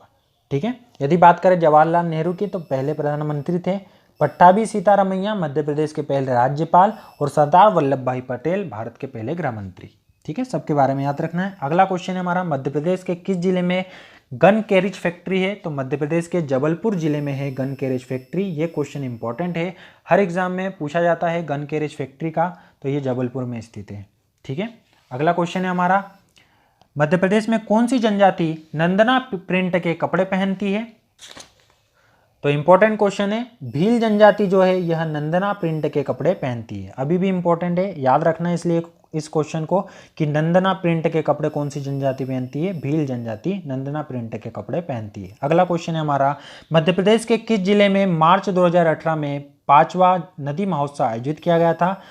ठीक है, यदि बात करें जवाहरलाल नेहरू की तो पहले प्रधानमंत्री थे। पट्टाभी सीतारामैया मध्य प्रदेश के पहले राज्यपाल, और सरदार वल्लभ भाई पटेल भारत के पहले गृह मंत्री। ठीक है, सबके बारे में याद रखना है। अगला क्वेश्चन है हमारा, मध्य प्रदेश के किस जिले में गन कैरेज फैक्ट्री है? तो मध्य प्रदेश के जबलपुर जिले में है गन कैरेज फैक्ट्री। ये क्वेश्चन इंपॉर्टेंट है, हर एग्जाम में पूछा जाता है गन कैरेज फैक्ट्री का, तो ये जबलपुर में स्थित है। ठीक है, अगला क्वेश्चन है हमारा, मध्य प्रदेश में कौन सी जनजाति नंदना प्रिंट के कपड़े पहनती है? तो इंपॉर्टेंट क्वेश्चन है, भील जनजाति जो है यह नंदना प्रिंट के कपड़े पहनती है। अभी भी इंपॉर्टेंट है, याद रखना है इसलिए इस क्वेश्चन को कि नंदना प्रिंट के कपड़े कौन सी जनजाति पहनती है? भील जनजाति नंदना प्रिंट के कपड़े पहनती है। अगला क्वेश्चन है हमारा, मध्य प्रदेश के किस जिले में मार्च 2018 में 5वां नदी महोत्सव आयोजित किया गया था?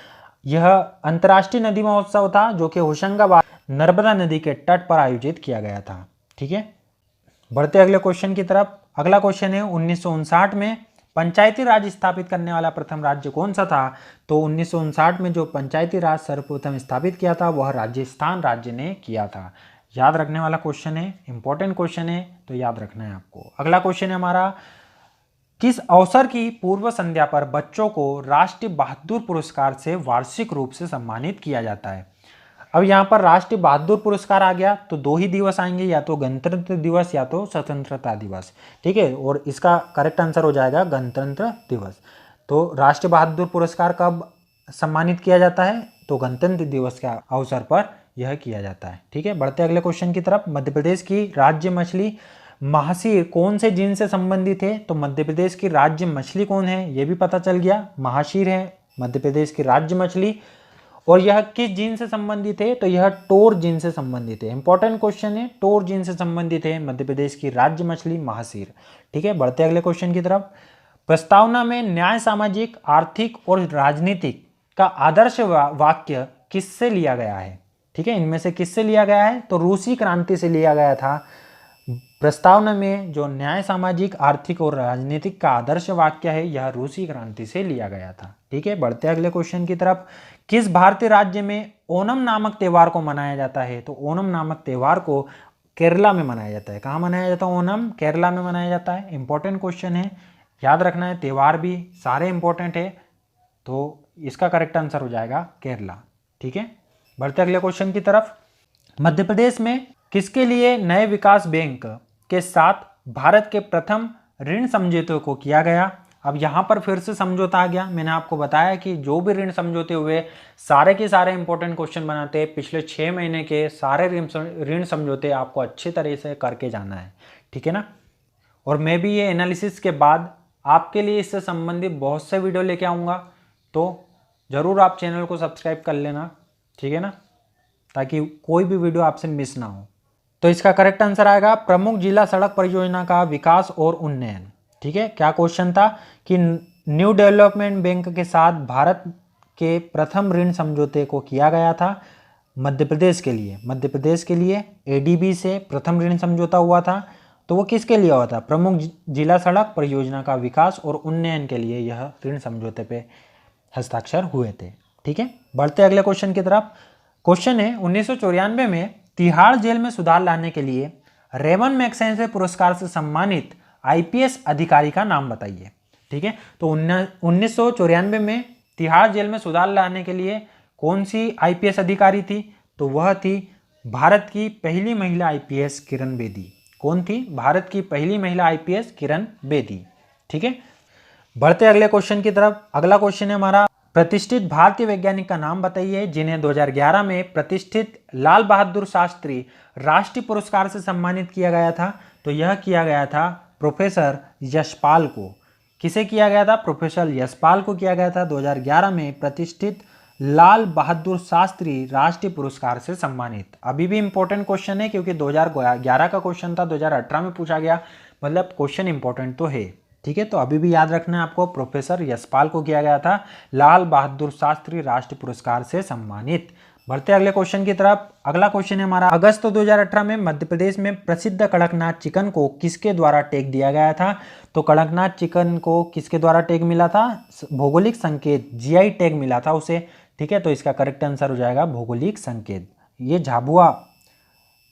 यह अंतर्राष्ट्रीय नदी महोत्सव था जो कि होशंगाबाद नर्मदा नदी के तट पर आयोजित किया गया था। ठीक है, बढ़ते अगले क्वेश्चन की तरफ। अगला क्वेश्चन है, 1959 में पंचायती राज स्थापित करने वाला प्रथम राज्य कौन सा था? तो 1959 में जो पंचायती राज सर्वप्रथम स्थापित किया था वह राजस्थान राज्य ने किया था। याद रखने वाला क्वेश्चन है, इंपॉर्टेंट क्वेश्चन है, तो याद रखना है आपको। अगला क्वेश्चन है हमारा, किस अवसर की पूर्व संध्या पर बच्चों को राष्ट्रीय बहादुर पुरस्कार से वार्षिक रूप से सम्मानित किया जाता है? अब यहाँ पर राष्ट्रीय बहादुर पुरस्कार आ गया तो दो ही दिवस आएंगे, या तो गणतंत्र दिवस या तो स्वतंत्रता दिवस। ठीक है, और इसका करेक्ट आंसर हो जाएगा गणतंत्र दिवस। तो राष्ट्रीय बहादुर पुरस्कार कब सम्मानित किया जाता है? तो गणतंत्र दिवस के अवसर पर यह किया जाता है। ठीक है, बढ़ते अगले क्वेश्चन की तरफ। मध्य प्रदेश की राज्य मछली महाशीर कौन से जिन से संबंधित है? तो मध्य प्रदेश की राज्य मछली कौन है ये भी पता चल गया, महाशीर है मध्य प्रदेश की राज्य मछली। और यह किस जीन से संबंधित है? तो यह टोर जीन से संबंधित है। इंपॉर्टेंट क्वेश्चन है, टोर जीन से संबंधित है मध्य प्रदेश की राज्य मछली महाशीर। ठीक है, बढ़ते अगले क्वेश्चन की तरफ। प्रस्तावना में न्याय, सामाजिक, आर्थिक और राजनीतिक का आदर्श वाक्य किससे लिया गया है? ठीक है, इनमें से किससे लिया गया है? तो रूसी क्रांति से लिया गया था। प्रस्तावना में जो न्याय, सामाजिक, आर्थिक और राजनीतिक का आदर्श वाक्य है यह रूसी क्रांति से लिया गया था। ठीक है, बढ़ते अगले क्वेश्चन की तरफ। किस भारतीय राज्य में ओणम नामक त्यौहार को मनाया जाता है? तो ओणम नामक त्यौहार को केरला में मनाया जाता है। कहाँ मनाया जाता है? ओणम केरला में मनाया जाता है। इंपॉर्टेंट क्वेश्चन है, याद रखना है, त्यौहार भी सारे इंपॉर्टेंट है, तो इसका करेक्ट आंसर हो जाएगा केरला। ठीक है, बढ़ते अगले क्वेश्चन की तरफ। मध्य प्रदेश में किसके लिए नए विकास बैंक के साथ भारत के प्रथम ऋण समझौते को किया गया? अब यहाँ पर फिर से समझौता आ गया। मैंने आपको बताया कि जो भी ऋण समझौते हुए सारे के सारे इंपॉर्टेंट क्वेश्चन बनाते हैं, पिछले 6 महीने के सारे ऋण समझौते आपको अच्छी तरह से करके जाना है। ठीक है ना, और मैं भी ये एनालिसिस के बाद आपके लिए इससे संबंधित बहुत से वीडियो लेके आऊँगा, तो ज़रूर आप चैनल को सब्सक्राइब कर लेना। ठीक है ना, ताकि कोई भी वीडियो आपसे मिस ना हो। तो इसका करेक्ट आंसर आएगा प्रमुख जिला सड़क परियोजना का विकास और उन्नयन। ठीक है, क्या क्वेश्चन था कि न्यू डेवलपमेंट बैंक के साथ भारत के प्रथम ऋण समझौते को किया गया था मध्य प्रदेश के लिए। मध्य प्रदेश के लिए एडीबी से प्रथम ऋण समझौता हुआ था, तो वो किसके लिए हुआ था? प्रमुख जिला सड़क परियोजना का विकास और उन्नयन के लिए यह ऋण समझौते पे हस्ताक्षर हुए थे। ठीक है, बढ़ते अगले क्वेश्चन की तरफ। क्वेश्चन है 1994 में तिहाड़ जेल में सुधार लाने के लिए रेवन मैग्सेसे पुरस्कार से सम्मानित आईपीएस अधिकारी का नाम बताइए। ठीक है, तो 1994 में तिहाड़ जेल में सुधार लाने के लिए कौन सी आईपीएस अधिकारी थी? तो वह थी भारत की पहली महिला आईपीएस किरण बेदी। कौन थी? भारत की पहली महिला आईपीएस किरण बेदी। ठीक है, बढ़ते अगले क्वेश्चन की तरफ। अगला क्वेश्चन है हमारा, प्रतिष्ठित भारतीय वैज्ञानिक का नाम बताइए जिन्हें 2011 में प्रतिष्ठित लाल बहादुर शास्त्री राष्ट्रीय पुरस्कार से सम्मानित किया गया था। तो यह किया गया था प्रोफेसर यशपाल को। किसे किया गया था? प्रोफेसर यशपाल को किया गया था 2011 में प्रतिष्ठित लाल बहादुर शास्त्री राष्ट्रीय पुरस्कार से सम्मानित। अभी भी इंपॉर्टेंट क्वेश्चन है क्योंकि 2011 का क्वेश्चन था, 2018 में पूछा गया, मतलब क्वेश्चन इंपॉर्टेंट तो है। ठीक है, तो अभी भी याद रखना है आपको, प्रोफेसर यशपाल को किया गया था लाल बहादुर शास्त्री राष्ट्रीय पुरस्कार से सम्मानित। बढ़ते अगले क्वेश्चन की तरफ। अगला क्वेश्चन है हमारा, अगस्त 2018 में मध्य प्रदेश में प्रसिद्ध कड़कनाथ चिकन को किसके द्वारा टैग दिया गया था? तो कड़कनाथ चिकन को किसके द्वारा टैग मिला था? भौगोलिक संकेत जीआई टैग मिला था उसे। ठीक है, तो इसका करेक्ट आंसर हो जाएगा भौगोलिक संकेत। ये झाबुआ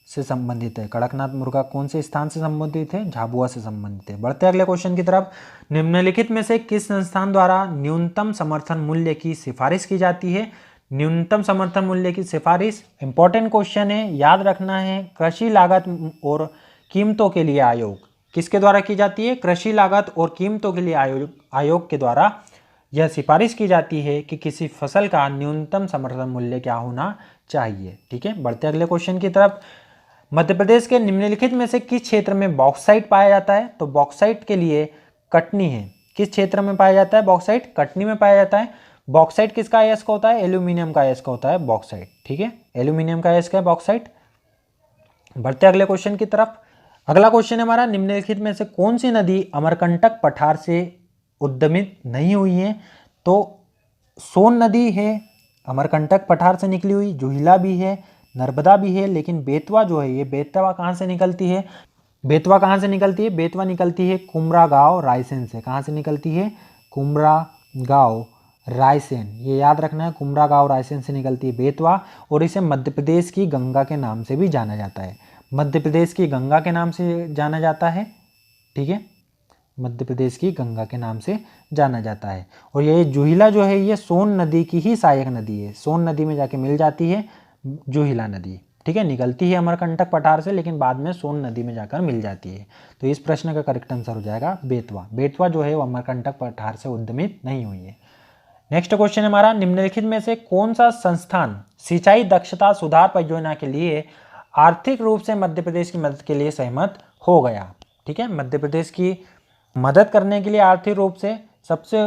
से संबंधित है। कड़कनाथ मुर्गा कौन से स्थान से संबंधित है? झाबुआ से संबंधित है। बढ़ते अगले क्वेश्चन की तरफ। निम्नलिखित में से किस संस्थान द्वारा न्यूनतम समर्थन मूल्य की सिफारिश की जाती है? न्यूनतम समर्थन मूल्य की सिफारिश इंपॉर्टेंट क्वेश्चन है, याद रखना है। कृषि लागत और कीमतों के लिए आयोग किसके द्वारा की जाती है? कृषि लागत और कीमतों के लिए आयोग के द्वारा यह सिफारिश की जाती है कि किसी फसल का न्यूनतम समर्थन मूल्य क्या होना चाहिए। ठीक है, बढ़ते अगले क्वेश्चन की तरफ। मध्य प्रदेश के निम्नलिखित में से किस क्षेत्र में बॉक्साइट पाया जाता है? तो बॉक्साइट के लिए कटनी है। किस क्षेत्र में पाया जाता है बॉक्साइट? कटनी में पाया जाता है। बॉक्साइट किसका अयस्क होता है? एल्यूमिनियम का अयस्क होता है बॉक्साइट। ठीक है, एल्यूमिनियम का अयस्क है बॉक्साइट। बढ़ते अगले क्वेश्चन की तरफ। अगला क्वेश्चन है हमारा, निम्नलिखित में से कौन सी नदी अमरकंटक पठार से उद्गमित नहीं हुई है? तो सोन नदी है, अमरकंटक पठार से निकली हुई, जोहिला भी है, नर्मदा भी है, लेकिन बेतवा जो है, ये बेतवा कहाँ से निकलती है? बेतवा कहाँ से निकलती है? बेतवा निकलती है कुमरा गाँव रायसेन से। कहाँ से निकलती है? कुमरा गाँव रायसेन, ये याद रखना है, कुमरा गाँव रायसेन से निकलती है बेतवा। और इसे मध्य प्रदेश की गंगा के नाम से भी जाना जाता है। मध्य प्रदेश की गंगा के नाम से जाना जाता है। ठीक है, मध्य प्रदेश की गंगा के नाम से जाना जाता है। और ये जोहिला जो है, ये सोन नदी की ही सहायक नदी है। सोन नदी में जाके मिल जाती है जोहिला नदी। ठीक है, निकलती है अमरकंटक पठार से, लेकिन बाद में सोन नदी में जाकर मिल जाती है। तो इस प्रश्न का करेक्ट आंसर हो जाएगा बेतवा। बेतवा जो है वो अमरकंटक पठार से उद्गमित नहीं हुई है। नेक्स्ट क्वेश्चन है हमारा, निम्नलिखित में से कौन सा संस्थान सिंचाई दक्षता सुधार परियोजना के लिए आर्थिक रूप से मध्य प्रदेश की मदद के लिए सहमत हो गया? ठीक है, मध्य प्रदेश की मदद करने के लिए आर्थिक रूप से सबसे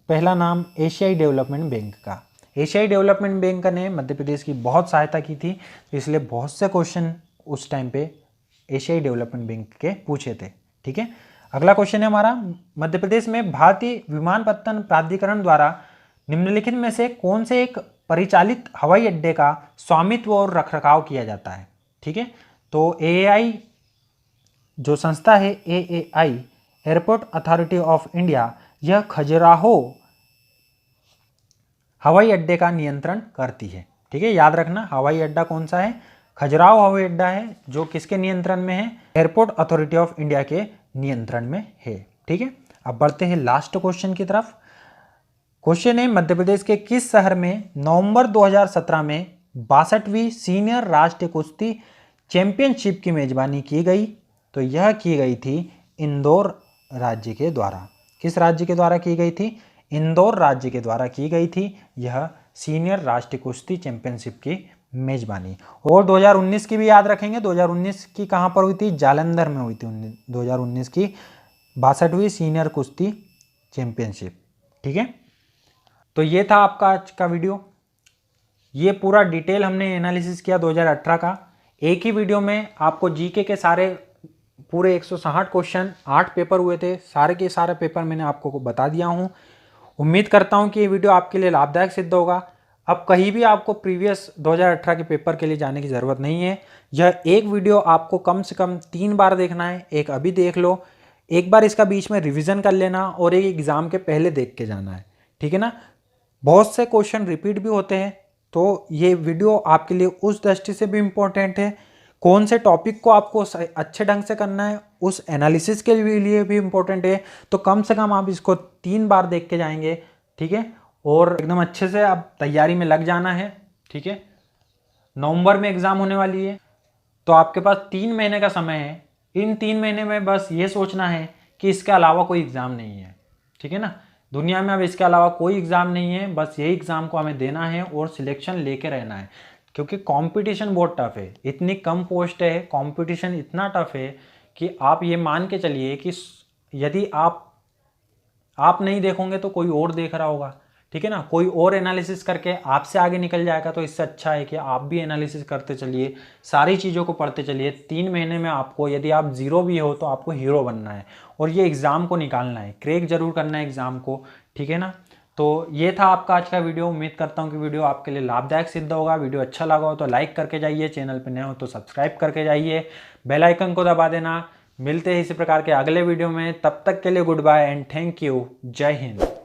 पहला नाम एशियाई डेवलपमेंट बैंक का। एशियाई डेवलपमेंट बैंक ने मध्य प्रदेश की बहुत सहायता की थी, तो इसलिए बहुत से क्वेश्चन उस टाइम पे एशियाई डेवलपमेंट बैंक के पूछे थे। ठीक है, अगला क्वेश्चन है हमारा, मध्य प्रदेश में भारतीय विमानपत्तन प्राधिकरण द्वारा निम्नलिखित में से कौन से एक परिचालित हवाई अड्डे का स्वामित्व और रखरखाव किया जाता है? ठीक है, तो एएआई जो संस्था है, AAI airport authority of India, यह खजुराहो हवाई अड्डे का नियंत्रण करती है। ठीक है, याद रखना, हवाई अड्डा कौन सा है? खजुराहो हवाई अड्डा है, जो किसके नियंत्रण में है? एयरपोर्ट अथॉरिटी ऑफ इंडिया के नियंत्रण में है। ठीक है, अब बढ़ते हैं लास्ट क्वेश्चन की तरफ। क्वेश्चन है, मध्य प्रदेश के किस शहर में नवंबर 2017 में 62वीं सीनियर राष्ट्रीय कुश्ती चैंपियनशिप की मेजबानी की गई? तो यह की गई थी इंदौर राज्य के द्वारा। किस राज्य के द्वारा की गई थी? इंदौर राज्य के द्वारा की गई थी यह सीनियर राष्ट्रीय कुश्ती चैंपियनशिप की मेजबानी। और 2019 की भी याद रखेंगे, 2019 की कहाँ पर हुई थी? जालंधर में हुई थी 2019 की 62वीं सीनियर कुश्ती चैंपियनशिप। ठीक है, तो ये था आपका आज का वीडियो। ये पूरा डिटेल हमने एनालिसिस किया 2018 का। एक ही वीडियो में आपको जीके के सारे पूरे 160 क्वेश्चन 8 पेपर हुए थे, सारे के सारे पेपर मैंने आपको बता दिया हूँ। उम्मीद करता हूँ कि ये वीडियो आपके लिए लाभदायक सिद्ध होगा। अब कहीं भी आपको प्रीवियस 2018 के पेपर के लिए जाने की ज़रूरत नहीं है। यह एक वीडियो आपको कम से कम 3 बार देखना है। एक अभी देख लो, एक बार इसका बीच में रिवीजन कर लेना और एक एग्ज़ाम के पहले देख के जाना है। ठीक है ना, बहुत से क्वेश्चन रिपीट भी होते हैं, तो ये वीडियो आपके लिए उस दृष्टि से भी इम्पोर्टेंट है, कौन से टॉपिक को आपको अच्छे ढंग से करना है उस एनालिसिस के लिए भी इम्पोर्टेंट है। तो कम से कम आप इसको 3 बार देख के जाएंगे, ठीक है, और एकदम अच्छे से आप तैयारी में लग जाना है, ठीक है। नवंबर में एग्ज़ाम होने वाली है, तो आपके पास 3 महीने का समय है। इन 3 महीने में बस ये सोचना है कि इसके अलावा कोई एग्ज़ाम नहीं है, ठीक है ना। दुनिया में अब इसके अलावा कोई एग्ज़ाम नहीं है, बस यही एग्ज़ाम को हमें देना है और सिलेक्शन लेके रहना है, क्योंकि कंपटीशन बहुत टफ है, इतनी कम पोस्ट है, कंपटीशन इतना टफ है कि आप ये मान के चलिए कि यदि आप नहीं देखोगे तो कोई और देख रहा होगा, ठीक है ना। कोई और एनालिसिस करके आपसे आगे निकल जाएगा, तो इससे अच्छा है कि आप भी एनालिसिस करते चलिए, सारी चीज़ों को पढ़ते चलिए। 3 महीने में आपको, यदि आप ज़ीरो भी हो तो आपको हीरो बनना है और ये एग्ज़ाम को निकालना है, क्रैक जरूर करना है एग्ज़ाम को, ठीक है ना। तो ये था आपका आज का वीडियो। उम्मीद करता हूँ कि वीडियो आपके लिए लाभदायक सिद्ध होगा। वीडियो अच्छा लगा हो तो लाइक करके जाइए, चैनल पर नए हो तो सब्सक्राइब करके जाइए, बेल आइकन को दबा देना। मिलते हैं इसी प्रकार के अगले वीडियो में, तब तक के लिए good bye and thank you. जय हिंद।